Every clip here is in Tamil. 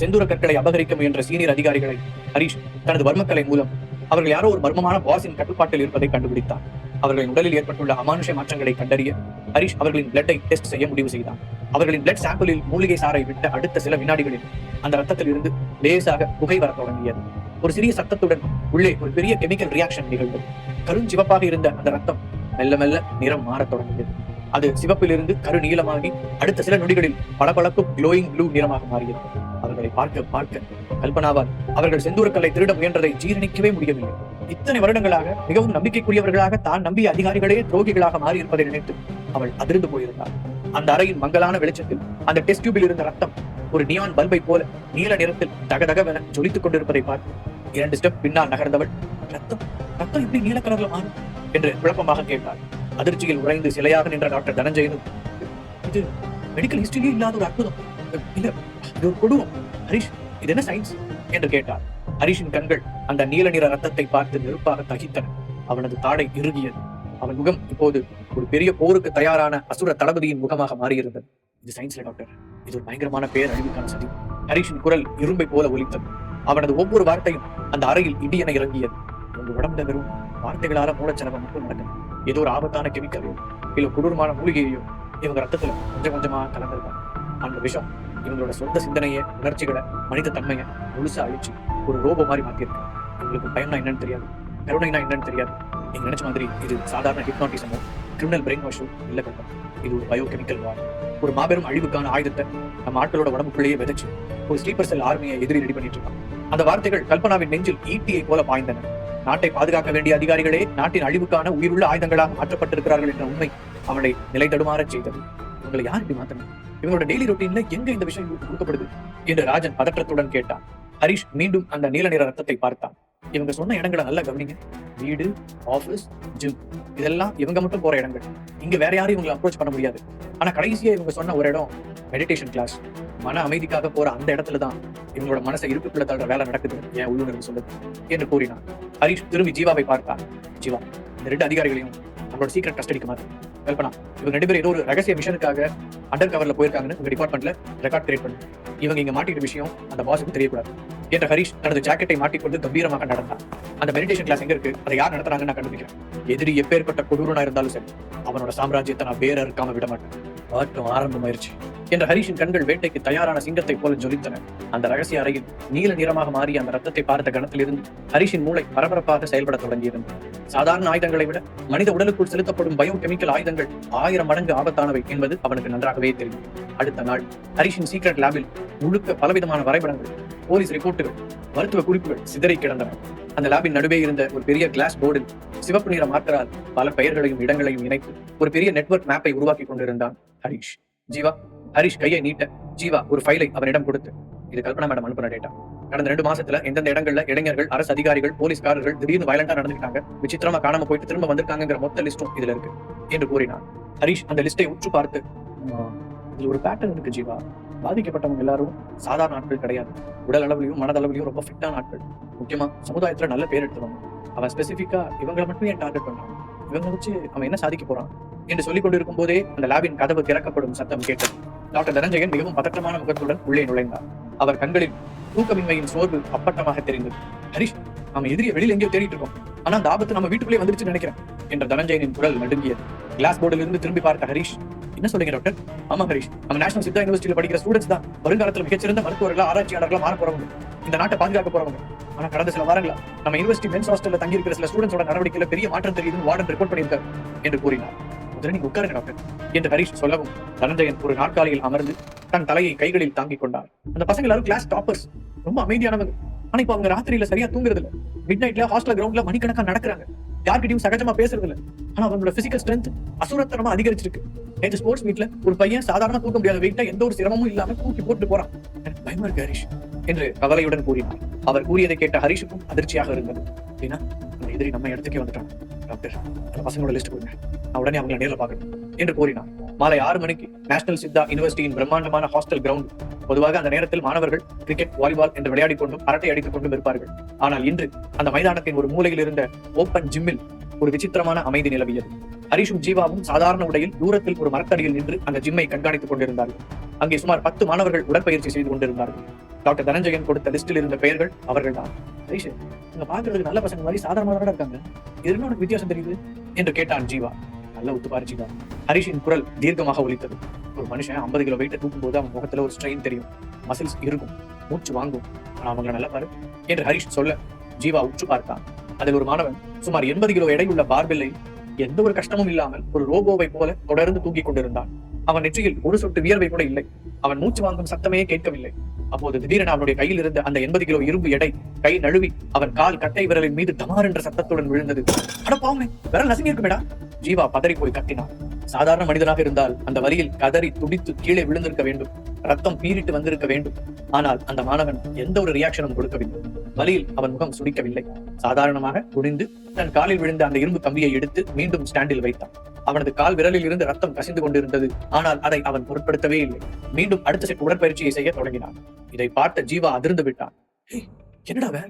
செந்தூர கற்களை அபகரிக்க முயன்ற சீனியர் அதிகாரிகளை ஹரிஷ் தனது வர்மக்கலை மூலம் அவர்கள் யாரோ ஒரு மர்மமான பாஸின் கட்டுப்பாட்டில் இருப்பதை கண்டுபிடித்தார். அவர்களின் உடலில் ஏற்பட்டுள்ள அமானுஷ மாற்றங்களை கண்டறிய ஹரிஷ் அவர்களின் பிளட்டை டெஸ்ட் செய்ய முடிவு செய்தார். அவர்களின் பிளட் சாம்பிளில் மூலிகை சாறை விட்ட அடுத்த சில வினாடிகளில் அந்த ரத்தத்தில் இருந்து லேசாக புகை வரத் தொடங்கியது. ஒரு சிறிய சத்தத்துடன் உள்ளே ஒரு பெரிய கெமிக்கல் ரியாக்ஷன் நிகழ்ந்தது. கருஞ்சிவப்பாக இருந்த அந்த ரத்தம் மெல்ல மெல்ல நிறம் மாறத் தொடங்கியது. அது சிவப்பிலிருந்து கரு நீளமாகி அடுத்த சில நொடிகளில் பளபளக்கும் க்ளோயிங் ப்ளூ நிறமாக மாறியது. அவர்களை பார்க்க கல்பனாவால் அவர்கள் செந்தூரக்கல்லை திருட முயன்றதை ஜீரணிக்கவே முடியவில்லை. இத்தனை வருடங்களாக மிகவும் நம்பிக்கைக்குரியவர்களாக தான் நம்பிய அதிகாரிகளே துரோகிகளாக மாறியிருப்பதை நினைத்து அவள் அதிர்ந்து போயிருந்தாள். அந்த அறையின் மங்கலான வெளிச்சத்தில் அந்த டெஸ்ட் டியூபில் இருந்த ரத்தம் ஒரு நியான் பல்பை போல நீல நிறத்தில் தகதகவென ஜொலித்துக் கொண்டிருப்பதை பார்த்து 2 ஸ்டெப் பின்னால் நகர்ந்தவள், ரத்தம் ரத்தம் இப்படி நீல கலர்ல மாறும் என்று குழப்பமாக கேட்டாள். அதிர்ச்சியில் உறைந்து சிலையாக நின்ற டாக்டர் தனஞ்சயனும், இது மெடிக்கல் ஹிஸ்டரியே இல்லாத ஒரு அற்புதம், இல்ல இது ஒரு கொடூரம், ஹரிஷ் இது என்ன சயின்ஸ் என்று கேட்டார். ஹரிஷின் கண்கள் அந்த நீல நிற ரத்தத்தை பார்த்து நெருப்பாக தகித்தன. அவனது தாடை இறுகியது. அவன் முகம் இப்போது ஒரு பெரிய போருக்கு தயாரான அசுர தளபதியின் முகமாக மாறியிருந்தது. இது சயின்ஸ்ல டாக்டர், இது ஒரு பயங்கரமான பேரழிவுக்கான சதி. ஹரிஷின் குரல் இரும்பை போல ஒலித்தது. அவனது ஒவ்வொரு வார்த்தையும் அந்த அறையில் இடியென இறங்கியது. உங்க உடம்புல வெறும் வார்த்தைகளால மூலச்சலவை மட்டும் நடக்கும். ஏதோ ஒரு ஆபத்தான கெமிக்கலையோ இல்ல கொடூரமான மூலிகையோ இவங்க ரத்தத்துல கொஞ்சம் கொஞ்சமா கலந்திருக்காங்க. அந்த விஷம் இவங்களோட சொந்த சிந்தனையை, உணர்ச்சிகளை, மனித தன்மையை முழுசா அழிச்சு ஒரு ரோபோ மாதிரி மாத்திருக்கு. இவங்களுக்கு பயம்னா என்னன்னு தெரியாது, கருணைனா என்னன்னு தெரியாது. நீங்க நினைச்ச மாதிரி இது சாதாரண ஹிப்னாட்டிசமோ கிரிமினல் பிரெயின் வாஷோ இல்ல கட்டம். இது ஒரு பயோகெமிக்கல் வார். ஒரு மாபெரும் அழிவுக்கான ஆயுதத்தை நம்ம ஆட்களோட உடம்புக்குள்ளேயே விதைச்சு ஒரு ஸ்லீப்பர் செல் ஆர்மியை எதிரி ரெடி பண்ணிட்டு இருக்காங்க. அந்த வார்த்தைகள் கல்பனாவின் நெஞ்சில் ஈட்டியை போல பாய்ந்தன. நாட்டை பாதுகாக்க வேண்டிய அதிகாரிகளே நாட்டின் அழிவுக்கான உயிருள்ள ஆயுதங்களாக மாற்றப்பட்டிருக்கிறார்கள் என்ற உண்மை அவளை நிலை தடுமாறச் செய்தது. இவங்களை யார் இப்படி மாத்தணும்? இவங்களோட டெய்லி ரொட்டீன்ல எங்க இந்த விஷயம் கொடுக்கப்படுது என்று ராஜன் பதற்றத்துடன் கேட்டான். ஹரிஷ் மீண்டும் அந்த நீல நிற ரத்தத்தை பார்த்தான். இவங்க சொன்ன இடங்களை நல்லா கவனிங்க. வீடு, ஆபீஸ், ஜிம், இதெல்லாம் இவங்க மட்டும் போற இடங்கள். இங்க வேற யாரும் இவங்களை அப்ரோச் பண்ண முடியாது. ஆனா கடைசியா இவங்க சொன்ன ஒரு இடம் மெடிடேஷன் கிளாஸ். மன அமைதிக்காக போற அந்த இடத்துலதான் இவங்களோட மனசை இருப்புக்குள்ள தள்ளுற வேலை நடக்குது, என் உள்ளுணர்வு சொல்லுது என்று கூறினான். ஹரிஷ் திரும்பி ஜீவாவை பார்த்தான். ஜீவா, இந்த 2 அதிகாரிகளையும் நம்மளோட சீக்ரெட் கஸ்டடிக்கு மாத்து. கல்பனா, இவங்க 2 பேரும் ஏதோ ஒரு ரகசிய மிஷனுக்காக அண்டர் கவர்ல போயிருக்காங்கன்னு உங்க டிபார்ட்மெண்ட்ல ரெக்கார்ட் கிரியேட் பண்ணு. இவங்க இங்க மாட்டிக்கிற விஷயம் அந்த பாஸுக்கு தெரியக்கூடாது என்ற ஹரிஷ் தனது ஜாக்கெட்டை மாட்டிக்கொண்டு கம்பீரமாக நடந்தான். அந்த மெடிடேஷன் கிளாஸ் எங்க இருக்கு, அதை யார் நடத்துறாங்கன்னு நான் கண்டுபிடிக்கிறேன். எதிரி எப்பேற்பட்ட கொடூரனா இருந்தாலும் சரி, அவனோட சாம்ராஜ்யத்தை நான் வேற இருக்காம விட மாட்டேன். ஆட்டம் ஆரம்பமாயிருச்சு என்ற ஹரிஷின் கண்கள் வேட்டைக்கு தயாரான சிங்கத்தை போல ஜொலித்தன. அந்த ரகசிய அறையில் நீல நிறமாக மாறிய அந்த ரத்தத்தை பார்த்த கணத்திலிருந்து ஹரிஷின் மூளை பரபரப்பாக செயல்பட தொடங்கியிருந்தது. சாதாரண ஆயுதங்களை விட மனித உடலுக்குள் செலுத்தப்படும் பயோகெமிக்கல் ஆயுதங்கள் 1000 மடங்கு ஆபத்தானவை என்பது அவனுக்கு நன்றாகவே தெரியும். அடுத்த நாள் ஹரிஷின் சீக்ரெட் லேபில் முழுக்க பலவிதமான வரைபடங்கள், போலீஸ் ரிப்போர்ட்டுகள், மருத்துவ குறிப்புகள் சிதறி கிடந்தன. அந்த லேபின் நடுவே இருந்த ஒரு பெரிய கிளாஸ் போர்டில் சிவப்பு நிற மார்க்கரால் பல பெயர்களையும் இடங்களையும் இணைத்து ஒரு பெரிய நெட்வொர்க் மேப்பை உருவாக்கி கொண்டிருந்தான் ஹரிஷ். ஜீவா, ஹரிஷ் கையை நீட்ட ஜீவா ஒரு ஃபைலை அவனிடம் கொடுத்து, இது கல்பனா மேடம் அனுப்பின டேட்டா. கடந்த 2 மாசத்துல எந்தெந்த இடங்கள்ல இளைஞர்கள், அரசு அதிகாரிகள், போலீஸ்காரர்கள் திடீர்னு வயலண்டா நடந்துக்கிட்டாங்க, விசித்திரமா காணாம போயிட்டு திரும்ப வந்திருக்காங்கிற மொத்த லிஸ்டும் இதுல இருக்கு என்று கூறினான். ஹரிஷ் அந்த லிஸ்டை உற்று பார்த்து, இதுல ஒரு பேட்டர்ன் இருக்கு ஜீவா. பாதிக்கப்பட்டவங்க எல்லாரும் சாதாரண ஆட்கள் கிடையாது. உடல் அளவுலையும் மனதளவுலையும் ரொம்ப ஃபிட்டான ஆட்கள். முக்கியமா சமுதாயத்துல நல்ல பேர் எடுத்துவாங்க. அவன் ஸ்பெசிபிக்கா இவங்களை மட்டும் ஏன் டார்கெட் பண்றான்? இவங்க வச்சு அவன் என்ன சாதிக்க போறான் என்று சொல்லிக் கொண்டிருக்கும் போதே அந்த லேபின் கதவு திறக்கப்படும் சத்தம் கேட்டது. டாக்டர் தனஞ்சயன் மிகவும் பதற்றமான முகத்துடன் உள்ளே நுழைந்தார். அவர் கண்களில் தூக்கமின்மையின் சோர்வு அப்பட்டமாக தெரிந்தது. ஹரிஷ், நம்ம எதிரியை வெளியில எங்கேயோ தேடிட்டு இருக்கோம். ஆனா அந்த ஆபத்து நம்ம வீட்டுக்குள்ளே வந்துருச்சுன்னு நினைக்கிறேன் என்ற தனஞ்சயனின் குரல் நடுங்கியது. கிளாஸ் போர்டில் இருந்து திரும்பி பார்த்த ஹரிஷ், என்ன சொல்றீங்க டாக்டர்? ஆமா ஹரிஷ், நம்ம நேஷனல் சித்தா யூனிவர்சிட்டியில படிக்கிற ஸ்டூடெண்ட்ஸ் தான் வருங்காலத்தில் மிகச்சிறந்த மருத்துவர்களா, ஆராய்ச்சியாளர்களா மாற போறவங்க, இந்த நாட்டை பாதுகாக்க போறவங்க. ஆனா கடந்த சில வாரங்களா நம்ம யூனிவர்சிட்டி மென்ஸ் ஹாஸ்டல்ல தங்கி இருக்கிற சில ஸ்டூடெண்ட்ஸோட நடவடிக்கையில பெரிய மாற்றம் தெரியுதுன்னு வார்டன் ரிப்போர்ட் பண்ணியிருக்காரு என்று கூறினார். முதல்ல நீங்க உட்காருங்க டாக்டர் என்று ஹரிஷ் சொல்லவும் தனஞ்சயன் ஒரு நாற்காலியில் அமர்ந்து தன் தலையை கைகளில் தாங்கிக் கொண்டார். அந்த பசங்க எல்லாரும் கிளாஸ் டாப்பர்ஸ், ரொம்ப அமைதியானவங்க. ஆனா இப்ப அவங்க ராத்திரியில சரியா தூங்குறது இல்ல. மிட் நைட்ல ஹாஸ்டல் கிரவுண்ட்ல மணிக்கணக்கா நடக்கிறாங்க. யார்கிட்டயும் சகஜமா பேசுறது இல்ல. ஆனா அவங்களோட பிசிக்கல் ஸ்ட்ரென்த் அசுரத்தனமா அதிகரிச்சிருக்கு. நேற்று ஸ்போர்ட்ஸ் மீட்ல ஒரு பையன் சாதாரண தூக்க முடியாத வெயிட்டா எந்த ஒரு சிரமமும் இல்லாம தூக்கி போட்டு போறான். எனக்கு பயமா இருக்கு ஹரிஷ் என்று கவலையுடன் கூறினார். அவர் கூறியதை கேட்ட ஹரிஷுக்கும் அதிர்ச்சியாக இருந்தது. ஏன்னா அந்த எதிரி நம்ம இடத்துக்கே வந்துட்டான். டாக்டர், அந்த பசங்களோட லிஸ்ட் கொடுங்க, நான் உடனே அவங்களை நேரில் பார்க்கணும் என்று கூறினார். மாலை 6 மணிக்கு நேஷனல் சித்தா யூனிவர்சிட்டியின் பிரம்மாண்டமான ஹாஸ்டல் கிரவுண்ட். பொதுவாக அந்த நேரத்தில் மாணவர்கள் கிரிக்கெட், வாலிபால் என்று விளையாடிக் கொண்டும் அரட்டை அடித்துக் கொண்டும் இருப்பார்கள். ஆனால் இன்று அந்த மைதானத்தின் ஒரு மூலையில் இருந்த ஓப்பன் ஜிம்மில் ஒரு விசித்திரமான அமைதி நிலவியது. ஹரிஷும் ஜீவாவும் சாதாரண உடையில் தூரத்தில் ஒரு மரத்தடியில் நின்று அந்த ஜிம்மை கண்காணித்துக் கொண்டிருந்தார்கள். அங்கே சுமார் 10 மாணவர்கள் உடற்பயிற்சி செய்து கொண்டிருந்தார்கள். டாக்டர் தனஞ்சயன் கொடுத்த லிஸ்டில் இருந்த பெயர்கள் அவர்கள் தான். ஹரிஷ், இங்க பாக்குறதுக்கு நல்ல பசங்க மாதிரி சாதாரணமாக இருக்காங்க, இது உனக்கு வித்தியாசம் தெரியுது என்று கேட்டான் ஜீவா. நல்ல ஒத்துப்பாரு ஜீவா. ஹரிஷின் குரல் தீர்க்கமாக ஒலித்தது. ஒரு மனுஷன் 50 கிலோ வெயிட்டை தூக்கும் போது அவன் முகத்துல ஒரு ஸ்ட்ரெயின் தெரியும், மசில்ஸ் இருக்கும், மூச்சு வாங்கும். ஆனா அவங்க நல்லா பாரு என்று ஹரிஷ் சொல்ல ஜீவா உற்று பார்த்தான். அதில் ஒரு மாணவன் சுமார் 80 கிலோ எடை உள்ள பார்பெல்லை எந்த ஒரு கஷ்டமும் இல்லாமல் ஒரு ரோபோவை போல தொடர்ந்து தூக்கிக் கொண்டிருந்தான். அவன் நெற்றியில் ஒரு சொட்டு வியர்வை கூட இல்லை. அவன் மூச்சு வாங்கும் சத்தமே கேட்கவில்லை. அப்போது திடீரென அவனுடைய கையில் இருந்த அந்த 80 கிலோ இரும்பு எடை கை நழுவி அவன் கால் கட்டை விரலின் மீது டமார் என்ற சத்தத்துடன் விழுந்தது. அட பாவமே, விரல் நசுங்கி இருக்குமேடா! ஜீவா பதறி போய் கத்தினான். சாதாரண மனிதனாக இருந்தால் அந்த வலியில் கதறி துடித்து கீழே விழுந்திருக்க வேண்டும், ரத்தம் பீறிட்டு வந்திருக்க வேண்டும். ஆனால் அந்த மாணவன் எந்த ஒரு ரியாக்ஷனும் கொடுக்கவில்லை. வலியில் அவன் முகம் சுடிக்கவில்லை. சாதாரணமாக குனிந்து தன் காலில் விழுந்த அந்த இரும்பு கம்பியை எடுத்து மீண்டும் ஸ்டாண்டில் வைத்தான். அவனது கால் விரலில் இருந்து ரத்தம் கசிந்து கொண்டிருந்தது. ஆனால் அதை அவன் பொருட்படுத்தவே இல்லை. மீண்டும் அடுத்த செட் உடற்பயிற்சியை செய்ய தொடங்கினான். இதை பார்த்த ஜீவா அதிர்ந்து விட்டான். என்னடா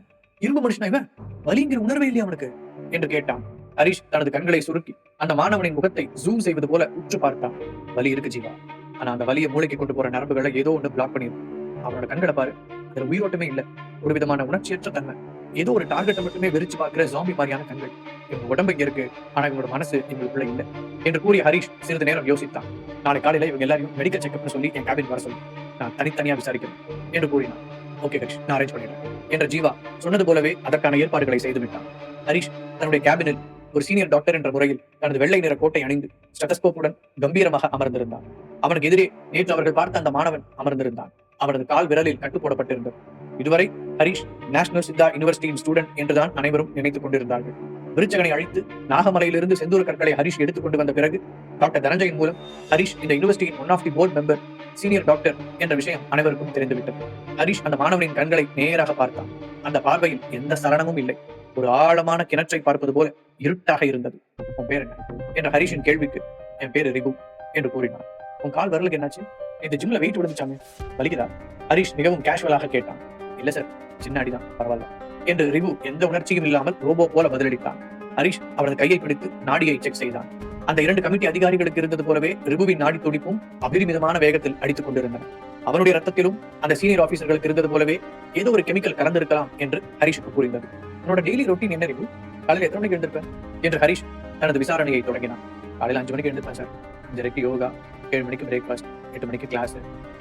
இரும்பு மனுஷனா இவன், வலிங்கிற உணர்வே இல்லையா அவனுக்கு என்று கேட்டான். ஹரிஷ் தனது கண்களை சுருக்கி அந்த மாணவனின் முகத்தை ஜூம் செய்வது போல உற்று பார்த்தான். வலி இருக்கு ஜீவா, ஆனா அந்த வலியை மூளைக்கு கொண்டு போற நரம்புகளை ஏதோ ஒண்ணு பிளாக் பண்ணிருக்கு. அவனோட கண்களை பாரு, அதுல உயிரோட்டமே இல்ல, ஒரு விதமான உணர்ச்சியற்ற தன்மை, ஏதோ ஒரு டார்கெட்டை மட்டுமே வெறிச்சு பார்க்கிற ஜாம்பி மாதிரியான கண்கள். இவங்க உடம்பு இங்க இருக்கு, ஆனா இவங்களோட மனசு இவங்களுக்குள்ள இல்ல என்று கூறிய ஹரிஷ் சிறிது நேரம் யோசித்தான். நாளை காலையில இவங்க எல்லாரையும் மெடிக்கல் செக்அப்னு சொல்லி என் கேபின் வர சொல்லி நான் தனித்தனியா விசாரிக்கிறேன் என்று கூறினான். ஓகே ஹரிஷ், நான் அரேஞ்ச் பண்ணிடுறேன் என்ற ஜீவா சொன்னது போலவே அதற்கான ஏற்பாடுகளை செய்து விட்டான். ஹரிஷ் தன்னுடைய கேபினில் ஒரு சீனியர் டாக்டர் என்ற முறையில் தனது வெள்ளை நிற கோட்டை அணிந்து ஸ்டெத்தஸ்கோப்புடன் கம்பீரமாக அமர்ந்திருந்தான். அவனுக்கு எதிரே நேற்று அவர்கள் பார்த்த அந்த மாணவன் அமர்ந்திருந்தான். அவனது கால் விரலில் கட்டு போடப்பட்டிருந்தது. இதுவரை ஹரிஷ் நேஷனல் சித்தா யூனிவர்சிட்டியின் ஸ்டூடெண்ட் என்றுதான் அனைவரும் நினைத்துக் கொண்டிருந்தார்கள். விருச்சகனை அழைத்து நாகமலையிலிருந்து செந்தூர கற்களை ஹரிஷ் எடுத்துக் கொண்டு வந்த பிறகு டாக்டர் தனஞ்சயன் மூலம் ஹரிஷ் இந்த யூனிவர்சிட்டியின் one of the board member, senior doctor என்ற விஷயம் அனைவருக்கும் தெரிந்துவிட்டது. ஹரிஷ் அந்த மாணவனின் கண்களை நேராக பார்த்தான். அந்த பார்வையில் எந்த சலனமும் இல்லை. ஒரு ஆழமான கிணற்றை பார்ப்பது போல இருட்டாக இருந்தது. உன் பேர் என்ன என்ற ஹரிஷின் கேள்விக்கு என் பேரு ரிபு என்று கூறினான். உன் கால் விரலுக்கு என்னாச்சு? இந்த ஜிம்ல வெயிட் விழுந்துச்சாமே, வலிக்குதா? ஹரிஷ் மிகவும் கேஷுவலாக கேட்டான். இல்ல சார், சின்ன அடிதான், பரவாயில்ல என்று ரிபு எந்த உணர்ச்சியும் இல்லாமல் ரோபோ போல பதிலளித்தான். ஹரிஷ் அவனது கையை பிடித்து நாடியை செக் செய்தான். அந்த 2 கமிட்டி அதிகாரிகளுக்கு இருந்தது போலவே ரிபுவின் நாடி துடிப்பும் அபரிமிதமான வேகத்தில் அடித்துக் கொண்டிருந்தன. அவனுடைய ரத்தத்திலும் அந்த சீனியர் ஆபீசர்களுக்கு இருந்தது போலவே ஏதோ ஒரு கெமிக்கல் கலந்திருக்கலாம் என்று ஹரிஷுக்கு புரிந்தது. உன்னோட டெய்லி ரொட்டீன் என்ன ரிபு? காலையில் எத்தனை மணிக்கு எழுந்திருப்பேன் என்று ஹரிஷ் தனது விசாரணையை தொடங்கினான். காலையில் 5 மணிக்கு எழுந்திருப்பேன் சார். 5:30 யோகா, 7 மணிக்கு பிரேக்ஃபாஸ்ட், 8 மணிக்கு கிளாஸ்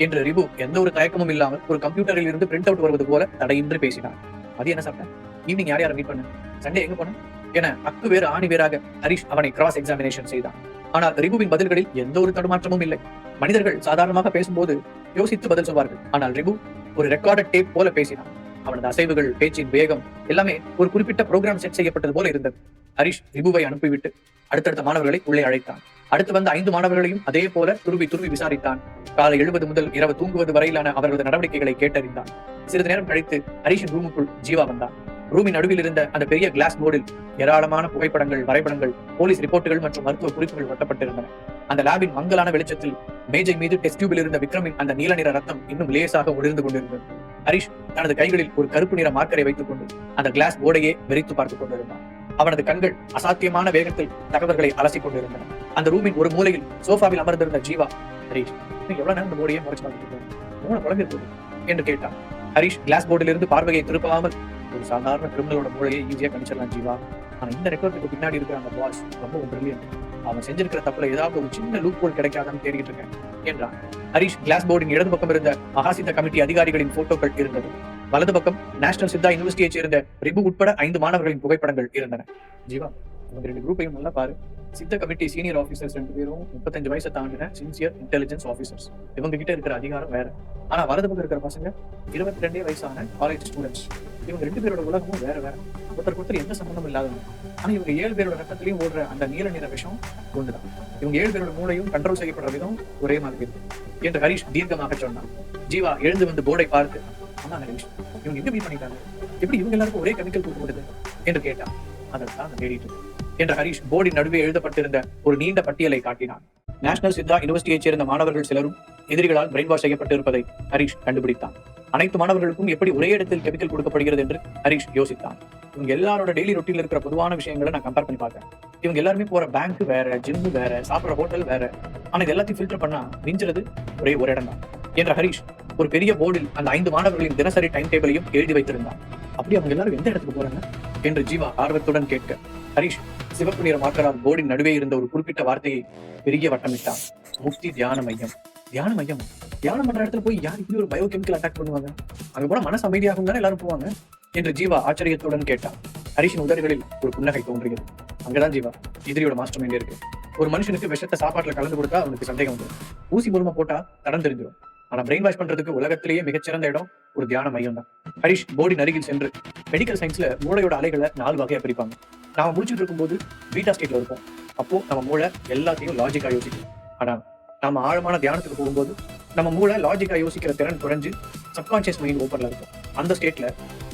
என்று ரிபு எந்த ஒரு தயக்கமும் இல்லாமல் ஒரு கம்ப்யூட்டரில் இருந்து பிரிண்ட் அவுட் வருவது போல தடையின்றி பேசினான். அது என்ன சாப்பிட்டேன்? ஈவினிங் யார் யாரை மீட் பண்ண? சண்டே எங்க போன என அக்கு வேறு ஆணி வேறாக ஹரிஷ் அவனை கிராஸ் எக்ஸாமினேஷன் செய்தான். ஆனால் ரிபுவின் பதில்களில் எந்த ஒரு தடுமாற்றமும் இல்லை. மனிதர்கள் சாதாரணமாக பேசும்போது யோசித்து பதில் சொல்வார்கள். ஆனால் ரிபு ஒரு ரெக்கார்டட் டேப் போல பேசினான். அவனது அசைவுகள், பேச்சின் வேகம் எல்லாமே ஒரு குறிப்பிட்ட ப்ரோக்ராம் செட் செய்யப்பட்டது போல இருந்தது. ஹரிஷ் ரிபுவை அனுப்பிவிட்டு அடுத்தடுத்த மாணவர்களை உள்ளே அழைத்தான். அடுத்து வந்த 5 மாணவர்களையும் அதே போல துருவி விசாரித்தான். காலை எழுவது முதல் இரவு தூங்குவது வரையிலான அவர்களது நடவடிக்கைகளை கேட்டறிந்தான். சிறிது நேரம் கழித்து ஹரிஷின் ரூமுக்குள் ஜீவா வந்தான். ரூமின் நடுவில் இருந்த அந்த பெரிய கிளாஸ் போர்டில் ஏராளமான புகைப்படங்கள், வரைபடங்கள், போலீஸ் ரிப்போர்ட்டுகள் மற்றும் மருத்துவ குறிப்புகள் ஒட்டப்பட்டிருந்தன. அந்த லேபின் மங்கலான வெளிச்சத்தில் மேஜை மீது டெஸ்ட் டியூபில் இருந்த விக்ரமின் அந்த நீல நிற ரத்தம் இன்னும் லேசாக ஒளிர்ந்து கொண்டிருந்தது. ஹரிஷ் தனது கைகளில் ஒரு கருப்பு நிற மார்க்கரை வைத்துக் கொண்டு அந்த கிளாஸ் போர்டையே வெறித்து பார்த்துக் கொண்டிருந்தான். அவனது கண்கள் அசாத்தியமான வேகத்தில் தகவல்களை அலசிக் கொண்டிருந்தன. அந்த ரூமின் ஒரு மூலையில் சோஃபாவில் அமர்ந்திருந்த ஜீவா, ஹரிஷ், நீ எவ்வளவு நேரம் இந்த போர்டையே முறைச்சு பார்த்துட்டு குழம்பிருக்குது என்று கேட்டான். ஹரிஷ் கிளாஸ் போர்டில் இருந்து பார்வையை திருப்பாமல், ஒரு சாதாரண கிரிமினலோட மூளையை ஈஸியா கணிச்சிடலாம் ஜீவா, ஆனா இந்த ரெக்கார்டுக்கு பின்னாடி இருக்கிற அந்த பாஸ் ரொம்ப பிரில்லியன்ட். அவன் செஞ்சிருக்கிற தப்புல ஏதாவது ஒரு சின்ன லூப் ஹோல் கிடைக்காதான்னு தேடிட்டு இருக்கேன் என்றான். ஹரிஷ் கிளாஸ் போர்டின் இடது பக்கம் இருந்த மகாசித்த கமிட்டி அதிகாரிகளின் போட்டோக்கள் இருந்தது. வலது பக்கம் நேஷனல் சித்தா யூனிவர்சிட்டியை சேர்ந்த ரிபு உட்பட 5 மாணவர்களின் புகைப்படங்கள் இருந்தன. ஜீவா, இவங்க 2 குரூப்பையும் நல்லா பாரு. சித்த கமிட்டி சீனியர் ஆபீசர்ஸ் 2 பேரும் 35 வயசை தாண்டின சின்சியர் இன்டெலிஜென்ஸ் ஆபீசர்ஸ். இவங்க கிட்ட இருக்கிற அதிகாரம் வேற. ஆனா வலது பக்கம் இருக்கிற பசங்க 22 வயசான காலேஜ் ஸ்டூடெண்ட்ஸ். இவங்க 2 பேரோட உலகமும் வேற வேற. ஒருத்தருக்கு எந்த சம்பந்தம் இல்லாதவங்க. ஆனா இவங்க 7 பேரோட ரத்தத்திலையும் ஓடுற அந்த நீல நிற விஷம் ஒண்ணுதான். இவங்க 7 பேரோட மூளையும் கண்ட்ரோல் செய்யப்படுற விதம் ஒரே மாதிரி இருக்கு என்று ஹரிஷ் தீர்க்கமாக சொன்னான். ஜீவா எழுந்து வந்து போர்டை பார்த்து, ஆமா ஹரிஷ், இவங்க எங்க மீட் பண்ணிட்டாங்க, எப்படி இவங்க எல்லாருக்கும் ஒரே கெமிக்கல் கொடுக்கப்படுது என்று கேட்டான். அதற்காக தேடிட்டு என்ற ஹரிஷ் போர்டின் நடுவே எழுதப்பட்டிருந்த ஒரு நீண்ட பட்டியலை காட்டினான். நேஷனல் சித்தா யூனிவர்சிட்டியை சேர்ந்த மாணவர்கள் சிலரும் எதிரிகளால் பிரெயின் வாஷ் செய்யப்பட்டிருப்பதை ஹரிஷ் கண்டுபிடித்தான். அனைத்து மாணவர்களுக்கும் எப்படி ஒரே இடத்தில் கெமிக்கல் கொடுக்கப்படுகிறது என்று ஹரிஷ் யோசித்தான். இவங்க எல்லாரோட டெய்லி ரொட்டீன்ல இருக்கிற பொதுவான விஷயங்களை நான் கம்பேர் பண்ணி பார்த்தேன். இவங்க எல்லாருமே போற பேங்க் வேற, ஜிம் வேற, சாப்பிடுற ஹோட்டல் வேற. ஆனா இது எல்லாத்தையும் ஃபில்டர் பண்ணா மிஞ்சுறது ஒரே ஒரு இடம் தான் என்ற ஹரிஷ் ஒரு பெரிய போர்டில் அந்த 5 மாணவர்களின் தினசரி டைம் டேபிளையும் எழுதி வைத்திருந்தார். அப்படி அவங்க எல்லாரும் எந்த இடத்துக்கு போறாங்க என்று ஜீவா ஆர்வத்துடன் கேட்க, ஹரிஷ் சிவப்பு நிற மார்க்கரால் போர்டின் நடுவே இருந்த ஒரு குறிப்பிட்ட வார்த்தையை பெரிய வட்டமிட்டான். முக்தி தியான மையம். தியான மையம்? தியானம் பண்ற இடத்துல போய் யார் இப்படி ஒரு பயோகெமிக்கல் அட்டாக் பண்ணுவாங்க? அங்க போனா மனசு அமைதியாகும் தானே எல்லாரும் போவாங்க என்று ஜீவா ஆச்சரியத்துடன் கேட்டான். ஹரிஷின் உதடுகளில் ஒரு புன்னகை தோன்றியது. அங்கதான் ஜீவா, எதிரியோட மாஸ்டர் மைண்ட் இருக்கு. ஒரு மனுஷனுக்கு விஷத்தை சாப்பாட்டுல கலந்து கொடுத்தா அவனுக்கு சந்தேகம் வந்துடும். ஊசி மூலமா போட்டா தடம் தெரிஞ்சிடும். ஆனா பிரெயின் வாஷ் பண்றதுக்கு உலகத்திலேயே மிகச்சிறந்த இடம் ஒரு தியான மையம் தான். ஹரிஷ் போர்டின் அருகில் சென்று, மெடிக்கல் சயின்ஸ்ல மூளையோட அலைகளை 4 வகையா பிரிப்பாங்க. நாம முடிச்சுட்டு இருக்கும்போது பீட்டா ஸ்டேட்ல இருப்போம். அப்போ நம்ம மூளை எல்லாத்தையும் லாஜிக்கா யோசிக்கும். ஆனா நாம ஆழமான தியானத்துக்கு போகும்போது நம்ம மூளை லாஜிக்கா யோசிக்கிற திறன் குறைஞ்சு சப்கான்சியஸ் மைண்ட் ஓப்பன்ல இருக்கும். அந்த ஸ்டேட்ல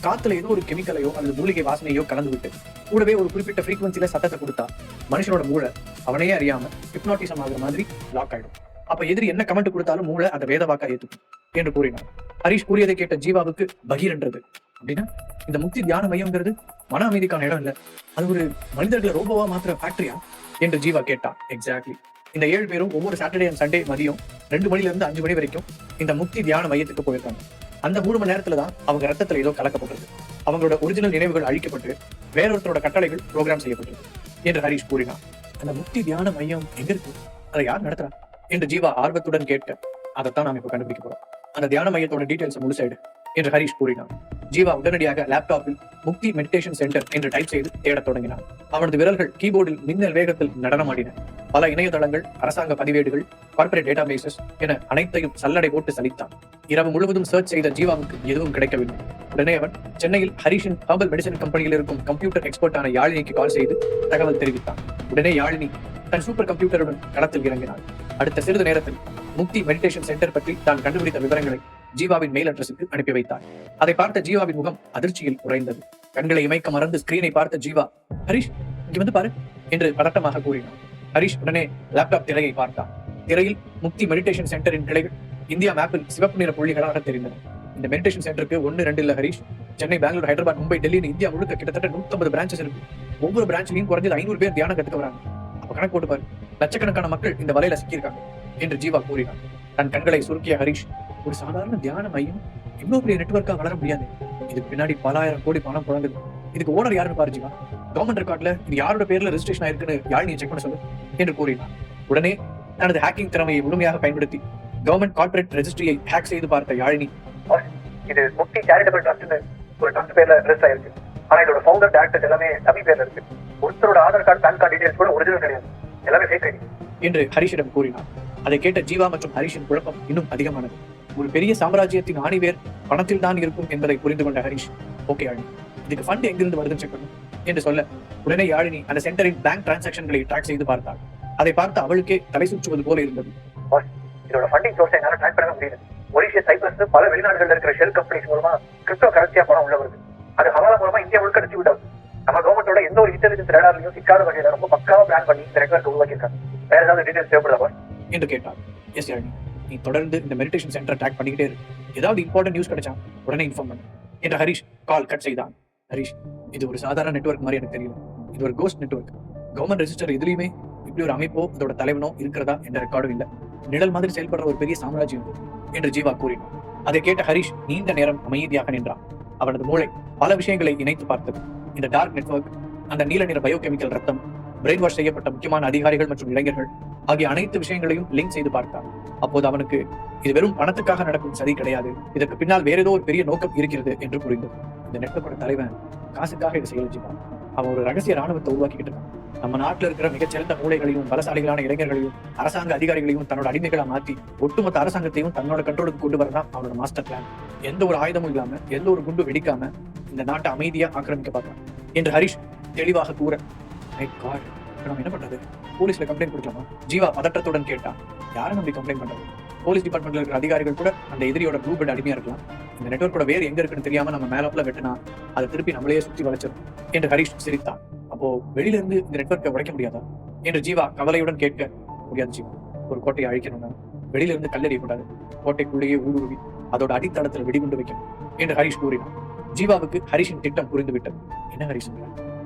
காத்துல ஏதோ ஒரு கெமிக்கலையோ அல்லது மூலிகை வாசனையோ கலந்து விட்டு கூடவே ஒரு குறிப்பிட்ட ஃப்ரீக்வன்சில சத்தத்தை கொடுத்தா மனுஷனோட மூளை அவனையே அறியாம ஹிப்னாட்டிசம் ஆகுற மாதிரி லாக் ஆயிடும். அப்ப எதிரி என்ன கமெண்ட் கொடுத்தாலும் மூளை அதை வேதவாக்கா ஏத்துக்கும் என்று கூறினார். ஹரிஷ் கூறியதை கேட்ட ஜீவாவுக்கு பகீர் என்றது. அப்படின்னா இந்த முக்தி தியான மையம்ங்கிறது மன அமைதிக்கான இடம் இல்ல, அது ஒரு மனிதர்களை ரோபோவா மாத்திர ஃபேக்டரியா என்று ஜீவா கேட்டான். எக்ஸாக்ட்லி. இந்த 7 பேரும் ஒவ்வொரு சாட்டர்டே அண்ட் சண்டே மதியம் 2 மணில இருந்து 5 மணி வரைக்கும் இந்த முக்தி தியான மையத்துக்கு போயிருக்காங்க. அந்த 3 மணி நேரத்துல தான் அவங்க ரத்தத்துல ஏதோ கலக்கப்பட்டது. அவங்களோட ஒரிஜினல் நினைவுகள் அழிக்கப்பட்டு வேறொருத்தரோட கட்டளைகள் ப்ரோக்ராம் செய்யப்பட்டது என்று ஹரிஷ் கூறினார். அந்த முக்தி தியான மையம் எங்க இருக்கு, அதை யார் நடத்துறா என்று ஜீவா ஆர்வத்துடன் கேட்க, அதைத்தான் நாம் இப்ப கண்டுபிடிக்க போறோம். அந்த தியான மையத்தோட டீடைல்ஸ் முழுசாயிடு என்று ஹரிஷ் கூறினார். ஜீவா உடனடியாக லேப்டாப்பில் முக்தி மெடிடேஷன் சென்டர் என்று டைப் செய்து தேடத் தொடங்கினார். அவனது விரல்கள் கீபோர்டில் மின்னல் வேகத்தில் நடனமாடின. பல இணையதளங்கள், அரசாங்க பதிவேடுகள், கார்பரேட் டேட்டா பேசஸ் என அனைத்தையும் சல்லடை போட்டு சலித்தான். இரவு முழுவதும் சர்ச் செய்த ஜீவாவுக்கு எதுவும் கிடைக்கவில்லை. உடனே அவன் சென்னையில் ஹரிஷின் ஹெர்பல் மெடிசன் கம்பெனியில் இருக்கும் கம்ப்யூட்டர் எக்ஸ்பர்ட்டான யாழினிக்கு கால் செய்து தகவல் தெரிவித்தான். உடனே யாழினி தன் சூப்பர் கம்ப்யூட்டருடன் களத்தில் இறங்கினாள். அடுத்த சிறிது நேரத்தில் முக்தி மெடிடேஷன் சென்டர் பற்றி தான் கண்டுபிடித்த விவரங்களை ஜீவாவின் மெயில் அட்ரஸுக்கு அனுப்பி வைத்தார். அதை பார்த்த ஜீவாவின் முகம் அதிர்ச்சியில் உறைந்தது. கண்களை இமைக்க மறந்து ஸ்கிரீனை பார்த்த ஜீவா, ஹரிஷ் இங்க வந்து பாரு என்று பதட்டமாக கூறினார். ஹரிஷ் உடனே லேப்டாப் திரையை பார்த்தான். திரையில் முக்தி மெடிடேஷன் சென்டரின் கிளைகள் இந்தியா மேப்பில் சிவப்பு நிற புள்ளிகளாக தெரிந்தன. இந்த மெடிடேஷன் சென்டருக்கு 1, 2 இல்ல ஹரிஷ், சென்னை, பெங்களூர், ஹைதராபாத், மும்பை, டெல்லின்னு இந்தியா முழுக்க கிட்டத்தட்ட 150 பிரான்ச்சஸ் இருக்கு. ஒவ்வொரு பிரான்ச்லயும் குறைஞ்சது 500 பேர் தியானம் கத்துக்க வராங்க. அப்ப கணக்கு போட்டு பாரு, லட்சக்கணக்கான மக்கள் இந்த வலையில சிக்கியிருக்காங்க என்று ஜீவா கூறினார். தன் கண்களை சுருக்கிய ஹரிஷ், ஒரு சாதாரண தியான மையம் இவ்வளவு பெரிய நெட்வொர்க்கா வளர முடியாது. இதுக்கு பின்னாடி பல ஆயிரம் கோடி பணம் புழங்குது. இதுக்கு ஓனர் யாருன்னு பாரு ஜீவா. கவர்மெண்ட் ரெக்கார்ட்ல இது யாரோட பேர்ல ரெஜிஸ்ட்ரேஷன் ஆயிருக்குன்னு யாழினியை செக் பண்ண சொல்லு என்று கூறினார். உடனே தனது ஹேக்கிங் திறமையை முழுமையாக பயன்படுத்தி கவர்மெண்ட் கார்பரேட் ரெஜிஸ்ட்ரியை ஹேக் செய்து பார்த்த யாழினி, இது முக்தி சேரிட்டபிள் ட்ரஸ்ட்னு ஒரு ட்ரஸ்ட் பேர்ல ரெஜிஸ்டர் ஆயிருக்கு. ஆனா இதோட ஃபவுண்டர் டைரக்டர் எல்லாமே தமிழ் பேர்ல இருக்கு. ஒருத்தரோட Aadhaar card, PAN card details கூட ஒரிஜினல் கிடையாது, எல்லாமே ஃபேக் ஐடி என்று ஹரிஷிடம் கூறினார். அதை கேட்ட ஜீவா மற்றும் ஹரிஷின் குழப்பம் இன்னும் அதிகமானது. ஒரு பெரிய சாம்ராஜ்யத்தின் ஆணிவேர் பணத்தில் தான் இருக்கும் என்பதை புரிந்து கொண்ட ஹரிஷ், ஓகே யாழினி, இதுக்கு ஃபண்ட் எங்கிருந்து வருதுன்னு செக் பண்ணும் என்று சொல்ல, உடனே யாழினி அந்த சென்டரின் பேங்க் டிரான்சாக்ஷன்களை ட்ராக் செய்து பார்த்தாள். அதை பார்த்து அவளுக்கே தலை சுற்றுவது போல இருந்தது. இதோட ஃபண்டிங் சோர்ஸை என்னால ட்ராக் பண்ண முடியல. மொரிஷியஸ், சைப்ரஸ், பல வெளிநாடுகள்ல இருக்கிற ஷெல் கம்பெனிஸ் மூலமா கிரிப்டோ கரன்சியா பணம் உள்ள வருது. அது ஹவாலா மூலமா இந்தியா முழுக்க டிஸ்ட்ரிபியூட் ஆகுது. நம்ம கவர்மெண்டோட எந்த ஒரு இன்டெலிஜென்ஸ் ரேடார்லையும் சிக்காத வகையில ரொம்ப பக்காவா பிளான் பண்ணி இந்த ரெக்கார்ட் உருவாக்கியிருக்காங்க. வேற ஏதாவது டீடைல்ஸ் தேவைப்படுதா என்று கேட்டார். எஸ் யாழினி, நீ தொடர்ந்து இந்த மெடிடேஷன் சென்டர் ட்ராக் பண்ணிக்கிட்டே இரு. ஏதாவது இம்பார்ட்டன்ட் நியூஸ் கிடைச்சா உடனே இன்ஃபார்ம் பண்ணு என்று ஹரிஷ் கால் கட் செய்தான். ஹரிஷ், இது ஒரு சாதாரண நெட்வொர்க் மாதிரி எனக்கு தெரியல. இது ஒரு கோஸ்ட் நெட்வொர்க். கவர்மெண்ட் ரெஜிஸ்டர் எதுலையுமே இப்படி ஒரு அமைப்போ அதோட தலைவனோ இருக்கிறதா என்ற ரெக்கார்டும் இல்லை. நிழல் மாதிரி செயல்படுற ஒரு பெரிய சாம்ராஜ்யம் என்று ஜீவா கூறினார். அதை கேட்ட ஹரிஷ் நீண்ட நேரம் அமைதியாக நின்றான். அவனது மூளை பல விஷயங்களை இணைத்து பார்த்தது. இந்த டார்க் நெட்வொர்க், அந்த நீல நிற பயோகெமிக்கல் ரத்தம், பிரெயின் வாஷ் செய்யப்பட்ட முக்கியமான அதிகாரிகள் மற்றும் இளைஞர்கள் ஆகிய அனைத்து விஷயங்களையும் லிங்க் செய்து பார்த்தான். அப்போது அவனுக்கு இது வெறும் பணத்துக்காக நடக்கும் சதி கிடையாது, இதற்கு பின்னால் வேற ஏதோ ஒரு பெரிய நோக்கம் இருக்கிறது என்று புரிந்தது. இந்த நெட்வொர்க்கோட தலைவன் காசுக்காக இதை செய்ய வச்சுப்பான். அவன் ஒரு ரகசிய ராணுவத்தை உருவாக்கிக்கிட்டு இருக்கான். நம்ம நாட்டில் இருக்கிற மிகச்சிறந்த மூளைகளையும் பலசாலிகளான இளைஞர்களையும் அரசாங்க அதிகாரிகளையும் தன்னோட அடிமைகளை மாற்றி ஒட்டுமொத்த அரசாங்கத்தையும் தன்னோட கண்ட்ரோலுக்கு கொண்டு வரதான் அவனோட மாஸ்டர் பிளான். எந்த ஒரு ஆயுதமும் இல்லாம, எந்த ஒரு குண்டு வெடிக்காம இந்த நாட்டை அமைதியா ஆக்கிரமிக்க பார்த்தான் என்று ஹரிஷ் தெளிவாக கூற, நம்ம என்ன பண்றது, போலீஸ்ல கம்ப்ளைண்ட் கொடுக்கலாமா? ஜீவா பதற்றத்துடன் கேட்டான். யாரும் நம்பி கம்ப்ளைண்ட் பண்றது? போலீஸ் டிபார்ட்மெண்ட்ல இருக்கிற அதிகாரிகள் கூட அந்த எதிரியோட ப்ளூ பிரிண்ட் அடிமையா இருக்கலாம். இந்த நெட்வொர்க்கோட வேறு எங்க இருக்குன்னு தெரியாம நம்ம மேலாப்ல வெட்டினா அதை திருப்பி நம்மளையே சுத்தி வளைச்சிடும் என்று ஹரிஷ் சிரித்தான். அப்போ வெளியில இருந்து இந்த நெட்வொர்க்கை உடைக்க முடியாதா என்று ஜீவா கவலையுடன் கேட்க, முடியாது ஜீவா, ஒரு கோட்டையை அழிக்கணும்னா வெளியில இருந்து கல்லெறியக்கூடாது, கோட்டைக்குள்ளேயே ஊடுருவி அதோட அடித்தளத்தில் வெடிகுண்டு வைக்கணும் என்று ஹரிஷ் கூறினார். ஜீவாவுக்கு ஹரிஷின் திட்டம் புரிந்துவிட்டது. என்ன ஹரிஷ்,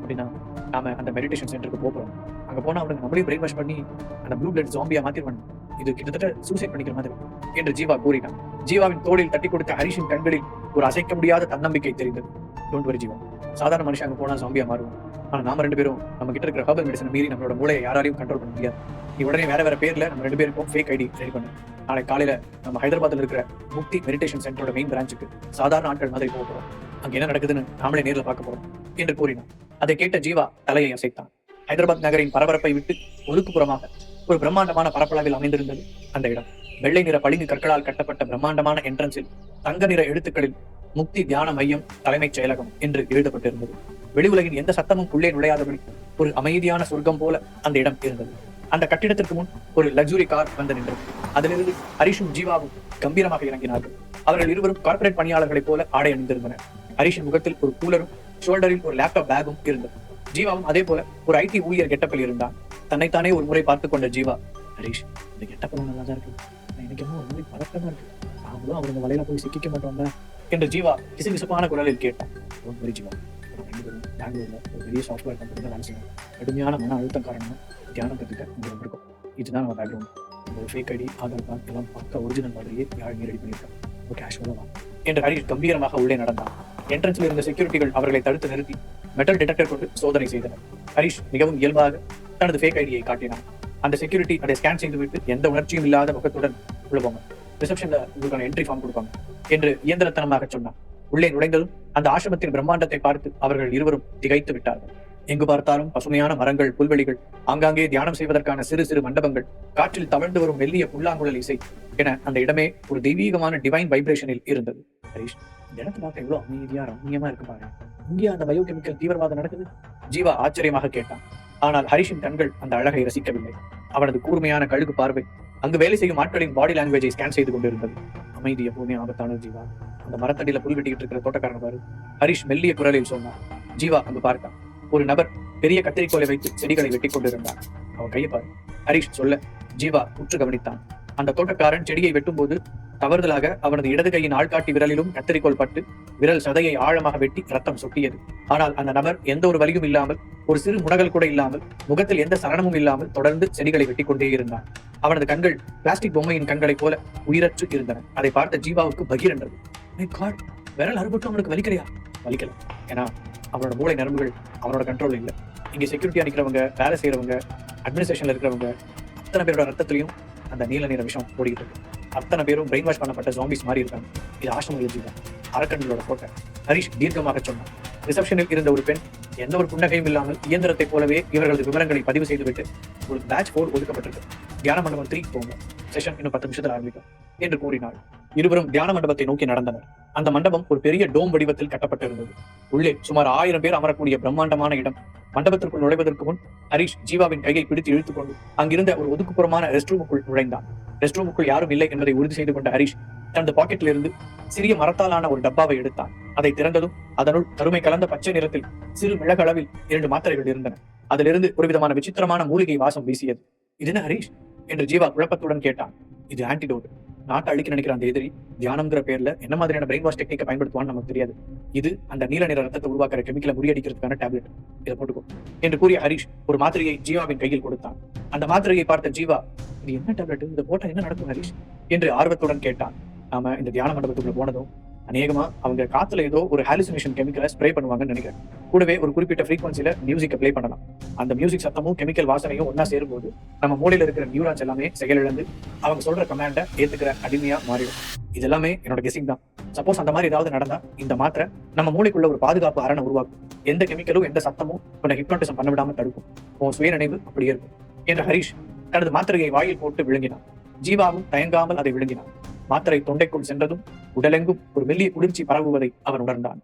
அப்படின்னா நாம அந்த மெடிடேஷன் சென்டருக்கு போகிறோம். அங்க போனா அவனுக்கு நம்மளையும் பிரெயின் வாஷ் பண்ணி அந்த ப்ளூ பிளட் ஜாம்பியா மாத்திருவாங்க. இது கிட்டத்தட்ட சூசைட் பண்ணிக்கிற மாதிரி என்று ஜீவா கூறினான். ஜீவாவின் தோளில் தட்டி கொடுத்த ஹரிஷின் கண்களில் ஒரு அசைக்க முடியாத தன்னம்பிக்கை தெரிந்தது. டோன்ட் வரி ஜீவா, சாதாரண மனுஷன் அங்க போனா ஜாம்பியா மாறுவோம். ஆனா நாம 2 பேரும் நம்ம கிட்ட இருக்கிற ஹெர்பல் மெடிசன் மீறி நம்மளோட மூளையை யாராலையும் கண்ட்ரோல் பண்ண முடியாது. நீ உடனே வேற பேர்ல நம்ம 2 பேருக்கும் ஃபேக் ஐடி ரெடி பண்ணு. நாளை காலையில நம்ம ஹைதராபாத்ல இருக்கிற முக்தி மெடிடேஷன் சென்டரோட மெயின் பிரான்ச்சுக்கு சாதாரண ஆட்கள் மாதிரி போகிறோம். அங்க என்ன நடக்குதுன்னு நாமளே நேர்ல பார்க்க போறோம் என்று கூறினான். அதை கேட்ட ஜீவா தலையை அசைத்தான். ஹைதராபாத் நகரின் பரபரப்பை விட்டு ஒதுக்குப்புறமாக ஒரு பிரம்மாண்டமான பரப்பளவில் அமைந்திருந்தது அந்த இடம். வெள்ளை நிற பளிங்கு கற்களால் கட்டப்பட்ட பிரம்மாண்டமான என்ட்ரன்ஸில் தங்க நிற எழுத்துக்களில் முக்தி தியான மையம் தலைமைச் செயலகம் என்று எழுதப்பட்டிருந்தது. வெளி உலகின் எந்த சத்தமும் உள்ளே நுழையாதபடி ஒரு அமைதியான சொர்க்கம் போல அந்த இடம் இருந்தது. அந்த கட்டிடத்திற்கு முன் ஒரு லக்ஸுரி கார் வந்து நின்றது. அதிலிருந்து ஹரிஷும் ஜீவாவும் கம்பீரமாக இறங்கினார்கள். அவர்கள் இருவரும் கார்ப்பரேட் பணியாளர்களைப் போல ஆடை அணிந்திருந்தனர். ஹரிஷின் முகத்தில் ஒரு கூலரும் ஷோல்டரில் ஒரு லேப்டாப் பேக்கும் இருந்தது. ஜீவாவும் அதே போல ஒரு ஐடி ஊழியர் கெட்டப்பில் இருந்தான். தன்னைத்தானே ஒரு முறை பார்த்துக் கொண்ட ஜீவா, ஹரிஷ் இந்த கெட்டப்பெல்லாம் நல்லா தான் இருக்கு, எனக்கு என்ன ஒரு முறை பழக்கமா இருக்கு, நாமளும் அவங்க வலையில போய் சிக்கிக்க மாட்டோம்ல என்று ஜீவா கிசுகிசுப்பான குரலில் கேட்டான். ஜீவா, பெங்களூர்ல ஒரு பெரிய சாஃப்ட்வேர் கம்பெனில வேலை செய்யணும். கடுமையான மன அழுத்தம் காரணமா தியானம் கத்துக்க இங்க வந்திருக்கோம். இதுதான் நம்ம பேக்ரவுண்ட். ஒரு ஃபேக் ஐடி, ஆதார் கார்டு எல்லாம் பக்க ஒரிஜினல் மாதிரியே யாரும் ரெடி பண்ணியிருக்காங்க. ஒரு கேஷுவலா என்று ஹரிஷ் கம்பீரமாக உள்ளே நடந்தான். என்ட்ரன்ஸில் இருந்த செக்யூரிட்டிகள் அவர்களை தடுத்து நிறுத்தி மெட்டல் டிடெக்டர் கொண்டு சோதனை செய்தனர். ஹரிஷ் மிகவும் இயல்பாக தனது ஃபேக் ஐடியை காட்டினான். அந்த செக்யூரிட்டி அதை ஸ்கேன் செய்துவிட்டு எந்த உணர்ச்சியும் இல்லாத முகத்துடன் உள்ள போங்க, ரிசப்ஷன்ல உங்களுக்கான என்ட்ரி ஃபார்ம் கொடுப்பாங்க என்று இயந்திரத்தனமாக சொன்னான். உள்ளே நுழைந்ததும் அந்த ஆசிரமத்தின் பிரம்மாண்டத்தை பார்த்து அவர்கள் இருவரும் திகைத்து விட்டார்கள். எங்கு பார்த்தாலும் பசுமையான மரங்கள், புல்வெளிகள், ஆங்காங்கே தியானம் செய்வதற்கான சிறு சிறு மண்டபங்கள், காற்றில் தவழ்ந்து வரும் மெல்லிய புல்லாங்குழல் இசை என அந்த இடமே ஒரு தெய்வீகமான டிவைன் வைப்ரேஷனில் இருந்தது. ஹரிஷ், இந்த இடத்தை பார்க்க எவ்வளவு அமைதியா ரம்மியமா இருக்கு பாருங்க, இங்கே அந்த பயோகெமிக்கல் தீவிரவாதம் நடக்குது? ஜீவா ஆச்சரியமாக கேட்டான். ஆனால் ஹரிஷின் கண்கள் அந்த அழகை ரசிக்கவில்லை. அவனது கூர்மையான கழுகு பார்வை அங்கு வேலை செய்யும் ஆட்களின் பாடி லாங்குவேஜை ஸ்கேன் செய்து கொண்டிருந்தது. அமைதி எப்பவுமே ஆபத்தானது ஜீவா. அந்த மரத்தடியில புல் வெட்டிக்கிட்டு இருக்கிற தோட்டக்காரன் பாரு, ஹரிஷ் மெல்லிய குரலில் சொன்னான். ஜீவா அங்கு பார்த்தான். ஒரு நபர் பெரிய கத்திரிக்கோலை வைத்து செடிகளை வெட்டி கொண்டிருந்தான். அவன் கையை பாரு, ஹரிஷ் சொல்ல ஜீவா உற்று கவனித்தான். அந்த தோட்டக்காரன் செடியை வெட்டும் போது தவறுதலாக அவனது இடது கையின் ஆள்காட்டி விரலிலும் கத்தரிக்கோல் பட்டு விரல் சதையை ஆழமாக வெட்டி ரத்தம் சொட்டியது. ஆனால் அந்த நபர் எந்த ஒரு வலியும் இல்லாமல், ஒரு சிறு முடகல் கூட இல்லாமல், முகத்தில் எந்த சலனமும் இல்லாமல் தொடர்ந்து செடிகளை வெட்டி கொண்டே இருந்தான். அவனது கண்கள் பிளாஸ்டிக் பொம்மையின் கண்களைப் போல உயிரற்று இருந்தன. அதை பார்த்த ஜீவாவுக்கு பகீரென்றது. விரல் அறுபட்டு அவனுக்கு வலிக்கலையா? வலிக்கல. ஏன்னா அவனோட மூளை நரம்புகள் அவனோட கண்ட்ரோல் இல்லை. இங்க செக்யூரிட்டியா நிக்கிறவங்க, வேலை செய்யறவங்க, அட்மினிஸ்ட்ரேஷன்ல இருக்கிறவங்க அத்தனை பேரோட ரத்தத்திலையும் அந்த நீல நிற விஷம் ஓடிக்கிட்டு இருக்கு. அத்தனை பேரும் பிரெயின் வாஷ் பண்ணப்பட்ட ஜாம்பிஸ் மாதிரி இருக்காங்க. இது ஆசிரம எழுதிதான் அரக்கண்களோட போட்டோ. ஹரிஷ் தீர்க்கமாக சொன்னான். ரிசப்ஷனில் இருந்த ஒரு பெண் எந்த ஒரு புன்னகையும் இல்லாமல் இயந்திரத்தை போலவே இவர்களது விவரங்களை பதிவு செய்துவிட்டு ஒரு பேட்ச் 4 ஒதுக்கப்பட்டிருக்கு. தியான மண்டபம் 3 போங்க, செஷன் இன்னும் 10 நிமிஷத்தில் ஆரம்பிக்கும் என்று கூறினாள். இருவரும் தியான மண்டபத்தை நோக்கி நடந்தனர். அந்த மண்டபம் ஒரு பெரிய டோம் வடிவத்தில் கட்டப்பட்டிருந்தது. உள்ளே சுமார் 1000 பேர் அமரக்கூடிய பிரம்மாண்டமான இடம். மண்டபத்திற்குள் நுழைவதற்கு முன் ஹரிஷ் ஜீவாவின் கையை பிடித்து இழுத்துக் கொண்டு அங்கிருந்த ஒரு ஒதுக்குப்புறமான ரெஸ்ட் ரூமுக்குள் நுழைந்தான். ரெஸ்ட் ரூமுக்குள் யாரும் இல்லை என்பதை உறுதி செய்து கொண்ட ஹரிஷ் தனது பாக்கெட்டில் இருந்து சிறிய மரத்தாலான ஒரு டப்பாவை எடுத்தான். அதை திறந்ததும் அதனுள் கருமை கலந்த பச்சை நிறத்தில் சிறு மிளகளவில் 2 மாத்திரைகள் இருந்தன. அதிலிருந்து ஒரு விதமான விசித்திரமான மூலிகை வாசம் வீசியது. இது என்ன ஹரிஷ் என்று ஜீவா குழப்பத்துடன் கேட்டான். இது ஆன்டிடோட். நாட்டை அழிக்க நினைக்கிற அந்த எதிரி தியானம்ங்கிற பேர்ல என்ன மாதிரியான பிரெயின் வாஷ் டெக்னிக்கை பயன்படுத்துவான்னு நமக்கு தெரியாது. இது அந்த நீல நிற ரத்தத்தை உருவாக்குற கெமிக்கலை முறியடிக்கிறதுக்கான டேப்லெட், இதை போட்டுக்கோ என்று கூறிய ஹரிஷ் ஒரு மாத்திரையை ஜீவாவின் கையில் கொடுத்தான். அந்த மாத்திரையை பார்த்த ஜீவா, இது என்ன டேப்லெட், இதை போட்டா என்ன நடக்கும் ஹரிஷ் என்று ஆர்வத்துடன் கேட்டான். நாம இந்த தியான மண்டபத்துக்குள்ள போனதும் அநேகமா அவங்க காத்துல ஏதோ ஒரு ஹாலுசினேஷன் கெமிக்கலை ஸ்ப்ரே பண்ணுவாங்கன்னு நினைக்கிறேன். கூடவே ஒரு குறிப்பிட்ட ஃப்ரீக்வன்சில மியூசிக்கை பிளே பண்ணலாம். அந்த மியூசிக் சத்தமும் கெமிக்கல் வாசனையும் ஒன்னா சேரும்போது நம்ம மூளையில இருக்கிற நியூரான்ஸ் எல்லாமே செயலிழந்து அவங்க சொல்ற கமாண்டை ஏத்துக்கிற அடிமையா மாறிடும். இது எல்லாமே என்னோட கெஸிங் தான். சப்போஸ் அந்த மாதிரி ஏதாவது நடந்தா இந்த மாத்திரை நம்ம மூளைக்குள்ள ஒரு பாதுகாப்பு அரணை உருவாக்கும். எந்த கெமிக்கலும் எந்த சத்தமும் உன்னை ஹிப்னாட்டிசம் பண்ண விடாம தடுக்கும். உன் சுய நினைவு அப்படியே இருக்கும் என்று ஹரிஷ் தனது மாத்திரையை வாயில் போட்டு விழுங்கினான். ஜீவாவும் தயங்காமல் அதை விழுங்கினான். மாத்திரை தொண்டைக்குள் சென்றதும் உடலெங்கும் ஒரு மெல்லிய குளிர்ச்சி பரவுவதை அவன் உணர்ந்தான்.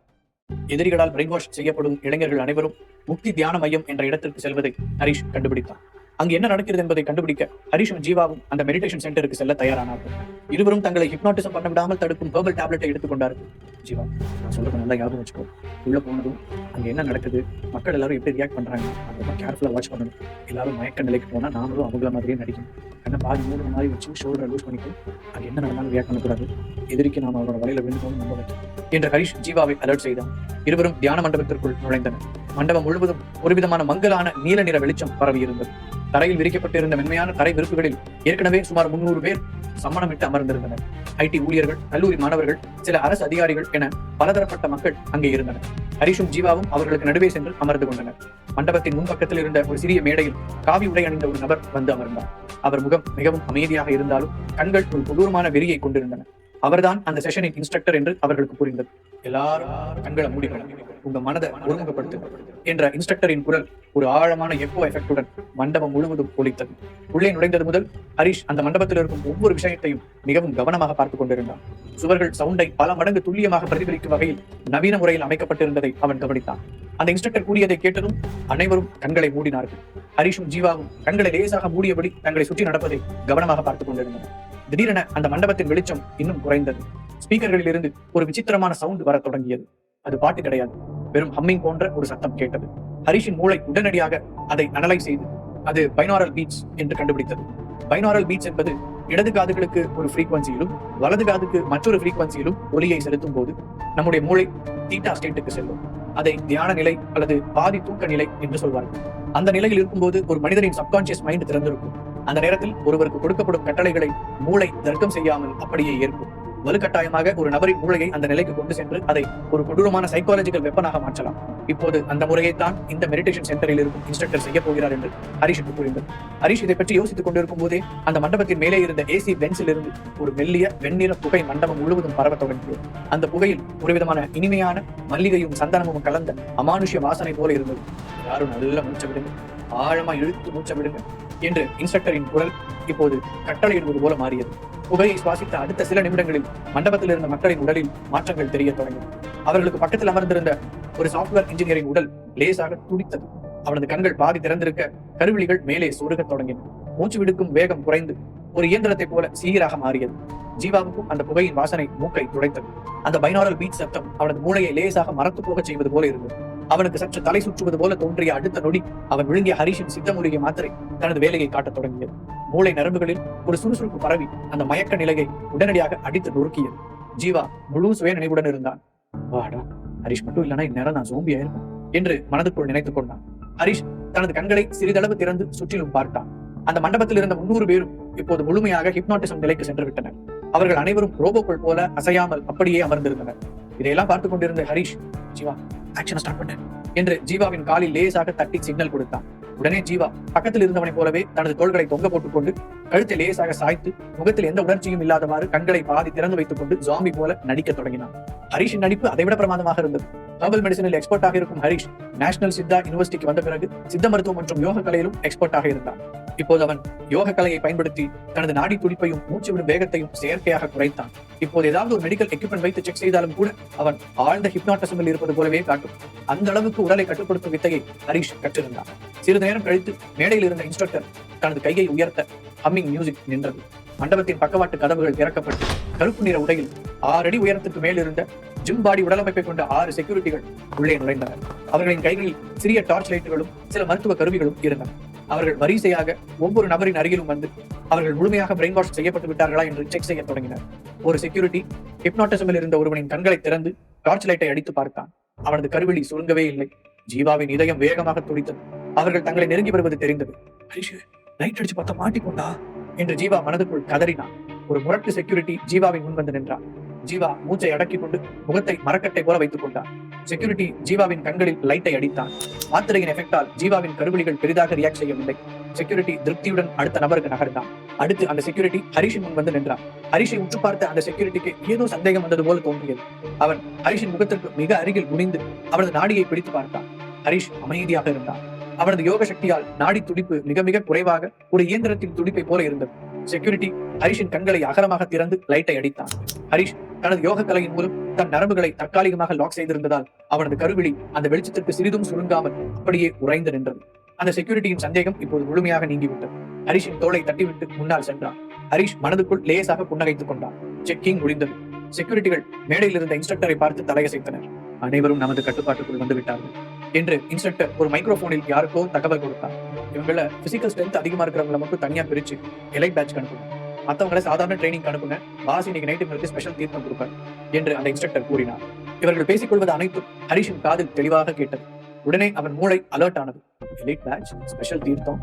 எதிரிகளால் பிரெயின் வாஷ் செய்யப்படும் இளைஞர்கள் அனைவரும் முக்தி தியான மையம் என்ற இடத்திற்கு செல்வதை ஹரிஷ் கண்டுபிடித்தான். அங்கு என்ன நடக்கிறது என்பதை கண்டுபிடிக்க ஹரிஷும் ஜீவாவும் அந்த மெடிடேஷன் சென்டருக்கு செல்ல தயாரானார்கள். இருவரும் தங்களை ஹிப்னாட்டிசம் பண்ண விடாமல் தடுக்கும் ஹெர்பல் டேப்லெட்டை எடுத்துக்கொண்டார்கள். ஜீவா, நான் சொல்றது நல்லா ஞாபகம் வச்சுக்கோ. உள்ள போனதும் அங்க என்ன நடக்குது, மக்கள் எல்லாரும் எப்படி ரியாக்ட் பண்றாங்க, அதெல்லாம் கேர்ஃபுல்லா வாட்ச் பண்ணணும். எல்லாரும் மயக்க நிலைக்கு போனா நாமளும் அவங்கள மாதிரியே நடிக்கணும். கண்ணை பாதி மூணு மாதிரி வச்சு ஷோல்டரை லூஸ் பண்ணிட்டு அது என்ன நடந்தாலும் ரியாக்ட் பண்ணக்கூடாது. எதிரிக்கு நாம அவரோட வலையில விழுந்தோம் நம்ப வைக்கும் என்று ஹரிஷ் ஜீவாவை அலர்ட் செய்தான். இருவரும் தியான மண்டபத்திற்குள் நுழைந்தனர். மண்டபம் முழுவதும் ஒரு விதமான மங்கலான நீல நிற வெளிச்சம் பரவி இருந்தது. தரையில் விரிக்கப்பட்டிருந்த மென்மையான தரை விருப்புகளில் ஏற்கனவே சுமார் 300 பேர் சம்மணமிட்டு அமர்ந்திருந்தனர். ஐடி ஊழியர்கள், கல்லூரி மாணவர்கள், சில அரசு அதிகாரிகள் என பலதரப்பட்ட மக்கள் அங்கே இருந்தனர். ஹரிஷும் ஜீவாவும் அவர்களுக்கு நடுவே சென்று அமர்ந்து கொண்டனர். மண்டபத்தின் முன்பக்கத்தில் இருந்த ஒரு சிறிய மேடையில் காவி உடை அணிந்த ஒரு நபர் வந்து அமர்ந்தார். அவர் முகம் மிகவும் அமைதியாக இருந்தாலும் கண்கள் ஒரு கொடூரமான வெறியை கொண்டிருந்தன. அவர்தான் அந்த செஷனின் இன்ஸ்ட்ரக்டர் என்று அவர்களுக்கு புரிந்தது. எல்லாரும் கண்களை மூடிக்கொள்ள, உங்க மனதை ஒருமுகப்படுத்துங்க என்ற இன்ஸ்ட்ரக்டரின் குரல் ஒரு ஆழமான எக்கோ எஃபெக்டுடன் மண்டபம் முழுவதும் ஒலித்தது. உள்ளே நுழைந்தது முதல் ஹரிஷ் அந்த மண்டபத்தில் இருக்கும் ஒவ்வொரு விஷயத்தையும் மிகவும் கவனமாக பார்த்துக் கொண்டிருந்தான். சுவர்கள் சவுண்டை பல மடங்கு துல்லியமாக பிரதிபலிக்கும் வகையில் நவீன முறையில் அமைக்கப்பட்டிருந்ததை அவன் கவனித்தான். அந்த இன்ஸ்ட்ரக்டர் கூறியதை கேட்டதும் அனைவரும் கண்களை மூடினார்கள். ஹரிஷும் ஜீவாவும் கண்களை லேசாக மூடியபடி தங்களை சுற்றி நடப்பதை கவனமாக பார்த்துக் கொண்டிருந்தனர். திடீரென அந்த மண்டபத்தின் வெளிச்சம் இன்னும் குறைந்தது. ஸ்பீக்கர்களில் இருந்து ஒரு விசித்திரமான சவுண்ட் வர தொடங்கியது. அது பாட்டு கிடையாது, வெறும் ஹம்மிங் போன்ற ஒரு சத்தம் கேட்டது. ஹரிஷின் மூளை உடனடியாக அதை அனலைஸ் செய்து அது பைனாரல் பீட்ஸ் என்று கண்டுபிடித்தது. பைனாரல் பீட்ஸ் என்பது இடது காதுகளுக்கு ஒரு ஃப்ரீக்வன்சியிலும் வலது காதுக்கு மற்றொரு ஃப்ரீக்வன்சியிலும் ஒலியை செலுத்தும் போது நம்முடைய மூளை தீட்டா ஸ்டேட்டுக்கு செல்லும். அதை தியான நிலை அல்லது பாதி தூக்க நிலை என்று சொல்வார்கள். அந்த நிலையில் இருக்கும்போது ஒரு மனிதனின் சப்கான்சியஸ் மைண்ட் திறந்திருக்கும். அந்த நேரத்தில் ஒருவருக்கு கொடுக்கப்படும் கட்டளைகளை மூளை தர்க்கம் செய்யாமல் அப்படியே ஏற்கும். வலுக்கட்டாயமாக ஒரு நபரின் மூளையை அந்த நிலைக்கு கொண்டு சென்று அதை ஒரு கொடூரமான சைக்காலஜிக்கல் வெப்பனாக மாற்றலாம். இப்போது அந்த முறையைத்தான் இந்த மெடிடேஷன் சென்டரில் இருக்கும் இன்ஸ்ட்ரக்டர் செய்ய போகிறார் என்று ஹரிஷுக்கு புரிந்தது. ஹரிஷ் இதை பற்றி யோசித்துக் கொண்டிருக்கும் போதே அந்த மண்டபத்தின் மேலே இருந்த ஏசி பெஞ்சில் இருந்து ஒரு மெல்லிய வெண்ணிற புகை மண்டபம் முழுவதும் பரவ தொடங்கியது. அந்த புகையில் ஒரு விதமான இனிமையான மல்லிகையும் சந்தனமும் கலந்த அமானுஷ்ய வாசனை போல இருந்தது. யாரும் நல்ல மூச்சை விடுங்க, ஆழமா இழுத்து மூச்சை விடுங்க என்று இன்ஸ்ட்ரக்டரின் குரல் இப்போது கட்டளையிடுவது போல மாறியது. புகையை சுவாசித்த அடுத்த சில நிமிடங்களில் மண்டபத்தில் இருந்த மக்களின் உடலில் மாற்றங்கள் தெரிய தொடங்கின. அவர்களுக்கு பக்கத்தில் அமர்ந்திருந்த ஒரு சாப்ட்வேர் இன்ஜினியரின் உடல் லேசாக துடித்தது. அவனது கண்கள் பாதி திறந்திருக்க கருவிழிகள் மேலே சொருகத் தொடங்கின. மூச்சு விடுக்கும் வேகம் குறைந்து ஒரு இயந்திரத்தை போல சீராக மாறியது. ஜீவாவுக்கும் அந்த புகையின் வாசனை மூக்கை துடைத்தது. அந்த பைனாரல் பீட் சத்தம் அவனது மூளையை லேசாக மறத்து போக செய்வது போல இருந்தது. அவனுக்கு சற்று தலை சுற்றுவது போல தோன்றிய அடுத்த நொடி அவன் விழுங்கிய ஹரிஷின் சித்தமூலிகை மாத்திரை தனது வேலையை காட்டத் தொடங்கியது. மூளை நரம்புகளில் ஒரு சுறுசுறுப்பு பரவி அந்த மயக்க நிலையை உடனடியாக அடித்து நொறுக்கியது. ஜீவா முழு சுய நினைவுடன் இருந்தான். வாடா, ஹரிஷ் மட்டும் இல்லைன்னா இந்நேரம் நான் சோம்பி ஆயிருப்பேன் என்று மனதுக்குள் நினைத்துக் கொண்டான். ஹரிஷ் தனது கண்களை சிறிதளவு திறந்து சுற்றிலும் பார்த்தான். அந்த மண்டபத்தில் இருந்த 300 பேரும் இப்போது முழுமையாக ஹிப்னாட்டிசம் நிலைக்கு சென்று விட்டனர். அவர்கள் அனைவரும் ரோபோக்கள் போல அசையாமல் அப்படியே அமர்ந்திருந்தனர். இதையெல்லாம் பார்த்துக் கொண்டிருந்த ஹரிஷ், ஜீவா ஆக்ஷனை ஸ்டார்ட் பண்ண என்று ஜீவாவின் காலில் லேசாக தட்டி சிக்னல் கொடுத்தான். உடனே ஜீவா பக்கத்தில் இருந்தவனை போலவே தனது தோள்களை தொங்க போட்டுக் கொண்டு கழுத்தை லேசாக சாய்த்து முகத்தில் எந்த உணர்ச்சியும் இல்லாதவாறு கண்களை பாதி திறந்து வைத்துக் கொண்டு ஜாம்பி போல நடிக்க தொடங்கினான். ஹரிஷின் நடிப்பு அதைவிட பிரமாதமாக இருந்தது. ஹெர்பல் மெடிசனில் எக்ஸ்பர்ட்டாக இருக்கும் ஹரிஷ் நேஷனல் சித்தா யூனிவர்சிட்டிக்கு வந்த பிறகு சித்த மருத்துவம் மற்றும் யோக கலையிலும் எக்ஸ்பர்ட்டாக இருந்தான். இப்போது அவன் யோக கலையை பயன்படுத்தி தனது நாடி துடிப்பையும் மூச்சு விடும் வேகத்தையும் செயற்கையாக குறைத்தான். இப்போது ஏதாவது ஒரு மெடிக்கல் எக்யூப்மெண்ட் வைத்து செக் செய்தாலும் கூட அவன் ஆழ்ந்த ஹிப்னாட்டிசமில் இருப்பது போலவே காட்டும். அந்த அளவுக்கு உடலை கட்டுப்படுத்தும் வித்தையை ஹரிஷ் கற்றிருந்தான். சிறிது நேரம் கழித்து மேடையில் இருந்த இன்ஸ்ட்ரக்டர் தனது கையை உயர்த்த ஹம்மிங் மியூசிக் நின்றது. மண்டபத்தின் பக்கவாட்டு கதவுகள் திறக்கப்பட்டு கருப்பு நிற உடையில் 6 அடி உயரத்துக்கு மேல் இருந்த ஜிம் பாடி உடலமைப்பை கொண்ட 6 செக்யூரிட்டிகள் உள்ளே நுழைந்தனர். அவர்களின் கைகளில் சிறிய டார்ச் லைட்டுகளும் சில மருத்துவ கருவிகளும் இருந்தன. அவர்கள் வரிசையாக ஒவ்வொரு நபரின் அருகிலும் வந்து அவர்கள் முழுமையாக பிரெயின் வாஷ் செய்யப்பட்டு விட்டார்களா என்று செக் செய்ய தொடங்கினர். ஒரு செக்யூரிட்டி ஹிப்னாட்டிசமில் இருந்த ஒருவனின் கண்களை திறந்து டார்ச் லைட்டை அடித்து பார்த்தான். அவனது கருவிழி சுருங்கவே இல்லை. ஜீவாவின் இதயம் வேகமாக துடித்தது. அவர்கள் தங்களை நெருங்கி வருவது தெரிந்தது. லைட் அடிச்சு பார்த்தா மாட்டிக்கொண்டா என்று ஜீவா மனதுக்குள் கதறினான். ஒரு முரட்டு செக்யூரிட்டி ஜீவாவின் முன் வந்து நின்றான். ஜீவா மூச்சை அடக்கிக் கொண்டு முகத்தை மரக்கட்டை போல வைத்துக் கொண்டான். செக்யூரிட்டி ஜீவாவின் கண்களில் லைட்டை அடித்தான். மாத்திரையின் எஃபெக்டால் ஜீவாவின் கருவிழிகள் பெரிதாக ரியாக்ட் செய்யவில்லை. செக்யூரிட்டி திருப்தியுடன் அடுத்த நபருக்கு நகர்ந்தான். அடுத்து அந்த செக்யூரிட்டி ஹரிஷின் முன் வந்து நின்றான். ஹரிஷை உற்று பார்த்த அந்த செக்யூரிட்டிக்கு ஏதோ சந்தேகம் வந்தது போல தோன்றியது. அவன் ஹரிஷின் முகத்திற்கு மிக அருகில் குனிந்து அவனது நாடியை பிடித்து பார்த்தான். ஹரிஷ் அமைதியாக இருந்தான். அவனது யோக சக்தியால் நாடி துடிப்பு மிக மிக குறைவாக ஒரு இயந்திரத்தின் துடிப்பை போல இருந்தது. செக்யூரிட்டி ஹரிஷின் கண்களை அகலமாக திறந்து லைட்டை அடித்தான். ஹரிஷ் தனது யோக கலையின் மூலம் தன் நரம்புகளை தற்காலிகமாக லாக் செய்திருந்ததால் அவனது கருவிழி அந்த வெளிச்சத்திற்கு சிறிதும் சுருங்காமல் அப்படியே உறைந்து நின்றது. அந்த செக்யூரிட்டியின் சந்தேகம் இப்போது முழுமையாக நீங்கிவிட்டது. ஹரிஷின் தோளை தட்டிவிட்டு முன்னால் சென்றான். ஹரிஷ் மனதுக்குள் லேசாக புன்னகைத்துக் கொண்டான். செக்கிங் முடிந்தது. செக்யூரிட்டிகள் மேடையில் இருந்த இன்ஸ்ட்ரக்டரை பார்த்து தலையசைத்தனர். அனைவரும் நமது கட்டுப்பாட்டுக்குள் வந்து விட்டார்கள் என்று இன்ஸ்ட்ரக்டர் ஒரு மைக்ரோபோனில் யாருக்கோ தகவல் கொடுத்தார். இவங்கள பிசிக்கல் ஸ்ட்ரென்த் அதிகமா இருக்கிறவங்களை மட்டும் தனியா பிரிச்சு எலைட் பேட்ச் அனுப்புங்க, மற்றவங்களை சாதாரண ட்ரைனிங் அனுப்புங்க, பாஸ் இன்னைக்கு நைட் இவங்களுக்கு ஸ்பெஷல் தீர்த்தம் கொடுப்பார் என்று அந்த இன்ஸ்ட்ரக்டர் கூறினார். இவர்கள் பேசிக் கொள்வது அனைத்தும் ஹரிஷின் காதில் தெளிவாக கேட்டது. உடனே அவன் மூளை அலர்ட் ஆனது. எலிட் பேட்ச், ஸ்பெஷல் தீர்த்தம்,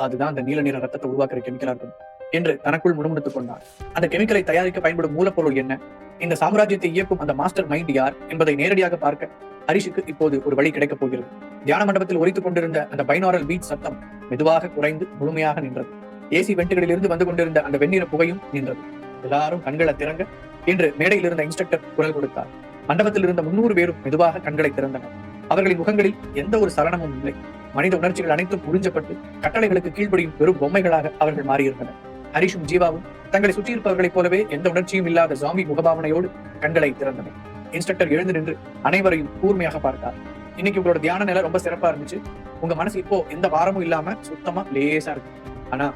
அதுதான் அந்த நீல நிற ரத்தத்தை உருவாக்குற கெமிக்கலா இருக்கும் என்று தனக்குள் முணுமுணுத்துக் கொண்டான். அந்த கெமிக்கலை தயாரிக்க பயன்படும் மூலப்பொருள் என்ன, இந்த சாம்ராஜ்யத்தை இயக்கும் அந்த மாஸ்டர் மைண்ட் யார் என்பதை நேரடியாக பார்க்க ஹரிஷுக்கு இப்போது ஒரு வழி கிடைக்கப் போகிறது. தியான மண்டபத்தில் உரைத்துக் கொண்டிருந்த அந்த பைனாரல் பீட் சத்தம் மெதுவாக குறைந்து முழுமையாக நின்றது. ஏசி வெண்டுகளிலிருந்து வந்து கொண்டிருந்த அந்த வெண்ணிற புகையும் நின்றது. எல்லாரும் கண்களை திறங்க என்று மேடையில் இருந்த இன்ஸ்ட்ரக்டர் குரல் கொடுத்தார். மண்டபத்தில் இருந்த 300 பேரும் மெதுவாக கண்களை திறந்தனர். அவர்களின் முகங்களில் எந்த ஒரு சலனமும் இல்லை. மனித உணர்ச்சிகள் அனைத்தும் உறிஞ்சப்பட்டு கட்டளைகளுக்கு கீழ்ப்படியும் வெறும் பொம்மைகளாக அவர்கள் மாறியிருந்தனர். ஹரிஷும் ஜீவாவும் தங்களை சுற்றியிருப்பவர்களைப் போலவே எந்த உணர்ச்சியும் இல்லாத ஜாம்பி முகபாவனையோடு கண்களை திறந்தனர். இன்ஸ்ட்ரக்டர் எழுந்து நின்று அனைவரையும் கூர்மையாக பார்த்தார். இன்னைக்கு உங்களோட தியான நிலை ரொம்ப சிறப்பா இருந்துச்சு. உங்க மனசு இப்போ எந்த பாரமும் இல்லாம சுத்தமா லேசா இருக்கு. ஆனா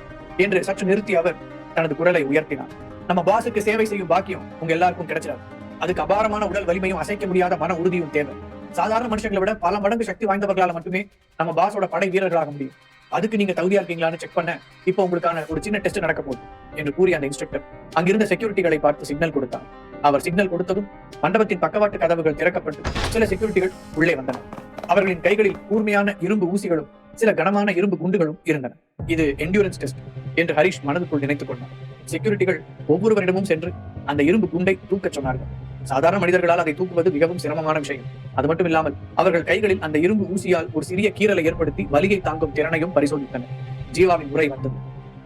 என்று சற்று நிறுத்தி அவர் தனது குரலை உயர்த்தினார். நம்ம பாஸுக்கு சேவை செய்யும் பாக்கியம் உங்க எல்லாருக்கும் கிடைச்சிடாது. அதுக்கு அபாரமான உடல் வலிமையும் அசைக்க முடியாத மன உறுதியும் தேவை. சாதாரண மனுஷங்களை விட பல மடங்கு சக்தி வாய்ந்தவர்களால மட்டுமே நம்ம பாஸோட படை வீரர்களாக முடியும். அதுக்கு நீங்க தகுதியா இருக்கீங்களான்னு செக் பண்ண இப்போ உங்களுக்கான ஒரு சின்ன டெஸ்ட் நடக்க போகுது என்று கூறிய அந்த இன்ஸ்ட்ரக்டர் அங்கிருந்த செக்யூரிட்டிகளை பார்த்து சிக்னல் கொடுத்தார். அவர் சிக்னல் கொடுத்ததும் மண்டபத்தின் பக்கவாட்டு கதவுகள் திறக்கப்பட்டு சில செக்யூரிட்டிகள் உள்ளே வந்தனர். அவர்களின் கைகளில் கூர்மையான இரும்பு ஊசிகளும் சில கனமான இரும்பு குண்டுகளும் இருந்தன. இது என்டியூரன்ஸ் டெஸ்ட் என்று ஹரிஷ் மனதுக்குள் நினைத்துக் கொண்டார். செக்யூரிட்டிகள் ஒவ்வொருவரிடமும் சென்று அந்த இரும்பு குண்டை தூக்கச் சொன்னார்கள். சாதாரண மனிதர்களால் அதை தூக்குவது மிகவும் சிரமமான விஷயம். அது மட்டும் இல்லாமல் அவர்கள் கைகளில் அந்த இரும்பு ஊசியால் ஒரு சிறிய கீறலை ஏற்படுத்தி வலியை தாங்கும் திறனையும் பரிசோதித்தனர். ஜீவாவின் முறை வந்தது.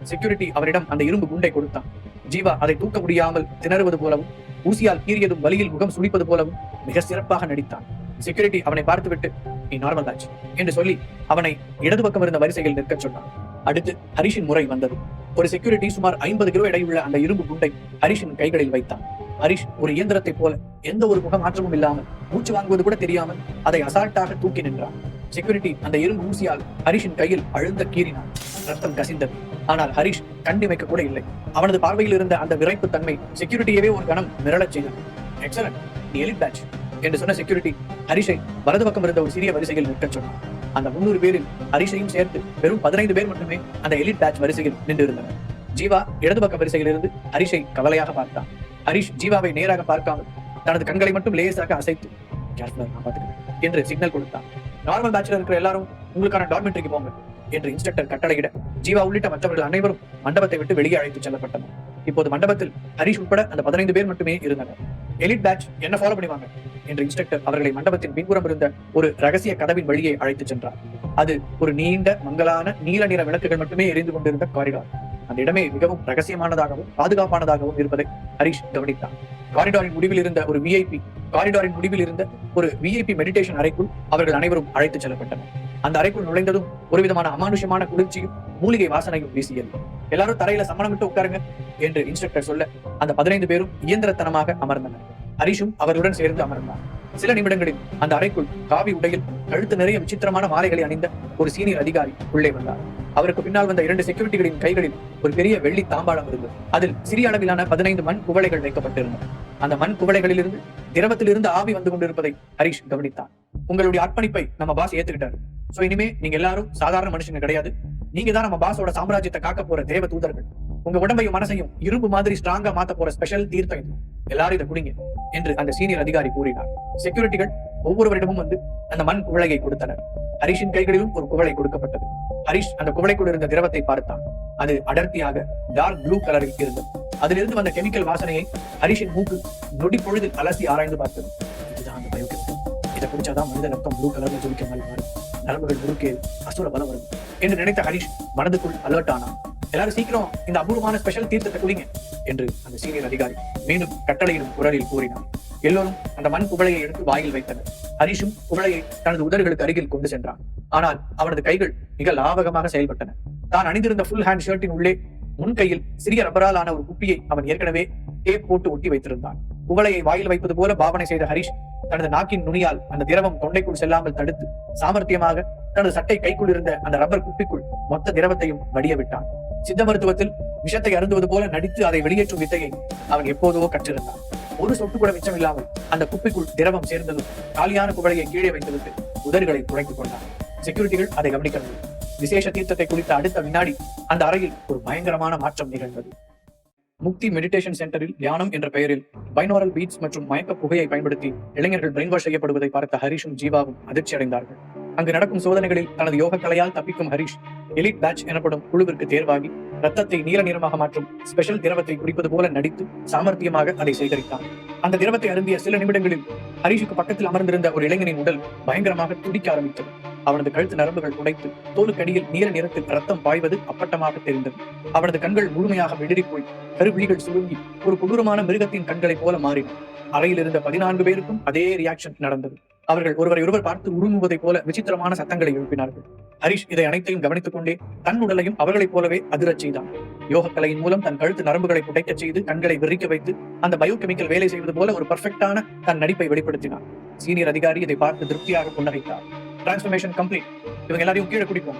செக்யூரிட்டி அவரிடம் அந்த இரும்பு குண்டை கொடுத்தான். ஜீவா அதை தூக்க முடியாமல் திணறுவது போலவும் ஊசியால் கீறியதும் வலியில் முகம் சுளிப்பது போலவும் மிக சிறப்பாக நடித்தான். செக்யூரிட்டி அவனை பார்த்துவிட்டு நீ நார்மல் ஆச்சு என்று சொல்லி அவனை இடது பக்கம் இருந்த வரிசையில் நிற்கச் சொன்னான். அடுத்து ஹரிஷின் முறை வந்தது. ஒரு செக்யூரிட்டி சுமார் 50 கிலோ எடையுள்ள அந்த இரும்பு குண்டை ஹரிஷின் கைகளில் வைத்தான். ஹரிஷ் ஒரு இயந்திரத்தை போல எந்த ஒரு முக மாற்றமும் இல்லாமல் மூச்சு வாங்குவது கூட தெரியாமல் அதை அசால்ட்டாக தூக்கி நின்றான். செக்யூரிட்டி அந்த இரும்பு ஊசியால் ஹரிஷின் கையில் அழுந்த கீறினான். ரத்தம் கசிந்தது. ஆனால் ஹரிஷ் கண்ணிமைக்க கூட இல்லை. அவனது பார்வையில் இருந்த அந்த விரைப்பு தன்மை செக்யூரிட்டியவே ஒரு கணம் மிரளச் செய்தது. எக்ஸலன்ட், நீ எலிட் பேட்ச் என்று சொன்ன செக்யூரிட்டி ஹரிஷை வலது பக்கம் இருந்த ஒரு சிறிய வரிசையில் நிற்கச் சொன்னான். அந்த 300 பேரில் ஹரிஷையும் சேர்த்து வெறும் 15 பேர் மட்டுமே அந்த எலிட் பேட்ச் வரிசையில் நின்று இருந்தனர். ஜீவா இடது பக்க வரிசையில் இருந்து ஹரிஷை கவலையாக பார்த்தான். ஹரிஷ் ஜீவாவை நேராக பார்க்காமல் தனது கண்களை மட்டும் லேசாக அசைத்து என்று சிக்னல் கொடுத்தான். நார்மல் பேட்ச்ல இருக்கிற எல்லாரும் உங்களுக்கான டார்மெட்ரிக்கு போங்க என்று இன்ஸ்ட்ரக்டர் கட்டளையிட ஜீவா உள்ளிட்ட மற்றவர்கள் அனைவரும் மண்டபத்தை விட்டு வெளியே அழைத்து செல்லப்பட்டனர். இப்போது மண்டபத்தில் ஹரிஷ் உட்பட அந்த 15 பேர் மட்டுமே இருந்தனர். எலிட் பேட்ச் என்ன ஃபாலோ பண்ணுவாங்க என்று இன்ஸ்ட்ரக்டர் அவர்களை மண்டபத்தின் பின்புறம் இருந்த ஒரு ரகசிய கதவின் வழியே அழைத்து சென்றார். அது ஒரு நீண்ட மங்கலான நீல நிற விளக்குகள் மட்டுமே எரிந்து கொண்டிருந்த காரிடார். அந்த இடமே மிகவும் ரகசியமானதாகவும் பாதுகாப்பானதாகவும் இருப்பதை ஹரிஷ் கவனித்தான். காரிடாரின் முடிவில் இருந்த ஒரு விஐபி மெடிடேஷன் அறைக்குள் அவர்கள் அனைவரும் அழைத்து செல்லப்பட்டனர். அந்த அறைக்குள் நுழைந்ததும் ஒரு விதமான அமானுஷ்யமான குளிர்ச்சியும் மூலிகை வாசனையும் வீசியது. எல்லாரும் தரையில சமணம் விட்டு உட்காருங்க என்று இன்ஸ்ட்ரக்டர் சொல்ல அந்த 15 பேரும் இயந்திரத்தனமாக அமர்ந்தனர். ஹரிஷும் அவருடன் சேர்ந்து அமர்ந்தார். சில நிமிடங்களில் அந்த அறைக்குள் காவி உடையில் கழுத்து நிறைய விசித்திரமான மாலைகளை அணிந்த ஒரு சீனியர் அதிகாரி உள்ளே வந்தார். அவருக்கு பின்னால் வந்த 2 செக்யூரிட்டிகளின் கைகளில் ஒரு பெரிய வெள்ளி தாம்பாளம் இருந்தது. அதில் சிறிய அளவிலான 15 மண் குவளைகள் வைக்கப்பட்டிருந்தன. அந்த மண் குவளைகளிலிருந்து திரவத்திலிருந்து ஆவி வந்து கொண்டிருப்பதை ஹரிஷ் கவனித்தான். உங்களுடைய அர்ப்பணிப்பை நம்ம பாஸ் ஏத்துக்கிட்டாரு. சோ இனிமே நீங்க எல்லாரும் சாதாரண மனுஷங்க கிடையாது. நீங்க தான் நம்ம பாஸோட சாம்ராஜ்யத்தை காக்க போற தேவ தூதர்கள். உங்க உடம்பையும் மனசையும் இரும்பு மாதிரி ஸ்ட்ராங்கா மாத்த போற ஸ்பெஷல் தீர்த்தம் இது. எல்லாரும் இதை குடிங்க என்று அந்த சீனியர் அதிகாரி கூறினார். செக்யூரிட்டிகள் ஒவ்வொருவரிடமும் வந்து அந்த மண் குவளையை கொடுத்தனர். ஹரிஷின் கைகளிலும் ஒரு குவளை கொடுக்கப்பட்டது. ஹரிஷ் அந்த குவளைக்குள் இருந்த திரவத்தை பார்த்தான். அது அடர்த்தியாக டார்க் ப்ளூ கலரில் இருந்தது. அதிலிருந்து வந்த கெமிக்கல் வாசனையை ஹரிஷின் மூக்கு நொடி பொழுதில் அலசி ஆராய்ந்து பார்த்தது. இதுதான் அந்த பயோகெமிக்கல். இதை குடிச்சாதான் மனித ரத்தம் ப்ளூ கலர்ல ஜொலிக்க மாதிரி மாறும், நரம்புகள் முறுக்கே அசுர பலம் வரும் என்று நினைத்த ஹரிஷ் மனதுக்குள் அலர்ட் ஆனான். எல்லாரும் சீக்கிரம் இந்த அபூர்வமான ஸ்பெஷல் தீர்த்தத்தை குடிங்க என்று அந்த சீனியர் அதிகாரி மீண்டும் கட்டளையிடும் குரலில் கூறினார். எல்லோரும் அந்த மண் குவளையை எடுத்து வாயில் வைத்தனர். ஹரிஷும் குவளையை தனது உதடுகளுக்கு அருகில் கொண்டு சென்றான். ஆனால் அவனது கைகள் மிக லாவகமாக செயல்பட்டன. தான் அணிந்திருந்த ஃபுல் ஹேண்ட் ஷர்ட்டின் உள்ளே முன் கையில் சிறிய ரப்பரால் ஆன ஒரு குப்பியை அவன் ஏற்கனவே டேப் போட்டு ஒட்டி வைத்திருந்தான். குவளையை வாயில் வைப்பது போல பாவனை செய்த ஹரிஷ் தனது நாக்கின் நுனியால் அந்த திரவம் தொண்டைக்குள் செல்லாமல் தடுத்து சாமர்த்தியமாக தனது சட்டை கைக்குள் இருந்த அந்த ரப்பர் குப்பிக்குள் மொத்த திரவத்தையும் வடிய விட்டான். சித்த மருத்துவத்தில் விஷத்தை அருந்துவது போல நடித்து அதை வெளியேற்றும் வித்தையை அவன் எப்போதோ கற்றிருந்தான். ஒரு சொட்டு கூட மிச்சம் இல்லாமல் அந்த குப்பிக்குள் திரவம் சேர்ந்ததும் காலியான குவளையை கீழே வைத்துவிட்டு உதடுகளை துடைத்துக் கொண்டான். செக்யூரிட்டிகள் அதை கவனிக்கவில்லை. விசேஷ தீர்த்தத்தை குடித்த அடுத்த வினாடி அந்த அறையில் ஒரு பயங்கரமான மாற்றம் நிகழ்ந்தது. முக்தி மெடிடேஷன் சென்டரில் தியானம் என்ற பெயரில் பைனாரல் பீட்ஸ் மற்றும் மயக்க புகையை பயன்படுத்தி இளைஞர்கள் பிரெயின் வாஷ் செய்யப்படுவதை பார்த்த ஹரிஷும் ஜீவாவும் அதிர்ச்சி அடைந்தார்கள். அங்கு நடக்கும் சோதனைகளில் தனது யோக கலையால் தப்பிக்கும் ஹரிஷ் எலிட் பேட்ச் எனப்படும் குழுவிற்கு தேர்வாகி ரத்தத்தை நீல நிறமாக மாற்றும் ஸ்பெஷல் திரவத்தை குடிப்பது போல நடித்து சாமர்த்தியமாக அதை சேகரித்தான். அந்த திரவத்தை அருந்திய சில நிமிடங்களில் ஹரிஷுக்கு பக்கத்தில் அமர்ந்திருந்த ஒரு இளைஞனின் உடல் பயங்கரமாக துடிக்க ஆரம்பித்தது. அவனது கழுத்து நரம்புகள் உடைத்து தோலுக்கடியில் நீல நிறத்தில் ரத்தம் பாய்வது அப்பட்டமாக தெரிந்தது. அவனது கண்கள் முழுமையாக வெளிரிப்போய் கருவிழிகள் சுருங்கி ஒரு கொடூரமான மிருகத்தின் கண்களைப் போல மாறின. அறையில் இருந்த 14 பேருக்கும் அதே ரியாக்ஷன் நடந்தது. அவர்கள் ஒருவரை பார்த்து உருமுவதைப் போல விசித்திரமான சத்தங்களை எழுப்பினார்கள். ஹரிஷ் இதை அனைத்தையும் கவனித்துக் கொண்டே தன் உடலையும் அவர்களைப் போலவே அதிரச் செய்தான். யோக கலையின் மூலம் தன் கழுத்து நரம்புகளை புடைக்கச் செய்து கண்களை விரிக்க வைத்து அந்த பயோகெமிக்கல் வேலை செய்வது போல ஒரு பர்ஃபெக்டான தன் நடிப்பை வெளிப்படுத்தினார். சீனியர் அதிகாரி இதை பார்த்து திருப்தியாக புன்னகைத்தார். டிரான்ஸ்ஃபர்மேஷன் கம்ப்ளீட், இவங்க எல்லாரையும் கீழே குடிப்போம்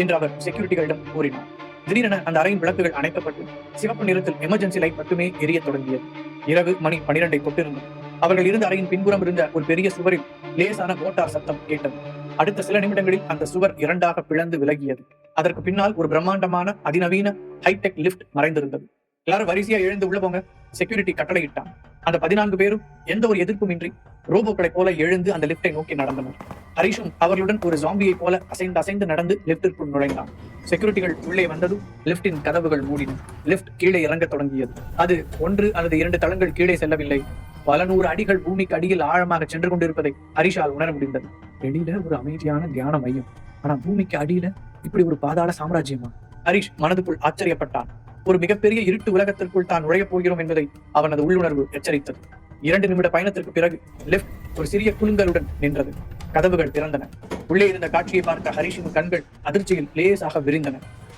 என்று அவர் செக்யூரிட்டிகளிடம் கூறினார். திடீரென அந்த அறையின் விளக்குகள் அணைக்கப்பட்டு சிவப்பு நிறத்தில் எமர்ஜென்சி லைட் மட்டுமே எரிய தொடங்கியது. இரவு மணி 12 கொண்டிருந்தது. அவர்கள் இருந்த அறையின் பின்புறம் இருந்த ஒரு பெரிய சுவரில் லேசான மோட்டார் சத்தம் கேட்டது. அடுத்த சில நிமிடங்களில் அந்த சுவர் 2ஆக பிளந்து விலகியது. அதற்கு பின்னால் ஒரு பிரம்மாண்டமான அதிநவீன ஹைடெக் லிப்ட் மறைந்திருந்தது. எல்லாரும் வரிசையா எழுந்து உள்ள போங்க, செக்யூரிட்டி கட்டளையிட்டான். அந்த 14 பேரும் எந்த ஒரு எதிர்ப்புமின்றி ரோபோக்களை போல எழுந்து அந்த லிப்டை நோக்கி நடந்தனர். ஹரிஷும் அவர்களுடன் ஒரு ஜாம்பியை போல அசைந்து நடந்து லிப்டிற்குள் நுழைந்தான். செக்யூரிட்டிகள் உள்ளே வந்ததும் லிப்டின் கதவுகள் மூடின. லிப்ட் கீழே இறங்க தொடங்கியது. அது 1 அல்லது 2 தளங்கள் கீழே செல்லவில்லை, பல 100 அடிகள் பூமிக்கு அடியில் ஆழமாக சென்று கொண்டிருப்பதை ஹரிஷால் உணர முடிந்தது. வெளியில ஒரு அமைதியான தியான மையம், ஆனா பூமிக்கு அடியில இப்படி ஒரு பாதாள சாம்ராஜ்யமா? ஹரிஷ் மனதுக்குள் ஆச்சரியப்பட்டான். ஒரு மிகப்பெரிய இருட்டு உலகத்திற்குள் தான் நுழையப் போகிறோம் என்பதை அவனது உள்ளுணர்வு எச்சரித்தது. 2 நிமிட பயணத்திற்கு பிறகு லிப்ட் ஒரு சிறிய குலுங்கலுடன் நின்றது. கதவுகள் திறந்தன. உள்ளே இருந்த காட்சியை பார்த்த ஹரிஷின் கண்கள் அதிர்ச்சியில் லேசாக விரிந்தன.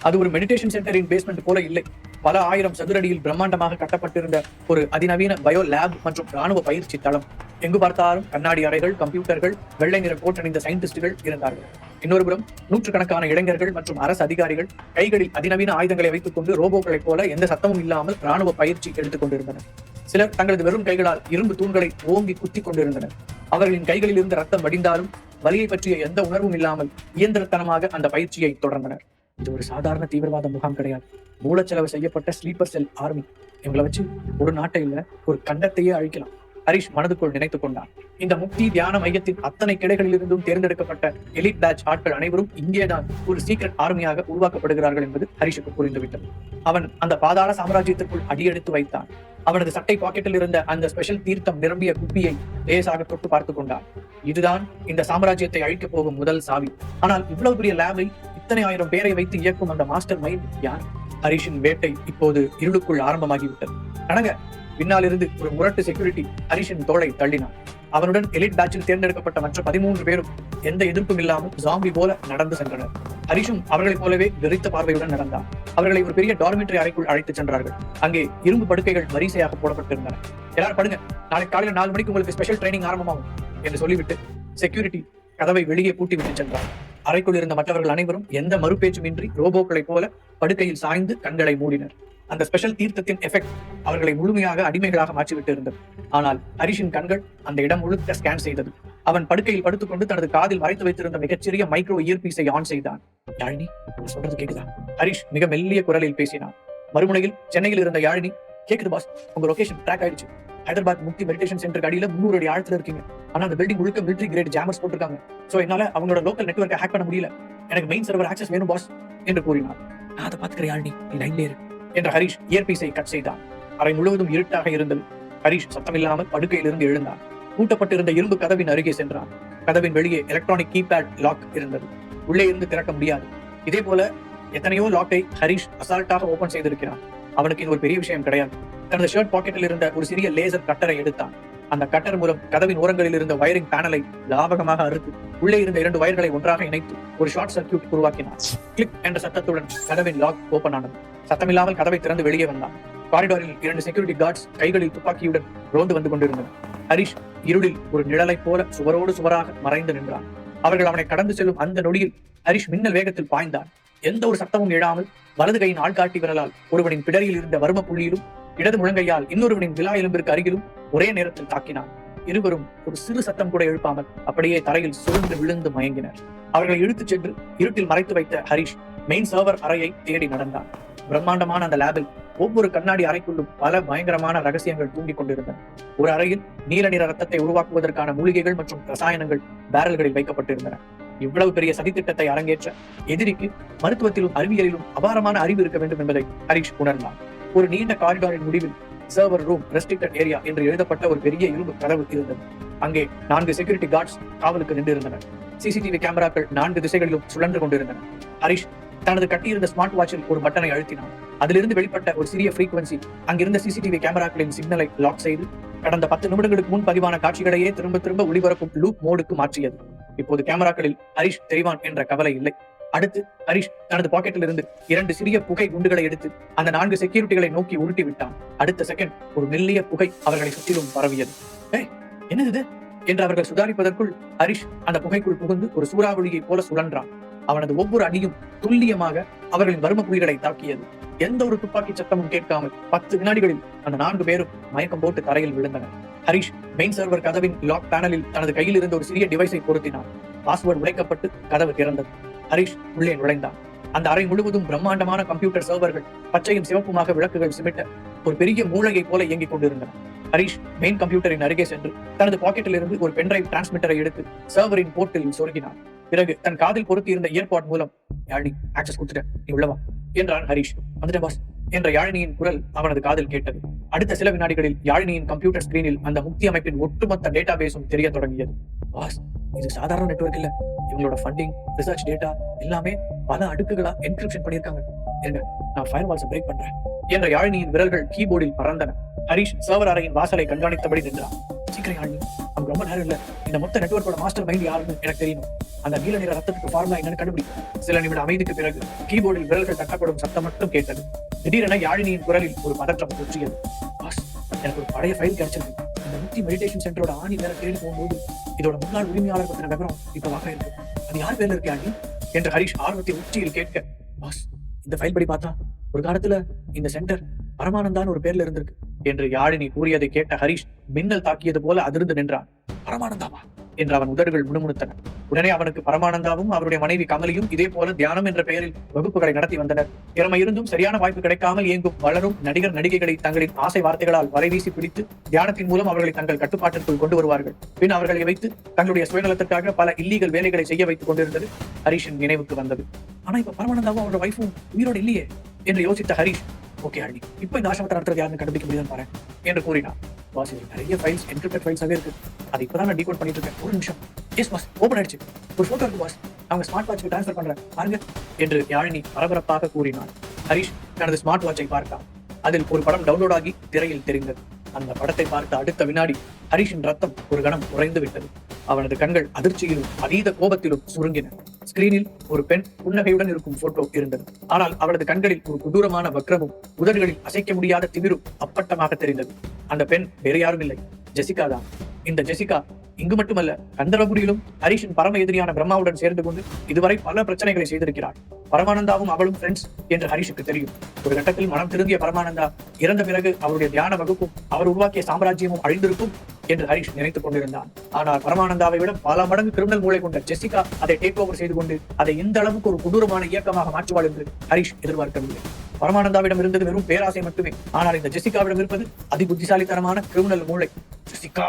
அது ஒரு மெடிடேஷன் சென்டரின் பேஸ்மெண்ட் போல இல்லை. பல 1000 சதுரடியில் பிரம்மாண்டமாக கட்டப்பட்டிருந்த ஒரு அதிநவீன பயோ லேப் மற்றும் ராணுவ பயிற்சி தளம். எங்கு பார்த்தாலும் கண்ணாடி அறைகள், கம்ப்யூட்டர்கள், வெள்ளை நிற கோட் அணிந்த சயின்டிஸ்டுகள் இருந்தார்கள். இன்னொரு புறம் நூற்றுக்கணக்கான இளைஞர்கள் மற்றும் அரசு அதிகாரிகள் கைகளில் அதிநவீன ஆயுதங்களை வைத்துக் கொண்டு ரோபோக்களைப் போல எந்த சத்தமும் இல்லாமல் ராணுவ பயிற்சி எடுத்துக் கொண்டிருந்தனர். சிலர் தங்களது வெறும் கைகளால் இரும்பு தூண்களை ஓங்கி குத்திக் கொண்டிருந்தனர். அவர்களின் கைகளில் இருந்து ரத்தம் வடிந்தாலும் வலியை பற்றிய எந்த உணர்வும் இல்லாமல் இயந்திரத்தனமாக அந்த பயிற்சியை தொடர்ந்தனர். இது ஒரு சாதாரண தீவிரவாத முகாம் கிடையாது, மூலச்செலவு செய்யப்பட்ட ஸ்லீப்பர் செல் ஆர்மி. இவங்களை வச்சு ஒரு நாட்டை இல்ல, ஒரு கண்டத்தையே அழிக்கலாம். ஹரிஷ் மனதுக்குள் நினைத்துக் கொண்டான். இந்த முக்தி தியான மையத்தின் அத்தனை கிளைகளில் இருந்தும் தேர்ந்தெடுக்கப்பட்ட எலிட் பேட்ச் ஆட்கள் அனைவரும் இங்கேதான் ஒரு சீக்ரெட் ஆர்மியாக உருவாக்கப்படுகிறார்கள் என்பது ஹரிஷுக்கு புரிந்துவிட்டது. அவன் அந்த பாதாள சாம்ராஜ்யத்திற்குள் அடியெடுத்து வைத்தான். அவனது சட்டை பாக்கெட்டில் இருந்த அந்த ஸ்பெஷல் தீர்த்தம் நிரம்பிய குப்பியை லேசாக தொட்டு பார்த்து கொண்டான். இதுதான் இந்த சாம்ராஜ்யத்தை அழிக்கப் போகும் முதல் சாவி. ஆனால் இவ்வளவு பெரிய லேபை இத்தனை 1000 பேரை வைத்து இயக்கும் அந்த மாஸ்டர் மைண்ட் யார்? ஹரிஷின் வேட்டை இப்போது இருளுக்குள் ஆரம்பமாகிவிட்டது. நடங்க! பின்னால் இருந்து ஒரு முரட்டு செக்யூரிட்டி ஹரிஷின் தோளை தள்ளினான். அவனுடன் எலிட் பேட்சில் தேர்ந்தெடுக்கப்பட்ட மற்ற 13 பேரும் எந்த எதிர்ப்பும் இல்லாமல் ஜாம்பி போல நடந்து சென்றனர். ஹரிஷும் அவர்களைப் போலவே வெறித்த பார்வையுடன் நடந்தான். அவர்களை ஒரு பெரிய டார்மிட்டரி அறைக்குள் அழைத்து சென்றார்கள். அங்கே இரும்பு படுக்கைகள் வரிசையாக போடப்பட்டிருந்தன. எல்லாரும் படுங்க, நாளை காலையில் 4 மணிக்கு உங்களுக்கு ஸ்பெஷல் ட்ரைனிங் ஆரம்பமாகும் என்று சொல்லிவிட்டு செக்யூரிட்டி கதவை வெளியே பூட்டி விட்டு சென்றார். அறைக்குள் இருந்த மற்றவர்கள் அனைவரும் எந்த மறுபேச்சுமின்றி ரோபோக்களைப் போல படுக்கையில் சாய்ந்து கண்களை மூடினர். அந்த ஸ்பெஷல் தீர்த்தத்தின் எஃபெக்ட் அவர்களை முழுமையாக அடிமைகளாக மாற்றிவிட்டு இருந்தது. ஆனால் ஹரிஷின் கண்கள் அந்த இடம் முழுக்க ஸ்கேன் செய்தது. அவன் படுக்கையில் படுத்துக்கொண்டு தனது காதில் மறைத்து வைத்திருந்த மிகச்சிறிய மைக்ரோ இயர்பீஸை ஆன் செய்தான். யாழினி, சொல்றது கேக்குதா? ஹரிஷ் மிக மெல்லிய குரலில் பேசினான். மறுமுனையில் சென்னையில் இருந்த யாழினி, கேக்குது பாஸ், உங்க லொகேஷன் ட்ராக் ஆயிடுச்சு. ஹைதராபாத் முக்தி மெடிடேஷன் சென்டருக்கு அடியில 300 அடி ஆழத்துல இருக்கீங்க. ஆனா அந்த பில்டிங் முழுக்க மிலிட்டரி கிரேட் ஜாமர்ஸ் போட்டிருக்காங்க. சோ என்னால அவங்களோட லோக்கல் நெட்வொர்க்கை ஹேக் பண்ண முடியல. எனக்கு மெயின் சர்வர் ஆக்சஸ் வேணும் பாஸ் என்று கூறினார். நான் அதை பாத்துக்கிறேன் யாழினி, நீ லைன்ல இரு என்ற ஹரிஷ் இயர்பீஸை கட் செய்தான். அறை முழுவதும் இருட்டாக இருந்தது. ஹரிஷ் சத்தமில்லாமல் படுக்கையிலிருந்து எழுந்தான். பூட்டப்பட்டிருந்த இரும்பு கதவின் அருகே சென்றான். கதவின் வெளியே எலக்ட்ரானிக் கீபேட் லாக் இருந்தது. உள்ளே இருந்து திறக்க முடியாது. இதே போல எத்தனையோ லாக்கை ஹரிஷ் அசால்ட்டாக ஓபன் செய்திருக்கிறான். அவனுக்கு இது ஒரு பெரிய விஷயம் கிடையாது. தனது ஷர்ட் பாக்கெட்டில் இருந்த ஒரு சிறிய லேசர் கட்டரை எடுத்தான். அந்த கட்டர் மூலம் கதவின் ஓரங்களில் இருந்த வயரிங் பேனலை லாபகமாக அறுத்து உள்ளே இருந்த 2 வயர்களை ஒன்றாக இணைத்து ஒரு ஷார்ட் சர்க்கியூட் உருவாக்கினார். கிளிக் என்ற சத்தத்துடன் கதவின் லாக் ஓபன் ஆனது. சத்தமில்லாமல் கதவை திறந்து வெளியே வந்தான். காரிடாரில் 2 செக்யூரிட்டி கார்ட்ஸ் கைகளில் துப்பாக்கியுடன் ரோந்து வந்து கொண்டிருந்தனர். ஹரிஷ் இருளில் ஒரு நிழலைப் போல சுவரோடு சுவராக மறைந்து நின்றான். அவர்கள் அவனை கடந்து செல்லும் அந்த நொடியில் ஹரிஷ் மின்னல் வேகத்தில் பாய்ந்தான். எந்த ஒரு சத்தமும் எழாமல் வலது கையின் ஆள்காட்டி விரலால் ஒருவனின் பிடரியில் இருந்த வர்ம புள்ளியிலும் இடது முழங்கையால் இன்னொருவனின் விலா எலும்பிற்கு அருகிலும் ஒரே நேரத்தில் தாக்கினான். இருவரும் ஒரு சிறு சத்தம் கூட எழுப்பாமல் அப்படியே தரையில் சுருண்டு விழுந்து மயங்கினர். அவர்களை இழுத்துச் சென்று இருட்டில் மறைத்து வைத்த ஹரிஷ் மெயின் சர்வர் அறையை தேடி நடந்தான். பிரம்மாண்டமான அந்த லேபில் ஒவ்வொரு கண்ணாடி அறைக்குள்ளும் பல பயங்கரமான ரகசியங்கள் தூங்கிக் கொண்டிருந்தன. ஒரு அறையில் நீல நிற ரத்தத்தை உருவாக்குவதற்கான மூலிகைகள் மற்றும் ரசாயனங்கள் பேரல்களில் வைக்கப்பட்டிருந்தன. இவ்வளவு பெரிய சதித்திட்டத்தை அரங்கேற்ற எதிரிக்கு மருத்துவத்திலும் அறிவியலிலும் அபாரமான அறிவு இருக்க வேண்டும் என்பதை ஹரிஷ் உணர்ந்தார். ஒரு நீண்ட காரிடாரின் முடிவில் சர்வர் ரூம் ரெஸ்ட்ரிக்டட் ஏரியா என்று எழுதப்பட்ட ஒரு பெரிய இரும்பு கதவு இருந்தது. அங்கே 4 செக்யூரிட்டி கார்ட்ஸ் காவலுக்கு நின்றிருந்தனர். சிசிடிவி கேமராக்கள் 4 திசைகளிலும் சுழன்று கொண்டிருந்தன. ஹரிஷ் தனது கட்டியிருந்த ஸ்மார்ட் வாட்சில் ஒரு பட்டனை அழுத்தினான். அதிலிருந்து வெளிப்பட்ட ஒரு சிறிய ஃப்ரீக்வன்சி அங்கிருந்த சிசிடிவி கேமராக்களின் சிக்னலை லாக் செய்து கடந்த 10 நிமிடங்களுக்கு முன் பதிவான காட்சிகளையே திரும்ப திரும்ப ஒளிபரப்பும் லூப் மோடுக்கு மாற்றியது. இப்போது கேமராக்களில் ஹரிஷ் தெரிவான் என்ற கவலை இல்லை. அடுத்து ஹரிஷ் தனது பாக்கெட்டில் இருந்து 2 சிறிய புகை குண்டுகளை எடுத்து அந்த 4 செக்யூரிட்டிகளை நோக்கி உருட்டி விட்டான். அடுத்த செகண்ட் ஒரு மெல்லிய புகை அவர்களை சுற்றிலும் பரவியது. என்னது இது என்று அவர்கள் சுதாரிப்பதற்குள் ஹரிஷ் அந்த புகைக்குள் புகுந்து ஒரு சூறாவளியை போல சுழன்றான். அவனது ஒவ்வொரு அடியும் துல்லியமாக அவர்களின் வர்ம புலிகளை தாக்கியது. எந்த ஒரு துப்பாக்கி சத்தமும் கேட்காமல் 10 வினாடிகளில் அந்த 4 பேரும் மயக்கம் போட்டு தரையில் விழுந்தனர். ஹரிஷ் மெயின் சர்வர் கதவின் லாக் பேனலில் தனது கையில் இருந்த ஒரு சிறிய டிவைஸை பொருத்தினான். பாஸ்வேர்டு உடைக்கப்பட்டு கதவு திறந்தது. ஹரிஷ் உள்ளே நுழைந்தான். அந்த அறை முழுவதும் பிரம்மாண்டமான கம்ப்யூட்டர் சர்வர்கள் பச்சையும் சிவப்புமாக விளக்குகள் சிமிட்ட ஒரு பெரிய மூளையை போல இயங்கிக் கொண்டிருந்தன. ஹரிஷ் மெயின் கம்ப்யூட்டரின் அருகே சென்று தனது பாக்கெட்டில் இருந்து ஒரு பென்டிரைவ் டிரான்ஸ்மிட்டரை எடுத்து சர்வரின் போர்ட்டில் சொருகினான். பிறகு தன் காதில் பொருத்தி இருந்த இயர்பாட் மூலம் யாழினி ஆக்சஸ் கொடுத்துட்டேன், நீ உள்ளவா என்றான் ஹரிஷ். வந்துட்டேன் பாஸ் என்ற யாழினியின் குரல் அவனது காதில் கேட்டது. அடுத்த சில வினாடிகளில் யாழினியின் கம்ப்யூட்டர் ஸ்கிரீனில் அந்த முக்தி அமைப்பின் ஒட்டுமொத்த டேட்டா பேஸும் தெரிய தொடங்கியது. பாஸ், இது சாதாரண நெட்வொர்க் இல்ல, இவங்களோட ஃபண்டிங், ரிசர்ச் டேட்டா எல்லாமே பல அடுக்குகளா என்கிரிப்ஷன் பண்ணியிருக்காங்க. இருங்க, நான் ஃபயர் வால்ஸை பிரேக் பண்றேன் என்ற யாழினியின் விரல்கள் கீபோர்டில் பறந்தன. ஹரிஷ் சர்வர் அறையின் வாசலை கண்காணித்தபடி நின்றான். சீக்கிரம் யாழினி, அவங்க ரொம்ப நேரம் இல்ல, இந்த மொத்த நெட்வொர்க்கோட மாஸ்டர் மைண்ட் யாருன்னு எனக்கு தெரியணும். அந்த நீல நிற ரத்தத்துக்கு ஃபார்முலா என்னன்னு கண்டுபிடி. சில நிமிட அமைதிக்கு பிறகு கீபோர்டில் விரல்கள் தட்டப்படும் சத்தம் மட்டும் கேட்டது. திடீரென யாழினியின் குரலில் ஒரு பதற்றம் தொற்றியது. பாஸ், எனக்கு ஒரு பழைய ஃபைல் கிடைச்சிருக்கு. இந்த முக்தி மெடிடேஷன் சென்டரோட ஆணி வேற தேடி போகும்போது இதோட முன்னாள் உரிமையாளர் பத்தின விவரம் இப்ப வாக்க இருக்கு. அது யார் பேர்ல இருக்கு யாழி என்று ஹரிஷ் ஆர்வத்தின் உச்சியில் கேட்க, பாஸ், இந்த ஃபைல் படி பார்த்தா ஒரு காலத்துல இந்த சென்டர் பரமானந்தான்னு ஒரு பேர்ல இருந்திருக்கு என்று யாழினி கூறியதை கேட்ட ஹரிஷ் மின்னல் தாக்கியது போல அதிர்ந்து நின்றான். பரமானந்தாவா என்று அவன் உதடுகள் முணுமுணுத்தன. உடனே அவனுக்கு பரமானந்தாவும் அவருடைய மனைவி கமலியும் இதே போல தியானம் என்ற பெயரில் வகுப்புகளை நடத்தி வந்தனர். திறமை இருந்தும் சரியான வாய்ப்பு கிடைக்காமல் இயங்கும் வளரும் நடிகர் நடிகைகளை தங்களின் ஆசை வார்த்தைகளால் வலைவீசி பிடித்து தியானத்தின் மூலம் அவர்களை தங்கள் கட்டுப்பாட்டிற்குள் கொண்டு வருவார்கள். பின் அவர்களை வைத்து தங்களுடைய சுயநலத்திற்காக பல இல்லீகல் வேலைகளை செய்ய வைத்துக் கொண்டிருந்தது ஹரிஷின் நினைவுக்கு வந்தது. ஆனா இப்ப பரமானந்தாவும் அவரோட வைஃபும் உயிரோடு இல்லையே என்று யோசித்த ஹரிஷ், ஓகே அழி, இப்ப இந்த ஆசிரமத்தை நடத்துறது யாருன்னு கண்டுபிடிக்க முடியுதுன்னு பாரு என்று கூறினார். பாஸ், இது நிறைய ஃபைல்ஸ், என்கிரிப்டட் ஃபைல்ஸாவே இருக்கு. அது இப்பதான் நான் டீகோட் பண்ணிட்டு இருக்கேன். ஒரு நிமிஷம். எஸ் பாஸ், ஓபன் ஆயிடுச்சு. ஒரு போட்டோ இருக்கு பாஸ், அவங்க ஸ்மார்ட் வாட்சுக்கு டிரான்ஸ்ஃபர் பண்றேன் பாருங்க என்று யாழினி பரபரப்பாக கூறினார். ஹரிஷ் தனது ஸ்மார்ட் வாட்சை பார்த்தான். அதில் ஒரு படம் டவுன்லோட் ஆகி திரையில் தெரிந்தது. அந்த படத்தை பார்த்த அடுத்த வினாடி ஹரிஷின் ரத்தம் ஒரு கணம் குறைந்து விட்டது. அவனது கண்கள் அதிர்ச்சியிலும் அதீத கோபத்திலும் சுருங்கின. ஸ்கிரீனில் ஒரு பெண் புன்னகையுடன் இருக்கும் போட்டோ இருந்தது. ஆனால் அவளது கண்களில் ஒரு கொடூரமான வக்ரமும் உதடுகளில் அசைக்க முடியாத திமிரும் அப்பட்டமாக தெரிந்தது. அந்த பெண் வேறு யாரும் இல்லை, ஜெசிகா தான். இந்த ஜெசிகா இங்கு மட்டுமல்ல, கந்தரபுரியிலும் ஹரிஷின் பரம எதிரியான பிரம்மாவுடன் சேர்ந்து கொண்டு இதுவரை பல பிரச்சனைகளை செய்திருக்கிறார். பரமானந்தாவும் அவளும் ஃப்ரெண்ட்ஸ் என்று ஹரிஷுக்கு தெரியும். ஒரு கட்டத்தில் மனம் திருந்திய பரமானந்தா இறந்த பிறகு அவருடைய தியான வகுப்பும் அவர் உருவாக்கிய சாம்ராஜ்யமும் அழிந்திருக்கும் என்று ஹரிஷ் நினைத்துக் கொண்டிருந்தான். ஆனால் பரமானந்தாவை விட பல மடங்கு கிரிமினல் மூளை கொண்ட ஜெசிகா அதை டேக் ஓவர் செய்து கொண்டு அதை இந்த அளவுக்கு ஒரு கொடூரமான இயக்கமாக மாற்றுவாள் என்று ஹரிஷ் எதிர்பார்க்கவில்லை. பரமானந்தாவிடம் இருந்தது வெறும் பேராசை மட்டுமே. ஆனால் இந்த ஜெசிகாவிடம் இருப்பது அதிபுத்திசாலித்தனமான கிரிமினல் மூளை. ஜெசிகா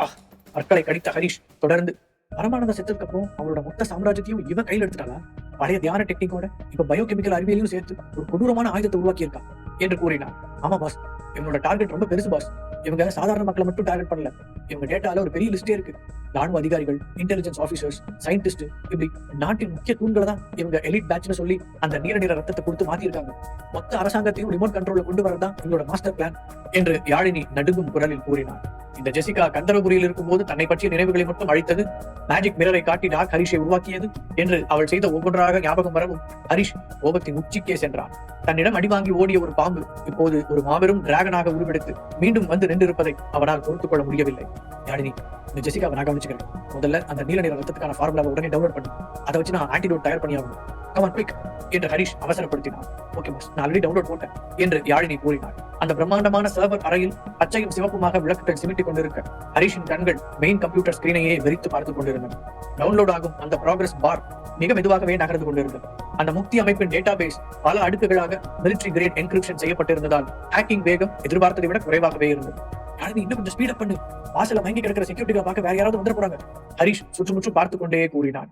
பற்களை கடித்த ஹரிஷ் தொடர்ந்து, பரமானந்தா செத்ததுக்கு அப்புறம் அவரோட மொத்த சாம்ராஜ்யத்தையும் இவன் கையில் எடுத்துட்டாளா? பழைய தியான டெக்னிக்கோட இப்ப பயோகெமிக்கல் அறிவியலையும் சேர்த்து ஒரு கொடூரமான ஆயுதத்தை உருவாக்கி இருக்கா என்று கூறினார். ஆமா பாஸ், இவங்களோட டார்கெட் ரொம்ப பெருசு பாஸ். இவங்க சாதாரண மக்களை மட்டும் டார்கெட் பண்ணல, இவங்க டேட்டால ஒரு பெரிய லிஸ்டே இருக்கு. ராணுவ அதிகாரிகள், இன்டெலிஜென்ஸ் ஆபீசர்ஸ், சயின்டிஸ்ட், இப்படி நாட்டின் முக்கிய தூண்களை தான் இவங்க எலிட் பேட்ச்னு சொல்லி அந்த நீல நிற ரத்தத்தை கொடுத்து மாத்திருக்காங்க. மொத்த அரசாங்கத்தையும் ரிமோட் கண்ட்ரோல்ல கொண்டு வரதான் இவங்களோட மாஸ்டர் பிளான் என்று யாழினி நடுங்கும் குரலில் கூறினார். இந்த ஜெசிகா கந்தரபுரியில் இருக்கும் போது தன்னை பற்றிய நினைவுகளை மட்டும் அழித்தது, மேஜிக் மிரரை காட்டி டார்க் ஹரிஷை உருவாக்கியது என்று அவள் செய்த ஒவ்வொன்றாக ஞாபகம் வரவும் ஹரிஷ் கோபத்தின் உச்சிக்கே சென்றான். தன்னிடம் அடிவாங்கி ஓடிய ஒரு பாம்பு இப்போது ஒரு மாபெரும் டிராகனாக உருவெடுத்து மீண்டும் வந்து நின்றிருப்பதை அவனால் பொறுத்துக் கொள்ள முடியவில்லை. யாழினி, இந்த ஜெசிகாவை நான் கவனிச்சுக்கிறேன். முதல்ல அந்த நீல நிற ரத்தத்துக்கான ஃபார்முலாவை உடனே டவுன்லோட் பண்ணு. அதை வச்சு நான் ஆன்டிடோட் தயார் பண்ணி ஆகணும். கம் ஆன் குயிக் என்று ஹரிஷ் அவசரப்படுத்தினார். ஓகே பாஸ், நான் ஆல்ரெடி டவுன்லோட் போட்டேன் என்று யாழினி கூறினார். அந்த பிரம்மாண்டமான சர்வர் அறையில் பச்சையும் சிவப்புமாக விளக்குகள் சிமிட்டிக் கொண்டிருக்க ஹரிஷின் கண்கள் மெயின் கம்ப்யூட்டர் ஸ்கிரீனையே வெறித்து பார்த்துக் கொண்டிருந்தன. டவுன்லோட் ஆகும் அந்த ப்ராக்ரஸ் பார் மிக மெதுவாகவே நகர்ந்து கொண்டிருந்தது. அந்த முக்தி அமைப்பின் டேட்டாபேஸ் பல அடுக்குகளாக மிலிட்டரி கிரேட் என்கிரிப்ஷன் செய்யப்பட்டிருந்ததால் ஹேக்கிங் வேகம் எதிர்பார்த்ததை விட குறைவாகவே இருந்தது. இன்னும் கொஞ்சம் ஸ்பீட் அப் பண்ணு, வாசல மயங்கி கிடக்கிற செக்யூரிட்டிகளை பார்க்க வேற யாராவது வந்துட போறாங்க. ஹரிஷ் சுற்றுமுற்றும் பார்த்து கொண்டே கூறினான்.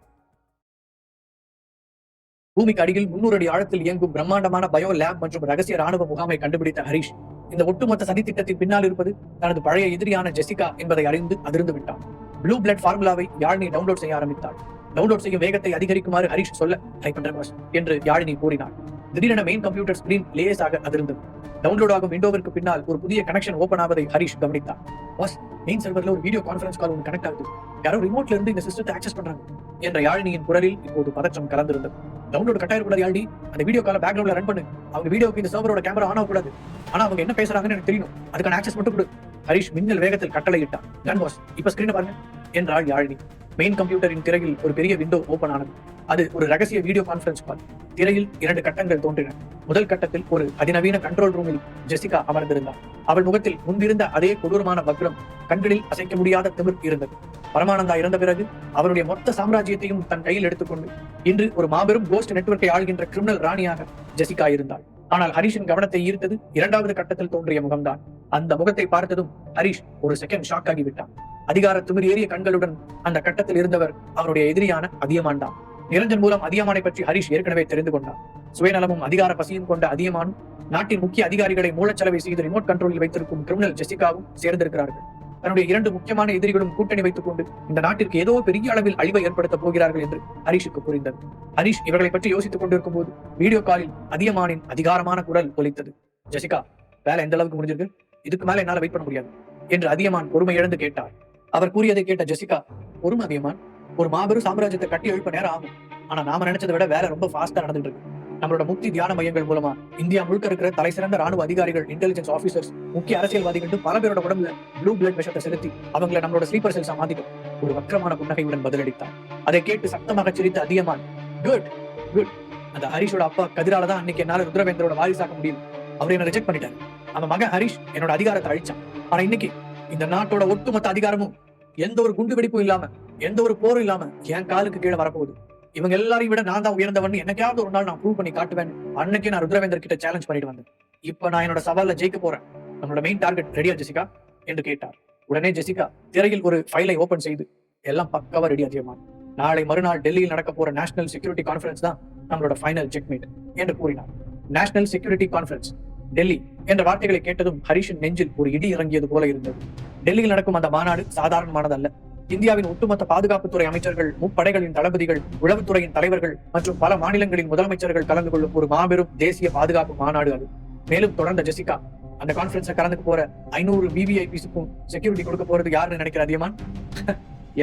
பூமிக்கு அடியில் 300 அடி ஆழத்தில் இயங்கும் பிரம்மாண்டமான பயோ லேப் மற்றும் ரகசிய ராணுவ முகாமை கண்டுபிடித்த ஹரிஷ் இந்த ஒட்டுமொத்த சதி திட்டத்தின் பின்னால் இருப்பது தனது பழைய எதிரியான ஜெசிகா என்பதை அறிந்து அதிர்ந்து விட்டான். ப்ளூ பிளட் ஃபார்முலாவை யாழினி டவுன்லோட் செய்ய ஆரம்பித்தாள். டவுன்லோட் செய்யும் வேகத்தை அதிகரிக்குமாறு ஹரிஷ் சொல்ல ட்ரை பண்றேன் என்று யாழினி கூறினாள். திடீரென மெயின் கம்ப்யூட்டர் ஸ்கிரீன் லேசாக அதிர்ந்தது. டவுன்லோட் ஆகும் விண்டோவிற்கு பின்னால் ஒரு புதிய கனெக்ஷன் ஓபன் ஆவதை ஹரிஷ் கவனித்தான். பாஸ், மெயின் சர்வர்ல ஒரு வீடியோ கான்ஃபரன்ஸ் கால் ஒன்று கனெக்ட் ஆகுது. யாரோ ரிமோட்ல இருந்து இந்த சிஸ்டத்தை ஆக்சஸ் பண்றாங்க என்ற யாழினியின் குரலில் இப்போது பதற்றம் கலந்திருந்தது. டவுன்லோட் கட்டாயிரக்கூடாது யாழி, அந்த வீடியோ கால பேக்ரவுண்ட்ல ரன் பண்ணு. அவங்க வீடியோக்கு இந்த சர்வரோட கேமரா ஆன் ஆகக்கூடாது. ஆனா அவங்க என்ன பேசுறாங்கன்னு எனக்கு தெரியணும். அதுக்கான ஆக்சஸ் மட்டும் கொடு. ஹரிஷ் மின்னல் வேகத்தில் கட்டளையிட்டான். டன் பாஸ், இப்ப ஸ்கிரீனை பாருங்க என்றாள் யாழினி. மெயின் கம்ப்யூட்டரின் திரையில் ஒரு பெரிய விண்டோ ஓபன் ஆனது. அது ஒரு ரகசிய வீடியோ கான்ஃபரன்ஸ் கால். திரையில் 2 கட்டங்கள் தோன்றின. முதல் கட்டத்தில் ஒரு அதிநவீன கண்ட்ரோல் ரூமில் ஜெசிகா அமர்ந்திருந்தார். அவள் முகத்தில் முன்பிருந்த அதே கொடூரமான வக்ரம், கண்களில் அசைக்க முடியாத திமிர் இருந்தது. பரமானந்தா இறந்த பிறகு அவருடைய மொத்த சாம்ராஜ்யத்தையும் தன் கையில் எடுத்துக்கொண்டு இன்று ஒரு மாபெரும் கோஸ்ட் நெட்வொர்க்கை ஆள்கின்ற கிரிமினல் ராணியாக ஜெசிகா இருந்தாள். ஆனால் ஹரிஷின் கவனத்தை ஈர்த்தது 2வது கட்டத்தில் தோன்றிய முகம்தான். அந்த முகத்தை பார்த்ததும் ஹரிஷ் ஒரு செகண்ட் ஷாக் ஆகிவிட்டான். அதிகார திமிர் ஏறிய கண்களுடன் அந்த கட்டத்தில் இருந்தவர் அவருடைய எதிரியான அதியமான் தான். நிரஞ்சன் மூலம் அதியமானை பற்றி ஹரிஷ் ஏற்கனவே தெரிந்து கொண்டார். சுயநலமும் அதிகார பசியும் கொண்ட அதியமானும் நாட்டின் முக்கிய அதிகாரிகளை மூலச்சலவை செய்து ரிமோட் கண்ட்ரோலில் வைத்திருக்கும் கிரிமினல் ஜெசிகாவும் சேர்ந்திருக்கிறார்கள். தன்னுடைய 2 முக்கியமான எதிரிகளும் கூட்டணி வைத்துக் கொண்டு இந்த நாட்டிற்கு ஏதோ பெரிய அளவில் அழிவை ஏற்படுத்த போகிறார்கள் என்று ஹரிஷுக்கு புரிந்தது. ஹரிஷ் இவர்களை பற்றி யோசித்துக் கொண்டிருக்கும் போது வீடியோ காலில் அதியமானின் அதிகாரமான குரல் ஒலித்தது. ஜெசிகா, வேலை எந்த அளவுக்கு முடிஞ்சிருக்கு? இதுக்கு மேல என்னால வெயிட் பண்ண முடியாது என்று அதியமான் பொறுமை இழந்து கேட்டார். அவர் கூறியதை கேட்ட ஜெசிகா, பொறுமை அதியமான், ஒரு மாபெரும் சாம்ராஜ்யத்தை கட்டி எழுப்ப நேரம் ஆகும். ஆனா நாம நினைச்சதை விட வேலை ரொம்ப ஃபாஸ்டா நடந்துட்டு இருக்கு. நம்மளோட முக்தி தியான மையங்கள் மூலமா இந்தியா முழுக்க இருக்கிற தலை சிறந்த ராணுவ அதிகாரிகள், இன்டெலிஜென்ஸ் ஆபீசர்ஸ், முக்கிய அரசியல்வாதிகள் பல பேரோட உடம்புல ப்ளூ பிளட் விஷத்தை செலுத்தி அவங்களை நம்மளோட ஸ்லீப்பர் செல்ஸா மாத்திட்டோம். ஒரு வக்கரமான புன்னகையுடன் பதிலளித்தார். அதை கேட்டு சத்தமாக சிரித்த அதியமான், குட் குட், அந்த ஹரிஷோட அப்பா கதிரால தான் அன்னைக்கு என்னால ருத்ரவேந்தரோட வாரிசாக்க முடியும். அவர் என்ன ரிஜெக்ட் பண்ணிட்டாரு. அவன் மகன் ஹரிஷ் என்னோட அதிகாரத்தை அழிச்சான். ஆனா இன்னைக்கு இந்த நாட்டோட ஒட்டுமொத்த அதிகாரமும் எந்த ஒரு குண்டு வெடிப்பும் இல்லாம, எந்த ஒரு போரும் இல்லாம என் காலுக்கு கீழே வரப்போகுது. இவங்க எல்லாரையும் விட நான் தான் உயர்ந்தவன் என்னைக்காவது ஒரு நாள் நான் ப்ரூவ் பண்ணி காட்டுவேன். அன்னைக்கே நான் ருத்ரவேந்தர் கிட்ட சேலஞ்ச் பண்ணிட்டு வந்தேன். இப்ப நான் என்னோட சவால்ல ஜெயிக்க போறேன். நம்மளோட மெயின் டார்கெட் ரெடியா ஜெசிகா என்று கேட்டார். உடனே ஜெசிகா திரையில் ஒரு ஃபைலை ஓபன் செய்து, எல்லாம் பக்காவா ரெடி அதியமான், நாளை மறுநாள் டெல்லியில் நடக்க போற நேஷனல் செக்யூரிட்டி கான்ஃபரன்ஸ் தான் நம்மளோட ஃபைனல் செக்மேட் என்று கூறினார். நேஷனல் செக்யூரிட்டி கான்ஃபரன்ஸ், டெல்லி என்ற வார்த்தைகளை கேட்டதும் ஹரிஷின் நெஞ்சில் ஒரு இடி இறங்கியது போல இருந்தது. டெல்லியில் நடக்கும் அந்த மாநாடு சாதாரணமானதல்ல. இந்தியாவின் ஒட்டுமொத்த பாதுகாப்புத்துறை அமைச்சர்கள், முப்படைகளின் தளபதிகள், உளவுத்துறையின் தலைவர்கள் மற்றும் பல மாநிலங்களின் முதலமைச்சர்கள் கலந்து கொள்ளும் ஒரு மாபெரும் தேசிய பாதுகாப்பு மாநாடு அது. மேலும் தொடர்ந்த ஜெசிகா அந்த கான்ஃபரன்ஸ்ல கலந்துக்கு போற 500 விவிஐபிஸுக்கும் செக்யூரிட்டி கொடுக்க போறது யாருன்னு நினைக்கிற அதியமான்?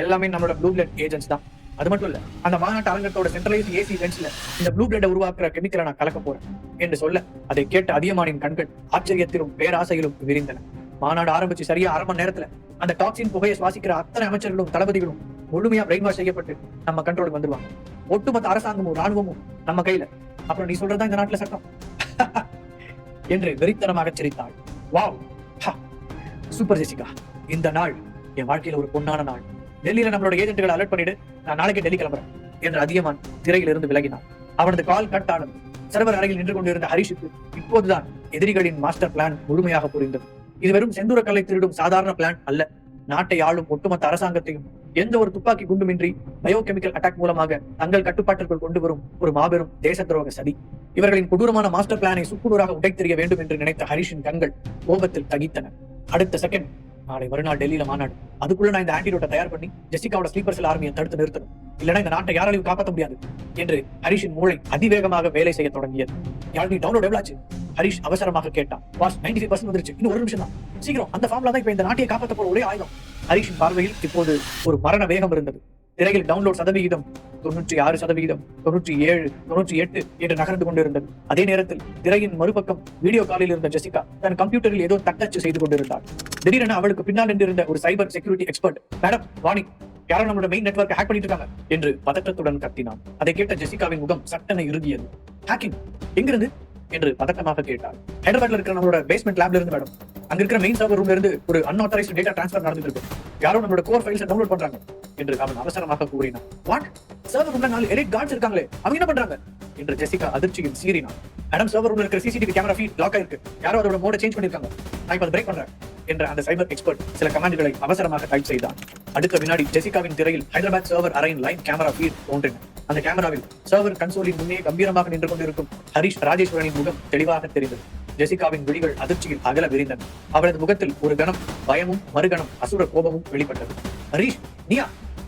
எல்லாமே நம்மளோட ப்ளூ பிளட் ஏஜென்ட்ஸ் தான். அது மட்டும் இல்ல, அந்த மாநாட்டு அரங்கத்தோட சென்ட்ரலைஸ்ட் ஏசி வென்ட்ஸ்ல இந்த ப்ளூ பிளட்டை உருவாக்குற கெமிக்கலை நான் கலக்க போறேன் என்று சொல்ல, அதை கேட்ட அதியமானின் கண்கள் ஆச்சரியத்திலும் பேராசையிலும் விரிந்தன. மாநாடு ஆரம்பிச்சு சரியா 1/2 மணி நேரத்துல அந்த டாக்ஸின் புகையை சுவாசிக்கிற அத்தனை அமைச்சர்களும் தளபதிகளும் முழுமையா பிரெயின் வாஷ் செய்யப்பட்டு நம்ம கண்ட்ரோலுக்கு வந்துருவாங்க. ஒட்டுமொத்த அரசாங்கமும் ராணுவமும் நம்ம கையில. அப்புறம் நீ சொல்றதா இந்த நாட்டுல சட்டம் என்று வெறித்தனமாக சிரித்தாள். வாவ், சூப்பர் ஜெசிகா, இந்த நாள் என் வாழ்க்கையில ஒரு பொன்னான நாள். டெல்லியில நம்மளோட ஏஜென்ட்களை அலர்ட் பண்ணிட்டு நான் நாளைக்கு டெல்லி கிளம்புறேன் என்று அதியமான் திரையிலிருந்து விலகினான். அவனது கால் கட் ஆனது. சர்வர் அறையில் நின்று கொண்டிருந்த ஹரிஷுக்கு இப்போதுதான் எதிரிகளின் மாஸ்டர் பிளான் முழுமையாக புரிந்தது. இது வெறும் செந்தூர கல்லை திருடும் சாதாரண பிளான் அல்ல. நாட்டை ஆளும் ஒட்டுமொத்த அரசாங்கத்தையும் எந்த ஒரு துப்பாக்கி குண்டுமின்றி பயோகெமிக்கல் அட்டாக் மூலமாக தங்கள் கட்டுப்பாட்டிற்குள் கொண்டு வரும் ஒரு மாபெரும் தேச துரோக சதி. இவர்களின் கொடூரமான மாஸ்டர் பிளானை சுக்குநூறாக உடைத்தெறிய வேண்டும் என்று நினைத்த ஹரிஷின் கண்கள் கோபத்தில் தகித்தன. அடுத்த செகண்ட், நாளை மறுநாள் டெல்லியில மாநாடு. அதுக்குள்ள நான் இந்த ஆன்டிடோட்டை தயார் பண்ணி ஜெசிகாவோட ஸ்லீப்பர் செல் ஆர்மியை தடுத்து நிறுத்தணும். இல்லைன்னா இந்த நாட்டை யாராலையும் காப்பாற்ற முடியாது என்று ஹரிஷின் மூளை அதிவேகமாக வேலை செய்ய தொடங்கியது. யாழ்னி டவுன்லோட் எவ்வளாச்சு? ஹரிஷ் அவசரமாக கேட்டான். பாஸ், 95% வந்துருச்சு, இன்னும் 1 நிமிஷம் தான். சீக்கிரம், அந்த ஃபார்ம்ல தான் இப்ப இந்த நாட்டையை காப்பாற்ற போற ஒரே ஆயுதம். ஹரிஷின் பார்வையில் இப்போது ஒரு மரண வேகம் இருந்தது. திரையில் டவுன்லோட் சதவிகிதம் 96%, 97%, 98% என்று நகர்ந்து கொண்டிருந்தது. அதே நேரத்தில் திரையின் மறுபக்கம் வீடியோ காலில் இருந்த ஜெசிகா தன் கம்ப்யூட்டரில் ஏதோ தட்டச்சு செய்து கொண்டிருந்தார். திடீரென அவளுக்கு பின்னால் நின்றிருந்த ஒரு cyber security expert, madam warning, யாரோ நம்மளோட மெயின் நெட்வொர்க்கை ஹேக் பண்ணிட்டு இருக்காங்க என்று பதற்றத்துடன் கத்தினான். அதை கேட்ட ஜெசிகாவின் முகம் சட்டென இறுகியது. ஹேக்கிங் எங்கிருந்து என்று பதட்டமாக கேட்டார். ஹைதராபாத்ல இருக்கிற நம்மளோட பேஸ்மெண்ட் லேப்ல இருந்து மேடம். அங்க இருக்கிற மெயின் சர்வர் ரூம்ல இருந்து ஒரு அன்ஆத்தரைஸ்ட் டேட்டா ட்ரான்ஸ்ஃபர் நடந்துட்டு இருக்கு. யாரோ நம்மளோட கோர் ஃபைல்ஸ் டவுன்லோட் பண்றாங்க என்று அவன் அவசரமாக கூறினான். வாட்? சர்வர் ரூம்ல 4 எலிட் கார்ட்ஸ் இருக்காங்களே, அவங்க என்ன பண்றாங்க என்று ஜெசிகா அதிர்ச்சியில் சீறினார். மேடம், சர்வர் ரூம்ல இருக்கிற சிசிடிவி கேமரா ஃபீட் லாக் ஆயிருக்கு. யாரோ அதோட மோட சேஞ்ச் பண்ணிருக்காங்க. நான் இப்ப பிரேக் பண்றேன் என்ற அந்த சைபர் எக்ஸ்பர்ட் சில கமாண்டுகளை அவசரமாக டைப் செய்தார். அடுத்த வினாடி ஜெசிகாவின் திரையில் ஹைதராபாத் சர்வர் அறையின் லைன் கேமரா ஃபீட் தோன்றின. அந்த கேமராவில் சர்வர் கன்சோலின் முன்னே கம்பீரமாக நின்று கொண்டிருக்கும் ஹரிஷ் ராஜேஸ்வரனின் முகம் தெளிவாக தெரிந்தது. ஜெசிகாவின் விழிகள் அதிர்ச்சியில் அகல விரிந்தன. அவரது முகத்தில் ஒரு கணம் பயமும் மறுகணம் அசுர கோபமும் வெளிப்பட்டது. ஹரிஷ், நீயா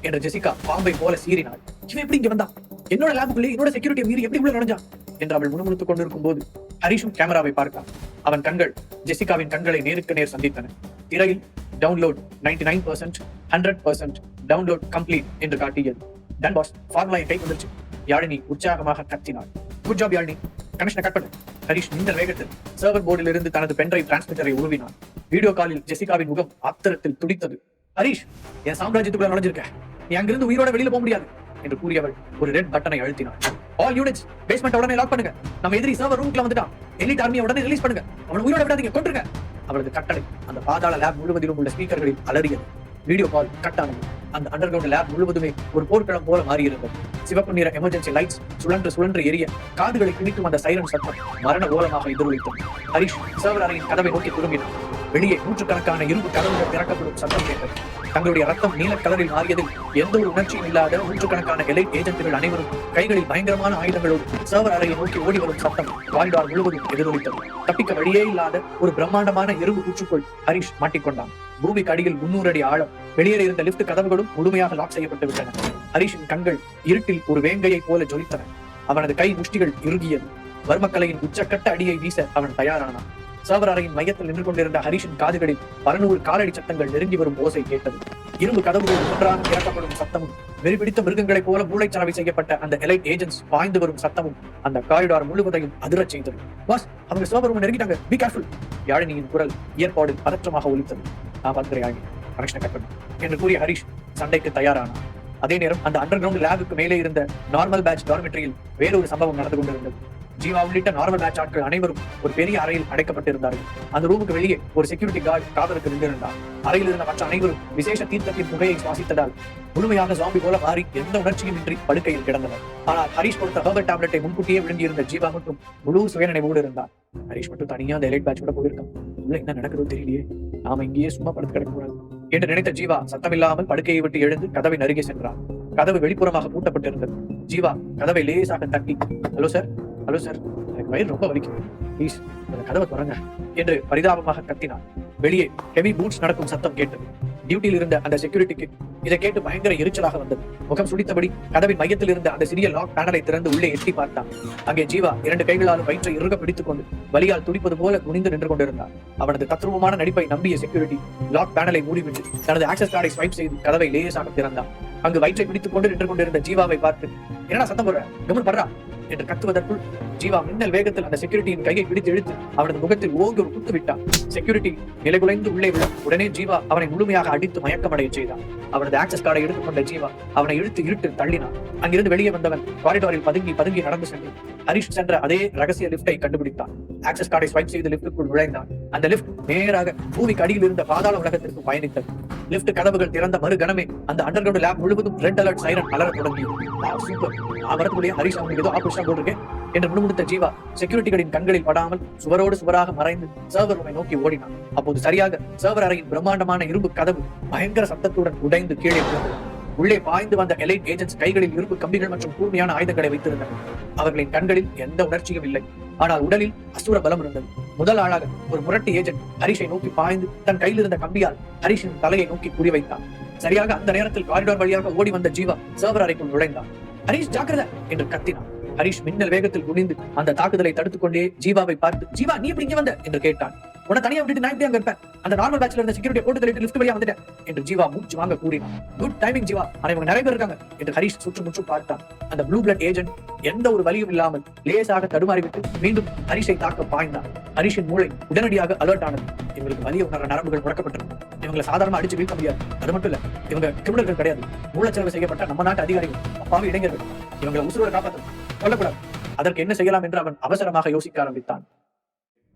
என்ற ஜெசிகா பாம்பை போல சீறினாள். இவன் எப்படி இங்க வந்தான்? என்னோட லேபுக்குள்ளே என்னோட செக்யூரிட்டி மீறி எப்படி உள்ள நுழைஞ்சான் என்று அவள் முணுமுணுத்துக் கொண்டிருக்கும் போது ஹரிஷும் கேமராவை பார்த்தான். அவன் கண்கள் ஜெசிகாவின் கண்களை நேருக்கு நேர் சந்தித்தன. திரையில் டவுன்லோட் 99%, 100%, டவுன்லோட் கம்ப்ளீட் என்று காட்டியது. டன் பாஸ், ஃபார்முலா கை வந்துருச்சு. யாழினி உற்சாகமாக கத்தினாள். குட் ஜாப் யாழினி, கனெக்ஷனை கட் பண்ணு. ஹரிஷ் இந்த வேகத்தில் சர்வர் போர்டில் இருந்து தனது பென்ட்ரைவ் டிரான்ஸ்மிட்டரை உருவினான். வீடியோ காலில் ஜெசிகாவின் முகம் ஆத்திரத்தில் துடித்தது. ஹரிஷ், என் சாம்ராஜ்யத்துக்குள்ள நுழைஞ்சிருக்க, நீ அங்கிருந்து உயிரோட வெளியில போக முடியாது என்று கூறியவள் ஒரு ரெட் பட்டனை அழுத்தினாள். ஆல் யூனிட்ஸ், பேஸ்மெண்ட் உடனே லாக் பண்ணுங்க. நம்ம எதிரி சர்வர் ரூமுக்குள்ள வந்துட்டான். எலிட் ஆர்மியை உடனே ரிலீஸ் பண்ணுங்க. அவனை உயிரோட விடாதீங்க, கொன்றுங்க. அவளது கட்டளை அந்த பாதாள லேப் முழுவதிலும் உள்ள ஸ்பீக்கர்களில் அலறியது. வீடியோ கால் கட் ஆனது. அந்த அண்டர் கிரவுண்ட் லேப் முழுவதுமே ஒரு போர்க்களம் போல மாறியிருந்தது. சிவப்பு நிற எமர்ஜென்சி லைட்ஸ் சுழன்று எரிய காதுகளை கிணிக்கும் அந்த சைரன் சத்தம் மரண ஓலமாக எதிரொலித்தது. ஹரிஷ் சர்வர் அறையின் கதவை நோக்கி திரும்பினார். வெளியே நூற்றுக்கணக்கான இரும்பு கதவுகள் திறக்கப்படும் சத்தம் கேட்டது. தங்களுடைய ரத்தம் நீல கலரில் மாறியதில் எந்த ஒரு உணர்ச்சியும் இல்லாத நூற்றுக்கணக்கான எலைட் ஏஜென்ட்டுகள் அனைவரும் கைகளில் பயங்கரமான ஆயுதங்களோடு சர்வர் அறையை நோக்கி ஓடி வரும் சத்தம் காரிடார் முழுவதும் எதிரொலித்தது. தப்பிக்க வழியே இல்லாத ஒரு பிரம்மாண்டமான இரும்பு கூற்றுக்குள் ஹரிஷ் மாட்டிக்கொண்டான். பூமிக்கு அடியில் 300 அடி ஆழம். வெளியே இருந்த லிப்ட் கதவுகளும் முழுமையாக லாக் செய்யப்பட்டு விட்டன. ஹரிஷின் கண்கள் இருட்டில் ஒரு வேங்கையை போல ஜொலித்தன. அவனது கை முஷ்டிகள் இறுகியது. வர்மக்கலையின் உச்சக்கட்ட அடியை வீச அவன் தயாரானான். சர்வர் அறையின் மையத்தில் நின்று கொண்டிருந்த ஹரிஷின் காதுகளில் 200 காலடி சத்தங்கள் நெருங்கி வரும் ஓசை கேட்டது. இரும்பு கதவுகள் ஒன்றாக திறக்கப்படும் சத்தமும் வெறிபிடித்த மிருகங்களைப் போல மூளைச்சலவை செய்யப்பட்ட அந்த எலைட் ஏஜென்ட்ஸ் பாய்ந்து வரும் சத்தமும் அந்த காரிடார் முழுவதையும் அதிரச் செய்தது. பாஸ், அவங்க சர்வர் ரூம் நெருங்கிட்டாங்க, பி கேர்ஃபுல். யாழினியின் குரல் இயற்பாடில் பதற்றமாக ஒலித்தது. நான் பார்க்கிறேன் யாழினி, கனெக்ஷனை கட் பண்ணு என்று கூறிய ஹரிஷ் சண்டைக்கு தயாரானார். அதே நேரம் அந்த அண்டர் கிரவுண்ட் லேபுக்கு மேலே இருந்த நார்மல் பேட்ச் டார்மெட்ரியில் வேறொரு சம்பவம் நடந்து கொண்டிருந்தது. ஜீவா உள்ளிட்ட நார்மல் பேட்ச் ஆட்கள் அனைவரும் ஒரு பெரிய அறையில் அடைக்கப்பட்டிருந்தார்கள். அந்த ரூமுக்கு வெளியே ஒரு செக்யூரிட்டி கார்டு காவலுக்கு நின்றிருந்தார். அறையில் இருந்த மற்ற அனைவரும் விசேஷ தீர்த்தத்தின் புகையை சுவாசித்ததால் முழுமையாக ஜாம்பி போல மாறி எந்த உணர்ச்சியும் இன்றி படுக்கையில் கிடந்தனர். ஆனால் ஹரிஷ் கொடுத்த ஹெர்பல் டேப்லெட்டை முன்கூட்டியே விழுந்திருந்த ஜீவா மட்டும் முழு சுயநினைவோடு இருந்தார். ஹரிஷ் மட்டும் தனியா அந்த எலைட் பேட்ச் கூட போயிருக்கான். உள்ள என்ன நடக்குதோ தெரியலையே, நாம இங்கேயே சும்மா படுத்து கிடக்க கூடாது என்று நினைத்த ஜீவா சத்தமில்லாமல் படுக்கையை விட்டு எழுந்து கதவின் அருகே சென்றார். கதவு வெளிப்புறமாக பூட்டப்பட்டிருந்தது. ஜீவா கதவை லேசாக தட்டி, ஹலோ சார், ஹலோ சார், எனக்கு வயிறு ரொம்ப வலிக்குது, ப்ளீஸ் அந்த கதவை திறங்க என்று பரிதாபமாக கத்தினார். வெளியே ஹெவி பூட்ஸ் நடக்கும் சத்தம் கேட்டது. டியூட்டியில் இருந்த அந்த செக்யூரிட்டிக்கு இதை கேட்டு பயங்கர எரிச்சலாக வந்தது. முகம் சுடித்தபடி கதவின் மையத்தில் இருந்த அந்த சிறிய லாக் பேனலை திறந்து உள்ளே எட்டி பார்த்தான். அங்கே ஜீவா 2 கைகளாலும் வயிற்றை இறுக பிடித்துக் கொண்டு வலியால் துடிப்பது போல குனிந்து நின்று கொண்டிருந்தார். அவனது தத்ரூபமான நடிப்பை நம்பிய செக்யூரிட்டி லாக் பேனலை மூடிவிட்டு தனது ஆக்சஸ் கார்டை ஸ்வைப் செய்து கதவை லேசாக திறந்தான். அங்கு வயிற்றை பிடித்துக் கொண்டு நின்று கொண்டிருந்த ஜீவாவை பார்த்து, என்னடா சத்தம் போடுற, கவனம் படுறா என்று கத்துவதற்குள் ஜீவா மின்னல் வேகத்தில் அந்த செக்யூரிட்டியின் கையை பிடித்து இழுத்து அவனது முகத்தில் ஓங்கி ஒரு குத்து விட்டான். செக்யூரிட்டி நிலைகுலைந்து உள்ளே விழ உடனே ஜீவா அவனை முழுமையாக அடித்து மயக்கமடைய செய்தான். அவனது ஆக்சஸ் கார்டை எடுத்துக்கொண்ட ஜீவா அவனை இழுத்து இருட்டில் தள்ளினான். அங்கிருந்து வெளியே வந்தவன் காரிடாரில் பதுங்கி நடந்து சென்று ஹரிஷ் சென்ற அதே ரகசிய லிப்டை கண்டுபிடித்தான். ஆக்சஸ் கார்டை ஸ்வைப் செய்து லிப்டுக்குள் நுழைந்தான். அந்த லிப்ட் நேராக பூமிக்கு அடியில் இருந்த பாதாள உலகத்திற்கு பயணித்தது. லிப்ட் கதவுகள் திறந்த மறு கணமே அந்த அண்டர் கிரவுண்ட் லேப் முழுவதும் ரெட் அலர்ட் சைரன் அலர தொடங்கியது. சூப்பர், வரத்துக்குள்ளேயே ஹரிஷ் அவனுக்கு ஏதோ ஆபரேஷன் போட்டிருக்கேன் என்று முணுமுணுத்த ஜீவா செக்யூரிட்டிகளின் கண்களில் படாமல் சுவரோடு சுவராக மறைந்து சர்வர் ரூமை நோக்கி ஓடினான். அப்போது சரியாக சர்வர் அறையின் பிரம்மாண்டமான இரும்பு கதவு பயங்கர சத்தத்துடன் உடைந்து கீழே விழுந்தது. உள்ளே பாய்ந்து வந்த எலைட் ஏஜென்ட்ஸ் கைகளில் இரும்பு கம்பிகள் மற்றும் கூர்மையான ஆயுதங்களை வைத்திருந்தனர். அவர்களின் கண்களில் எந்த உணர்ச்சியும் இல்லை, ஆனால் உடலில் அசுர பலம் இருந்தது. முதல் ஆளாக ஒரு முரட்டு ஏஜென்ட் ஹரிஷை நோக்கி பாய்ந்து தன் கையில் இருந்த கம்பியால் ஹரிஷின் தலையை நோக்கி குறிவைத்தான். சரியாக அந்த நேரத்தில் காரிடார் வழியாக ஓடி வந்த ஜீவா சர்வர் அறைக்குள் நுழைந்தான். ஹரிஷ் ஜாக்கிரதை என்று கத்தினான். ஹரிஷ் மின்னல் வேகத்தில் குனிந்து அந்த தாக்குதலை தடுத்துக் கொண்டே ஜீவாவை பார்த்து, ஜீவா நீ எப்படி இங்க வந்த என்று கேட்டான். உன்னை தனியா விட்டுட்டு நான் இப்படி அங்க இருப்பேன், அந்த நார்மல் பேட்ச்ல இருந்த செக்யூரிட்டி போட்டு தள்ளிட்டு லிஃப்ட் வழியா வந்துட்டேன் என்று ஜீவா மூச்சு வாங்க கூறினான். குட் டைமிங் ஜீவா, ஆனா இவங்க நிறைய பேர் இருக்காங்க என்று ஹரிஷ் சுற்றுமுற்றும் பார்த்தான். அந்த ப்ளூ பிளட் ஏஜென்ட் எந்த ஒரு வலியும் இல்லாமல் லேசாக தடுமாறிவிட்டு மீண்டும் ஹரிஷை தாக்க பாய்ந்தான். ஹரிஷின் மூளை உடனடியாக அலர்ட் ஆனது. இவங்களுக்கு வலிய உணர்ற நரம்புகள் முடக்கப்பட்டிருக்கும். இவங்களை சாதாரண அடிச்சு வீழ்த்த முடியாது. அது மட்டும் இல்ல, இவங்க கிரிமினல்கள் கிடையாது, மூலச்செலவு செய்யப்பட்ட நம்ம நாட்டு அதிகாரிகள், அப்பாவி இளைஞர்கள். இவங்களை உசுரோட காப்பாற்ற கொல்லக்கூடாது. அதற்கு என்ன செய்யலாம் என்று அவன் அவசரமாக யோசிக்க ஆரம்பித்தான்.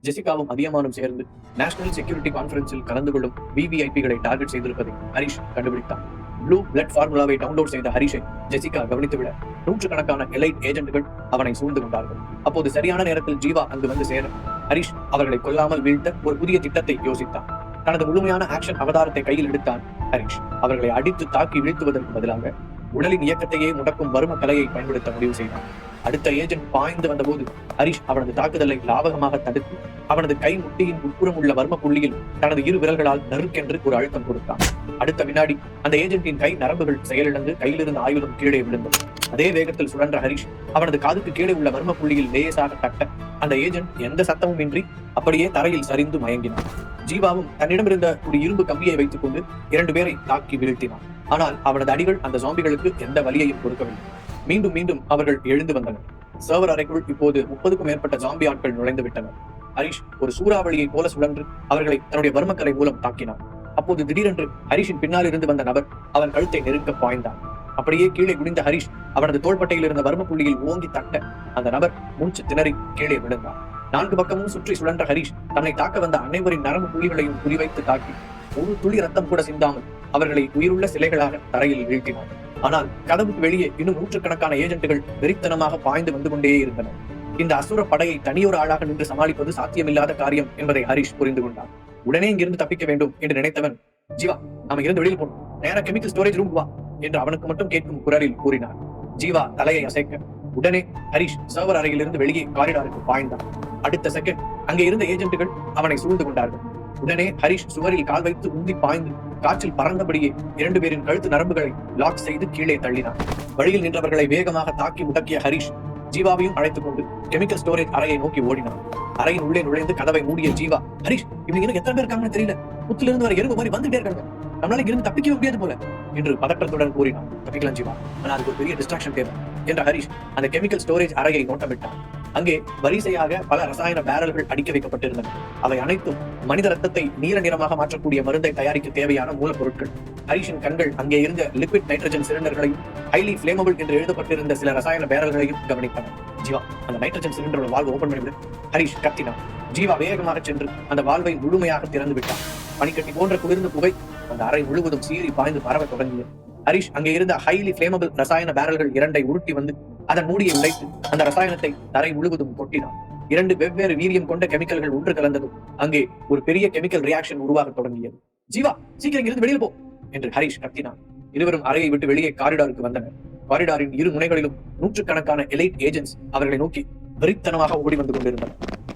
ஜெசிகாவும் அதியமானும் சேர்ந்து நேஷனல் செக்யூரிட்டி கான்பரன்ஸில் கலந்து கொள்ளும் விவிஐபிகளை டார்கெட் செய்திருப்பதை ஹரிஷ் கண்டுபிடித்தான். ப்ளூ பிளட் ஃபார்முலாவை டவுன்லோட் செய்த ஹரிஷை ஜெசிகா கவனித்துவிட நூற்றுக்கணக்கான எலைட் ஏஜென்ட்கள் அவனை சூழ்ந்து கொண்டார்கள். அப்போது சரியான நேரத்தில் ஜீவா அங்கு வந்து சேர ஹரிஷ் அவர்களை கொல்லாமல் வீழ்த்த ஒரு புதிய திட்டத்தை யோசித்தான். தனது முழுமையான ஆக்ஷன் அவதாரத்தை கையில் எடுத்தான் ஹரிஷ். அவர்களை அடித்து தாக்கி வீழ்த்துவதற்கு பதிலாக உடலின் இயக்கத்தையே முடக்கும் வர்ம கலையை பயன்படுத்த முடிவு செய்தான். அடுத்த ஏஜென்ட் பாய்ந்து வந்தபோது ஹரிஷ் அவனது தாக்குதலை லாவகமாக தடுத்து அவனது கை முட்டியின் உட்புறம் உள்ள வர்ம புள்ளியில் தனது இரு விரல்களால் நறுக்கென்று ஒரு அழுத்தம் கொடுத்தான். அடுத்த வினாடி அந்த ஏஜென்ட்டின் கை நரம்புகள் செயலிழந்து கையிலிருந்து ஆயுதம் கீழே விழுந்தது. அதே வேகத்தில் சுழன்ற ஹரிஷ் அவனது காதுக்கு கீழே உள்ள வர்ம புள்ளியில் லேசாக தட்ட அந்த ஏஜென்ட் எந்த சத்தமும் இன்றி அப்படியே தரையில் சரிந்து மயங்கினான். ஜீவாவும் தன்னிடமிருந்த ஒரு இரும்பு கம்பியை வைத்துக் கொண்டு 2 பேரை தாக்கி வீழ்த்தினான். ஆனால் அவனது அடிகள் அந்த ஜாம்பிகளுக்கு எந்த வலியையும் கொடுக்கவில்லை. மீண்டும் மீண்டும் அவர்கள் எழுந்து வந்தனர். சர்வர் அறைக்குள் இப்போது 30க்கும் மேற்பட்ட ஜாம்பி ஆட்கள் நுழைந்து விட்டனர். ஹரிஷ் ஒரு சூறாவளியை போல சுழன்று அவர்களை தன்னுடைய வர்மக்கலை மூலம் தாக்கினான். அப்போது திடீரென்று ஹரிஷின் பின்னால் இருந்து வந்த நபர் அவன் கழுத்தை நெருங்க பாய்ந்தான். அப்படியே கீழே குனிந்த ஹரிஷ் அவனது தோள்பட்டையில் இருந்த வர்ம புள்ளியில் ஓங்கி தட்ட அந்த நபர் மூச்சு திணறி கீழே விழுந்தான். 4 பக்கமும் சுற்றி சுழன்ற ஹரிஷ் தன்னை தாக்க வந்த அனைவரின் நரம்பு புள்ளிகளையும் குறிவைத்து தாக்கி ஒரு துளி ரத்தம் கூட சிந்தாமல் அவர்களை உயிருள்ள சிலைகளாக தரையில் வீழ்த்தினார். ஆனால் கதவுக்கு வெளியே இன்னும் நூற்றுக்கணக்கான ஏஜென்ட்டுகள் வெறித்தனமாக பாய்ந்து வந்து கொண்டே இருந்தனர். இந்த அசுர படையை தனியொரு ஆளாக நின்று சமாளிப்பது சாத்தியமில்லாத காரியம் என்பதை ஹரிஷ் புரிந்து கொண்டார். உடனே இங்கிருந்து தப்பிக்க வேண்டும் என்று நினைத்தவன், ஜீவா நாம இருந்து வெளியில் போனோம், நேர கெமிக்கல் ஸ்டோரேஜ் ரூம் வா என்று அவனுக்கு மட்டும் கேட்கும் குரலில் கூறினார். ஜீவா தலையை அசைக்க உடனே ஹரிஷ் சர்வர் அறையிலிருந்து வெளியே காரிடாருக்கு பாய்ந்தான். அடுத்த செகண்ட் அங்கே இருந்த ஏஜென்ட்டுகள் அவனை சூழ்ந்து கொண்டார்கள். உடனே ஹரிஷ் சுவரில் கால் வைத்து உந்தி பாய்ந்து காற்றில் பறந்தபடியே 2 பேரின் கழுத்து நரம்புகளை லாக் செய்து கீழே தள்ளினான். வழியில் நின்றவர்களை வேகமாக தாக்கி முடக்கிய ஹரிஷ் ஜீவாவையும் அழைத்துக் கொண்டு கெமிக்கல் ஸ்டோரேஜ் அறையை நோக்கி ஓடினான். அறையின் உள்ளே நுழைந்து கதவை மூடிய ஜீவா, ஹரிஷ் இவங்க எத்தனை பேர் இருக்காங்கன்னு தெரியல, புத்திலிருந்து வர எறும்பு மாதிரி வந்துட்டே இருக்காங்க, நம்மளால இருந்து தப்பிக்கவே முடியாது போல என்று பதற்றத்துடன் கூறினான். தப்பிக்கலாம் ஜீவா, ஆனா அதுக்கு ஒரு பெரிய டிஸ்ட்ராக்ஷன் தேவை என்ற ஹரிஷ் அந்த கெமிக்கல் ஸ்டோரேஜ் அறையை நோட்டமிட்டான். அங்கே வரிசையாக பல ரசாயன பேரல்கள் அடிக்க வைக்கப்பட்டிருந்தன. அவை அனைத்தும் மனித ரத்தத்தை நீல நிறமாக மாற்றக்கூடிய மருந்தை தயாரிக்க தேவையான மூலப்பொருட்கள். ஹரிஷின் கண்கள் அங்கே இருந்த லிக்விட் நைட்ரஜன் சிலிண்டர்களையும் ஹைலி ஃபிளேமபிள் என்று எழுதப்பட்டிருந்த சில ரசாயன பேரல்களையும் கவனித்தன. ஜீவா அந்த நைட்ரஜன் சிலிண்டரோட வால்வை ஓபன் பண்ணிவிடு, ஹரிஷ் கத்தினான். ஜீவா வேகமாக சென்று அந்த வால்வை முழுமையாக திறந்து விட்டான். பனிக்கட்டி போன்ற குளிர்ந்த புகை அந்த அறை முழுவதும் சீறி பாய்ந்து பரவ தொடங்கியது. ஹரிஷ் அங்கே இருந்த ஹைலி ஃபிளேமபிள் ரசாயன பேரல்கள் 2ஐ உருட்டி வந்து அதன் மூடியை உடைத்து அந்த ரசாயனத்தை தரை முழுவதும் கொட்டினான். 2 வெவ்வேறு வீரியம் கொண்ட கெமிக்கல்கள் ஒன்று கலந்ததும் அங்கே ஒரு பெரிய கெமிக்கல் ரியாக்ஷன் உருவாக தொடங்கியது. ஜீவா சீக்கிரம் இருந்து வெளியில் போ என்று ஹரிஷ் கத்தினான். இருவரும் அறையை விட்டு வெளியே காரிடாருக்கு வந்தனர். காரிடாரின் இரு முனைகளிலும் நூற்றுக்கணக்கான எலைட் ஏஜென்ட்ஸ் அவர்களை நோக்கி வெறித்தனமாக ஓடி வந்து கொண்டிருந்தனர்.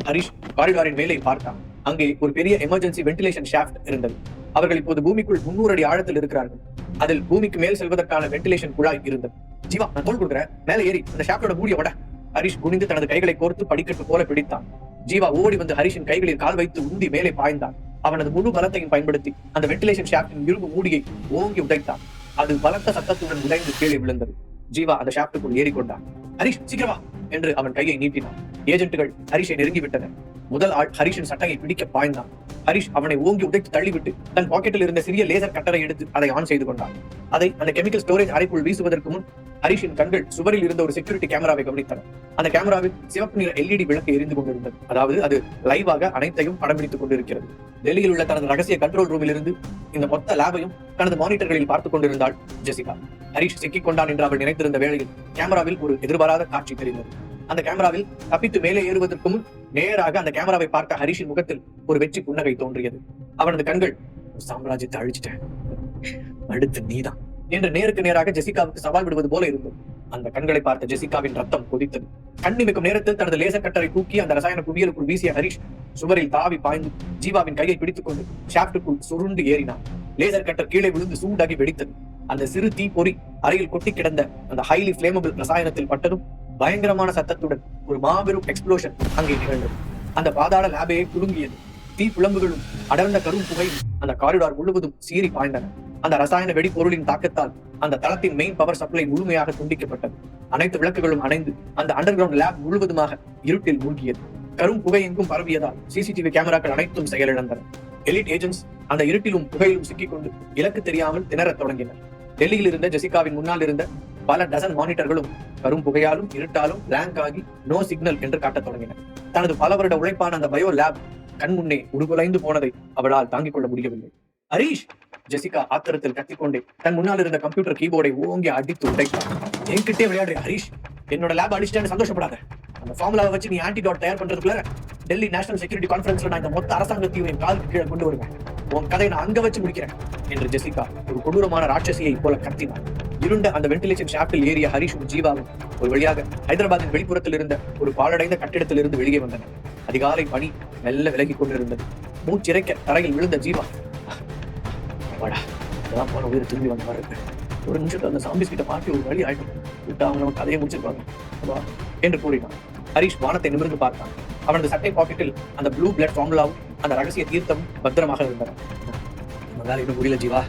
ஹரிஷ் காரிடாரின் மேலே பார்த்தான். அங்கே ஒரு பெரிய எமர்ஜென்சி வென்டிலேஷன் ஷாஃப்ட் இருந்தது. அவர்கள் இப்போது பூமிக்குள் 300 அடி ஆழத்தில் இருக்கிறார்கள். அதில் பூமிக்கு மேல் செல்வதற்கான வென்டிலேஷன் குழாய் இருந்தது. ஜீவா நான் தோல் கொடுக்குறேன், மேலே ஏறி அந்த ஷாஃப்டோட மூடிய உட. ஹரிஷ் குனிந்து தனது கைகளை கோர்த்து படிக்கட்டு போல பிடித்தான். ஜீவா ஓடி வந்து ஹரிஷின் கைகளில் கால் வைத்து உந்தி மேலே பாய்ந்தான். அவனது முழு பலத்தையும் பயன்படுத்தி அந்த வென்டிலேஷன் ஷாஃப்டின் இரும்பு மூடியை ஓங்கி உடைத்தான். அது பலத்த சத்தத்துடன் உடைந்து கீழே விழுந்தது. ஜீவா அந்த ஷாஃப்டுக்குள் ஏறிக்கொண்டான். ஹரிஷ் சீக்கிரமா என்று அவன் கையை நீட்டினான். ஏஜென்ட்டுகள் ஹரிஷை நெருங்கி விட்டனர். முதல் ஆள் ஹரிஷின் சட்டையை பிடிக்க பாய்ந்தான். ஹரிஷ் அவனை ஓங்கி உடைத்து தள்ளிவிட்டு தன் பாக்கெட்டில் இருந்த சிறிய லேசர் கட்டரை எடுத்து அதை ஆன் செய்து கொண்டான். அதை அந்த கெமிக்கல் ஸ்டோரேஜ் அறைக்குள் வீசுவதற்கு முன் ஹரிஷின் கண்கள் சுவரில் இருந்த ஒரு செக்யூரிட்டி கேமராவை கவனித்தன. அந்த கேமராவில் சிவப்பு நிற LED விளக்கு எரிந்து கொண்டிருந்தது. அதாவது அது லைவாக அனைத்தையும் படம் பிடித்துக் கொண்டிருக்கிறது. டெல்லியில் உள்ள தனது ரகசிய கண்ட்ரோல் ரூமில் இருந்து இந்த மொத்த லேபையும் தனது மானிட்டர்களில் பார்த்துக் கொண்டிருந்தாள் ஜெசிகா. ஹரிஷ் சிக்கிக் கொண்டான் என்று அவள் நினைத்திருந்த வேளையில் கேமராவில் ஒரு எதிர்பாராத காட்சி தெரிந்தது. அந்த கேமராவில் தப்பித்து மேலே ஏறுவதற்கு முன் நேராக அந்த கேமராவை பார்த்த ஹரிஷின் முகத்தில் ஒரு வெற்றி புன்னகை தோன்றியது. அவனது கண்கள், சாம்ராஜ்யத்தை அழிச்சிட்டேன், அடுத்து நீதான் என்று நேருக்கு நேராக ஜெசிகாவுக்கு சவால் விடுவது போல இருந்தது. அந்த கண்களை பார்த்த ஜெசிகாவின் ரத்தம் கொதித்தது. கண்ணிமைக்கும் நேரத்தில் தனது லேசர் கட்டரை தூக்கி அந்த ரசாயன குவியலுக்குள் வீசிய ஹரிஷ் சுவரில் தாவி பாய்ந்து ஜீவாவின் கையை பிடித்துக் கொண்டு ஷாஃப்டுக்குள் சுருண்டு ஏறினான். லேசர் கட்டர் கீழே விழுந்து சூடாகி வெடித்தது. அந்த சிறு தீ பொறி அறையில் கொட்டி கிடந்த அந்த ஹைலி ஃபிளேமபிள் ரசாயனத்தில் பட்டதும் பயங்கரமான சத்தத்துடன் ஒரு மாபெரும் எக்ஸ்ப்ளோஷன் அங்கே நிகழ்ந்தது. அந்த பாதாள லேபையை குலுங்கியது. தீ புலம்புகளும் அடர்ந்த கரும் புகையும் அந்த காரிடார் முழுவதும் சீறி பாய்ந்தன. அந்த ரசாயன வெடிப்பொருளின் தாக்கத்தால் அந்த தளத்தின் மெயின் பவர் சப்ளை முழுமையாக துண்டிக்கப்பட்டது. அனைத்து விளக்குகளும் அணைந்து அந்த அண்டர் கிரவுண்ட் லேப் முழுவதுமாக இருட்டில் மூழ்கியது. கரும் புகை எங்கும் பரவியதால் CCTV கேமராக்கள் அனைத்தும் செயலிழந்தன. எலிட் ஏஜென்ட்ஸ் அந்த இருட்டிலும் புகையிலும் சிக்கிக்கொண்டு இலக்கு தெரியாமல் திணறத் தொடங்கினர். டெல்லியில் இருந்த ஜெசிகாவின் முன்னால் இருந்த பல டசன் மானிட்டர்களும் கரும் புகையாலும் இருட்டாலும் பிளாங்க் ஆகி நோ சிக்னல் என்று காட்டத் தொடங்கின. தனது பல வருட உழைப்பான அந்த பயோ லேப் கண் முன்னே உருகுலைந்து போனதை அவளால் தாங்கிக் கொள்ள முடியவில்லை. ஹரீஷ்! ஜெசிகா ஆத்திரத்தில் கத்திக்கொண்டே தன் முன்னால் இருந்த கம்ப்யூட்டர் கீபோர்டை ஓங்கி அடித்து உடைத்தார். என்கிட்டே விளையாடுறியா ஹரீஷ்? என்னோட லேப் அடிச்சிட்டேன்னு சந்தோஷப்படாத. அந்த ஃபார்முலாவை வச்சு நீ ஆன்டிடாட் தயார் பண்றதுக்குள்ள டெல்லி நேஷனல் செக்யூரிட்டி கான்ஃபரன்ஸ்ல நான் இந்த மொத்த அரசாங்கத்தையும் என் காலுக்கு கீழே கொண்டு வருவேன். உன் கதையை நான் அங்க வச்சு முடிக்கிறேன் என்று ஜெசிகா ஒரு கொடூரமான ராட்சசியை போல கத்தினார். இருண்ட அந்த வென்டிலேஷன் ஷாப்டில் ஏறிய ஹரீஷும் ஜீவாவும் ஒரு வழியாக ஹைதராபாத்தின் வெளிப்புறத்தில் இருந்த ஒரு பாழடைந்த கட்டிடத்திலிருந்து வெளியே வந்தனர். அதிகாலை பனி மெல்ல விலகிக் கொண்டிருந்தது. மூச்சிறைக்க தரையில் விழுந்த ஜீவா, அதான் போன உயிர் திரும்பி வந்த மாதிரி இருக்கு. ஒரு நிமிஷத்துல அந்த சாம்பிஸ் கிட்ட மாட்டி ஒரு வழி ஆயிடும் விட்டு அவங்க நம்ம கதையை முடிச்சிருப்பாங்க என்று கூறினான். ஹரீஷ் வானத்தை நிமிர்ந்து பார்த்தான். அவனது சட்டை பாக்கெட்டில் அந்த ப்ளூ பிளட் ஃபார்முலாவும் அந்த ரகசிய தீர்த்தமும் பத்திரமாக இருந்தன. நம்மளால இன்னும் முடியல ஜீவா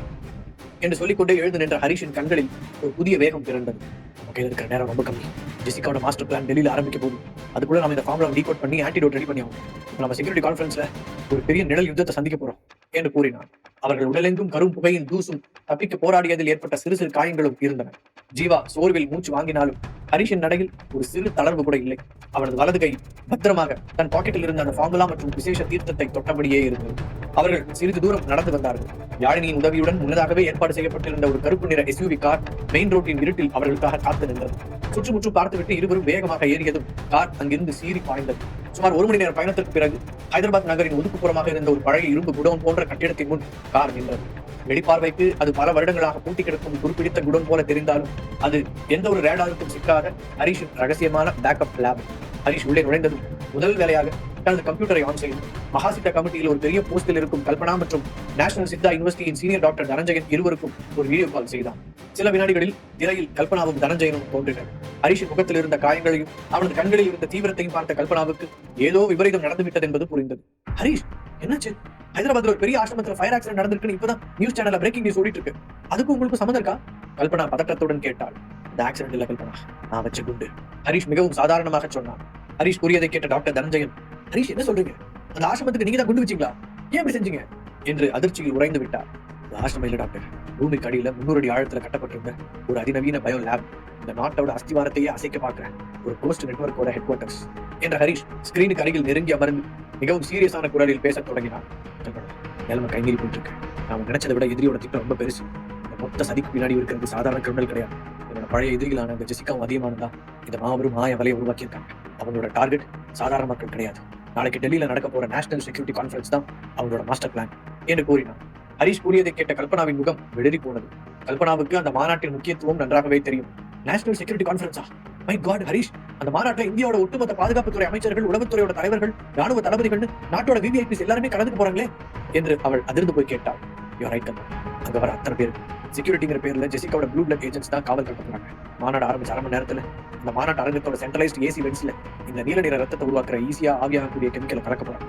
என்று சொல்லிக்கொண்டே எழுந்து நின்ற ஹரீஷின் கண்களில் ஒரு புதிய வேகம் பிறந்தது. நம்ம கையில் இருக்கிற நேரம் ரொம்ப கம்மி. ஜெசிகாவோட மாஸ்டர் பிளான் டெல்லியில் ஆரம்பிக்க போகுது. அதுக்குள்ள நம்ம இந்த ஃபார்முலா டீகோட் பண்ணி ஆன்டிடோட் ரெடி பண்ணி ஆகும். நம்ம செக்யூரிட்டி கான்ஃபரன்ஸ்ல ஒரு பெரிய நிழல் யுத்தத்தை சந்திக்க போறோம் என்று கூறினான். அவர்கள் உடலெங்கும் கரும் புகையின் தூசும் தப்பிக்க போராடியதில் ஏற்பட்ட சிறு சிறு காயங்களும் இருந்தன. ஜீவா சோர்வில் மூச்சு வாங்கினாலும் ஹரீஷின் நடையில் ஒரு சிறு தளர்வு கூட இல்லை. அவனது வலது கை பத்திரமாக தன் பாக்கெட்டில் இருந்த அந்த ஃபார்முலா மற்றும் விசேஷ தீர்த்தத்தை தொட்டபடியே இருந்தது. அவர்கள் சிறிது தூரம் நடந்து வந்தார்கள். யாழினியின் உதவியுடன் முன்னதாகவே ஏற்பாடு செய்யப்பட்டிருந்த ஒரு கருப்பு நிற SUV கார் மெயின் ரோட்டின் இருட்டில் அவர்களுக்காக காத்து நின்றது. சுற்றுமுற்றும் பார்த்துவிட்டு இருவரும் வேகமாக ஏறியதும் கார் அங்கிருந்து சீறி பாய்ந்தது. சுமார் 1 மணி நேர பயணத்திற்கு பிறகு ஹைதராபாத் நகரின் ஒதுக்குப்புறமாக இருந்த ஒரு பழைய இரும்பு குடோன் போன்ற கட்டிடத்தின் முன் கார் நின்றது. வெளிப்பார்வைக்கு அது பல வருடங்களாக பூட்டி கிடக்கும் துருப்பிடித்த குடோன் போல தெரிந்தாலும் அது எந்த ஒரு ரேடாருக்கும் சிக்காத ஹரீஷின் ரகசியமான பேக்கப் லேப். ஹரீஷ் உள்ளே நுழைந்ததும் முதல் வேலையாக தனது கம்ப்யூட்டரை ஆன் செய்து மகாசித்தா கமிட்டியில் ஒரு பெரிய போஸ்டில் இருக்கும் கல்பனா மற்றும் நேஷனல் சித்தா யூனிவர்சிட்டியின் சீனியர் டாக்டர் தனஞ்சயன் இருவருக்கும் ஒரு வீடியோ கால் செய்தான். சில வினாடிகளில் திரையில் கல்பனாவும் தனஞ்சயனும் தோன்றினர். ஹரீஷின் முகத்தில் இருந்த காயங்களையும் அவனது கண்களில் இருந்த தீவிரத்தையும் பார்த்த கல்பனாவுக்கு ஏதோ விபரீதம் நடந்துவிட்டது என்பது புரிந்தது. ஹரீஷ், என்னாச்சு? ஹைதராபாத்ல ஒரு பெரிய ஆசிரமத்துல ஃபயர் ஆக்சிடென்ட் நடந்திருக்குன்னு இப்பதான் நியூஸ் சேனல்ல பிரேக்கிங் நியூஸ் ஓடிட்டு இருக்கு. அதுக்கு உங்களுக்கு சம்மந்தம் இருக்கா? கல்பனா பதட்டத்துடன் கேட்டாள். இந்த ஆக்சிடென்ட் இல்ல கல்பனா, நான் வச்ச குண்டு. ஹரீஷ் மிகவும் சாதாரணமாக சொன்னான். ஹரீஷ் கூறியதை கேட்ட டாக்டர் தனஞ்சயன், ஹரீஷ் என்ன சொல்றீங்க? அந்த ஆசிரமத்துக்கு நீங்க தான் குண்டு வச்சீங்களா? ஏன் இப்படி செஞ்சீங்க என்று அதிர்ச்சியில் உறைந்து விட்டார். ஆசிரமம் இல்ல டாக்டர், பூமிக்கு அடியில 300 அடி ஆழத்துல கட்டப்பட்டிருந்த ஒரு அதிநவீன பயோ லேப். இந்த நாட்டோட அஸ்திவாரத்தையே அசைக்க பார்க்கிற ஒரு கோஸ்ட் நெட்வொர்க்கோட ஹெட் குவார்டர்ஸ் என்ற ஹரீஷ் ஸ்கிரீனுக்கு அருகில் நெருங்கி அமர்ந்து மிகவும் சீரியஸான குரலில் பேசத் தொடங்கினார். நிலைமை கைமீறி போயிட்டு இருக்கு. நாம நினைச்சதை விட எதிரியோட திட்டம் ரொம்ப பெருசு. இந்த மொத்த சதிக்கு பின்னாடி இருக்கிறது சாதாரண கிரிமினல் கிடையாது. என்னோட பழைய எதிரிகளான இந்த ஜெசிகாவும் அதிகமானதா இந்த மாபெரும் மாய வலையை உருவாக்கியிருக்காங்க. அவங்களோட டார்கெட் சாதாரண மக்கள் கிடையாது. நாளைக்கு டெல்லியில நடக்க போற நேஷனல் செக்யூரிட்டி கான்ஃபரன்ஸ் தான் அவங்களோட மாஸ்டர் பிளான் என்று கூறினார். ஹரீஷ் கூறியதை கேட்ட கல்பனாவின் முகம் வெடிரி போனது. கல்பனாவுக்கு அந்த மாநாட்டின் முக்கியத்துவம் நன்றாகவே தெரியும். நேஷனல் செக்யூரிட்டி கான்ஃபரன்ஸா? மை காட் ஹரீஷ், அந்த மாநாட்டில் இந்தியாவோட ஒட்டுமொத்த பாதுகாப்புத்துறை அமைச்சர்கள், உளவுத்துறையோட தலைவர்கள், ராணுவ தளபதிகள், நாட்டோட VVIPs எல்லாருமே கலந்துக்கு போறாங்களே என்று அவள் அதிர்ந்து போய் கேட்டாள். அங்க வர அத்தனை பேர் செக்யூரிட்டிங்கிற பேர்ல ஜெசிகாவோட ப்ளூ பிளட் ஏஜென்ட்ஸ் தான் காவல் கட்டப்படுறாங்க. மாநாடு ஆரம்பிச்ச 1/2 மணி நேரத்துல இந்த மாநாட்டு அரங்கத்தோட சென்ட்ரலைஸ்ட் AC வென்ட்ஸ்ல இந்த நீல நிற ரத்தத்தை உருவாக்குற ஈஸியா ஆவியாகக்கூடிய கெமிக்கலை கலக்க போறாங்க.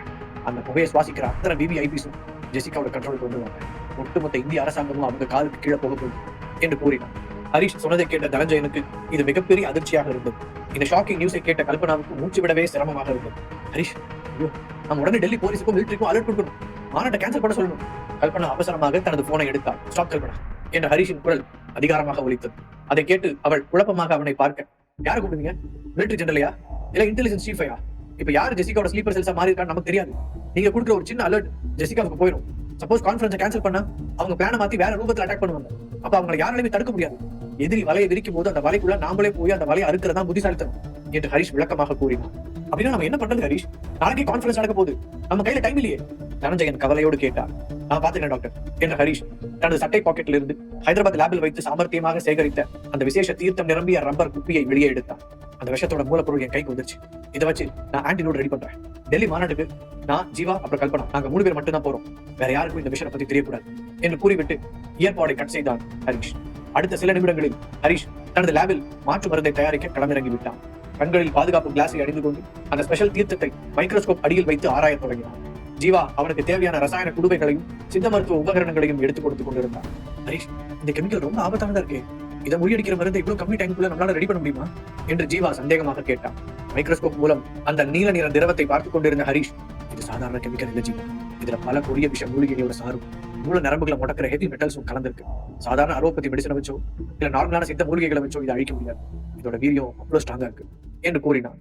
அந்த புகையை சுவாசிக்கிற அத்தனை VVIPஸும் ஜெசிகாவோட கண்ட்ரோலுக்கு வந்துருவாங்க. ஒட்டுமொத்த இந்திய அரசாங்கமும் அவங்க காலுக்கு கீழே போக போகுது என்று கூறினார். ஹரீஷ் சொன்னதை கேட்ட தனஞ்சயனுக்கு இது மிகப்பெரிய அதிர்ச்சியாக இருந்தது. இந்த ஷாக்கிங் நியூஸை கேட்ட கல்பனாவுக்கு மூச்சு விடவே சிரமமாக இருந்தது. ஹரீஷ், நம்ம உடனே டெல்லி போலீஸுக்கும் மிலிட்டரிக்கும் அலர்ட் கொடுக்கணும். மாநாட்டை கேன்சல் பண்ண சொல்லணும். கல்பனா அவசரமாக தனது போனை எடுத்தாள். ஸ்டாப் கல்பனா என்ற ஹரீஷின் குரல் அதிகாரமாக ஒலித்தது. அதை கேட்டு அவள் குழப்பமாக அவனை பார்க்க, யாரை கூப்பிடுவீங்க? மிலிட்டரி ஜெனரலையா இல்ல இன்டெலிஜென்ஸ் சீஃபையா? இப்ப யாரு ஜெசிகாவோட ஸ்லீப்பர் செல்ஸா மாறி இருக்கான்னு நமக்கு தெரியாது. நீங்க கொடுக்குற ஒரு சின்ன அலர்ட் ஜெசிகாவுக்கு போயிடும். சப்போஸ் கான்ஃபரன்ஸை கேன்சல் பண்ணா அவங்க பிளானை மாத்தி வேற ரூபத்தில் அட்டாக் பண்ணுவாங்க. அப்ப அவங்களை யாராலையுமே தடுக்க முடியாது. எதிரி வலையை விரிக்கும் போது அந்த வலைக்குள்ள நாமளே போய் அந்த வலையை அறுக்கிறதா புத்திசாலித்தனம் என்று ஹரீஷ் விளக்கமாக கூறினார். அப்படின்னா நம்ம என்ன பண்றது ஹரீஷ்? நாளைக்கு கான்ஃபரன்ஸ் நடக்க போகுது, நம்ம கையில டைம் இல்லையே. தனஞ்சயன் கவலையோடு கேட்டார். நான் பாத்துக்கிறேன் டாக்டர் என்ற ஹரீஷ் தனது சட்டை பாக்கெட்டில் இருந்து ஹைதராபாத் லேபில் வைத்து சாமர்த்தியமாக சேகரித்த அந்த விசேஷ தீர்த்தம் நிரம்பிய ரப்பர் குப்பியை வெளியே எடுத்தான். அந்த விஷத்தோட மூலப்பொருள் என் கைக்கு வந்துருச்சு. இதை வச்சு நான் ஆன்டிடோட் ரெடி பண்றேன். டெல்லி மாநாட்டுக்கு நான், ஜீவா, அப்புறம் கல்பனா, நாங்க 3 பேர் மட்டும் தான் போறோம். வேற யாருக்கும் இந்த விஷயத்தை பத்தி தெரியக்கூடாது என்று கூறிவிட்டு இயர்பாடை கட் செய்தான் ஹரீஷ். அடுத்த சில நிமிடங்களில் ஹரீஷ் தனது லேபில் மாற்று மருந்தை தயாரிக்க களமிறங்கி விட்டான். கண்களில் பாதுகாப்பு கிளாஸை அணிந்து கொண்டு அந்த ஸ்பெஷல் தீர்த்தத்தை மைக்ரோஸ்கோப் அடியில் வைத்து ஆராயத் தொடங்கினான். ஜீவா அவனுக்கு தேவையான ரசாயன குடுவைகளையும் சித்த மருத்துவ உபகரணங்களையும் எடுத்துக் கொடுத்துக் கொண்டிருந்தான். ஹரீஷ், இந்த கெமிக்கல் ரொம்ப ஆபத்தானதா இருக்கே. இதை முறியடிக்கிற மருந்தை இவ்வளவு கம்மி டைமுக்குள்ள நம்மளால ரெடி பண்ண முடியுமா என்று ஜீவா சந்தேகமாக கேட்டான். மைக்ரோஸ்கோப் மூலம் அந்த நீல நிற திரவத்தை பார்த்துக் கொண்டிருந்த ஹரீஷ், இது சாதாரண கெமிக்கல் இல்ல ஜீவா. இதுல பல கொடிய விஷ மூலிகையோட சாரும் மூல நரம்புகளை முடக்கிற ஹெவி மெட்டல்ஸும் கலந்திருக்கு. சாதாரண அலோபதி மெடிசனை வச்சோ இல்ல நார்மலான சித்த மூலிகைகளை வச்சோ இதை அழிக்க முடியாது. இதோட வீரியம் அவ்வளவு ஸ்ட்ராங்கா இருக்கு என்று கூறினான்.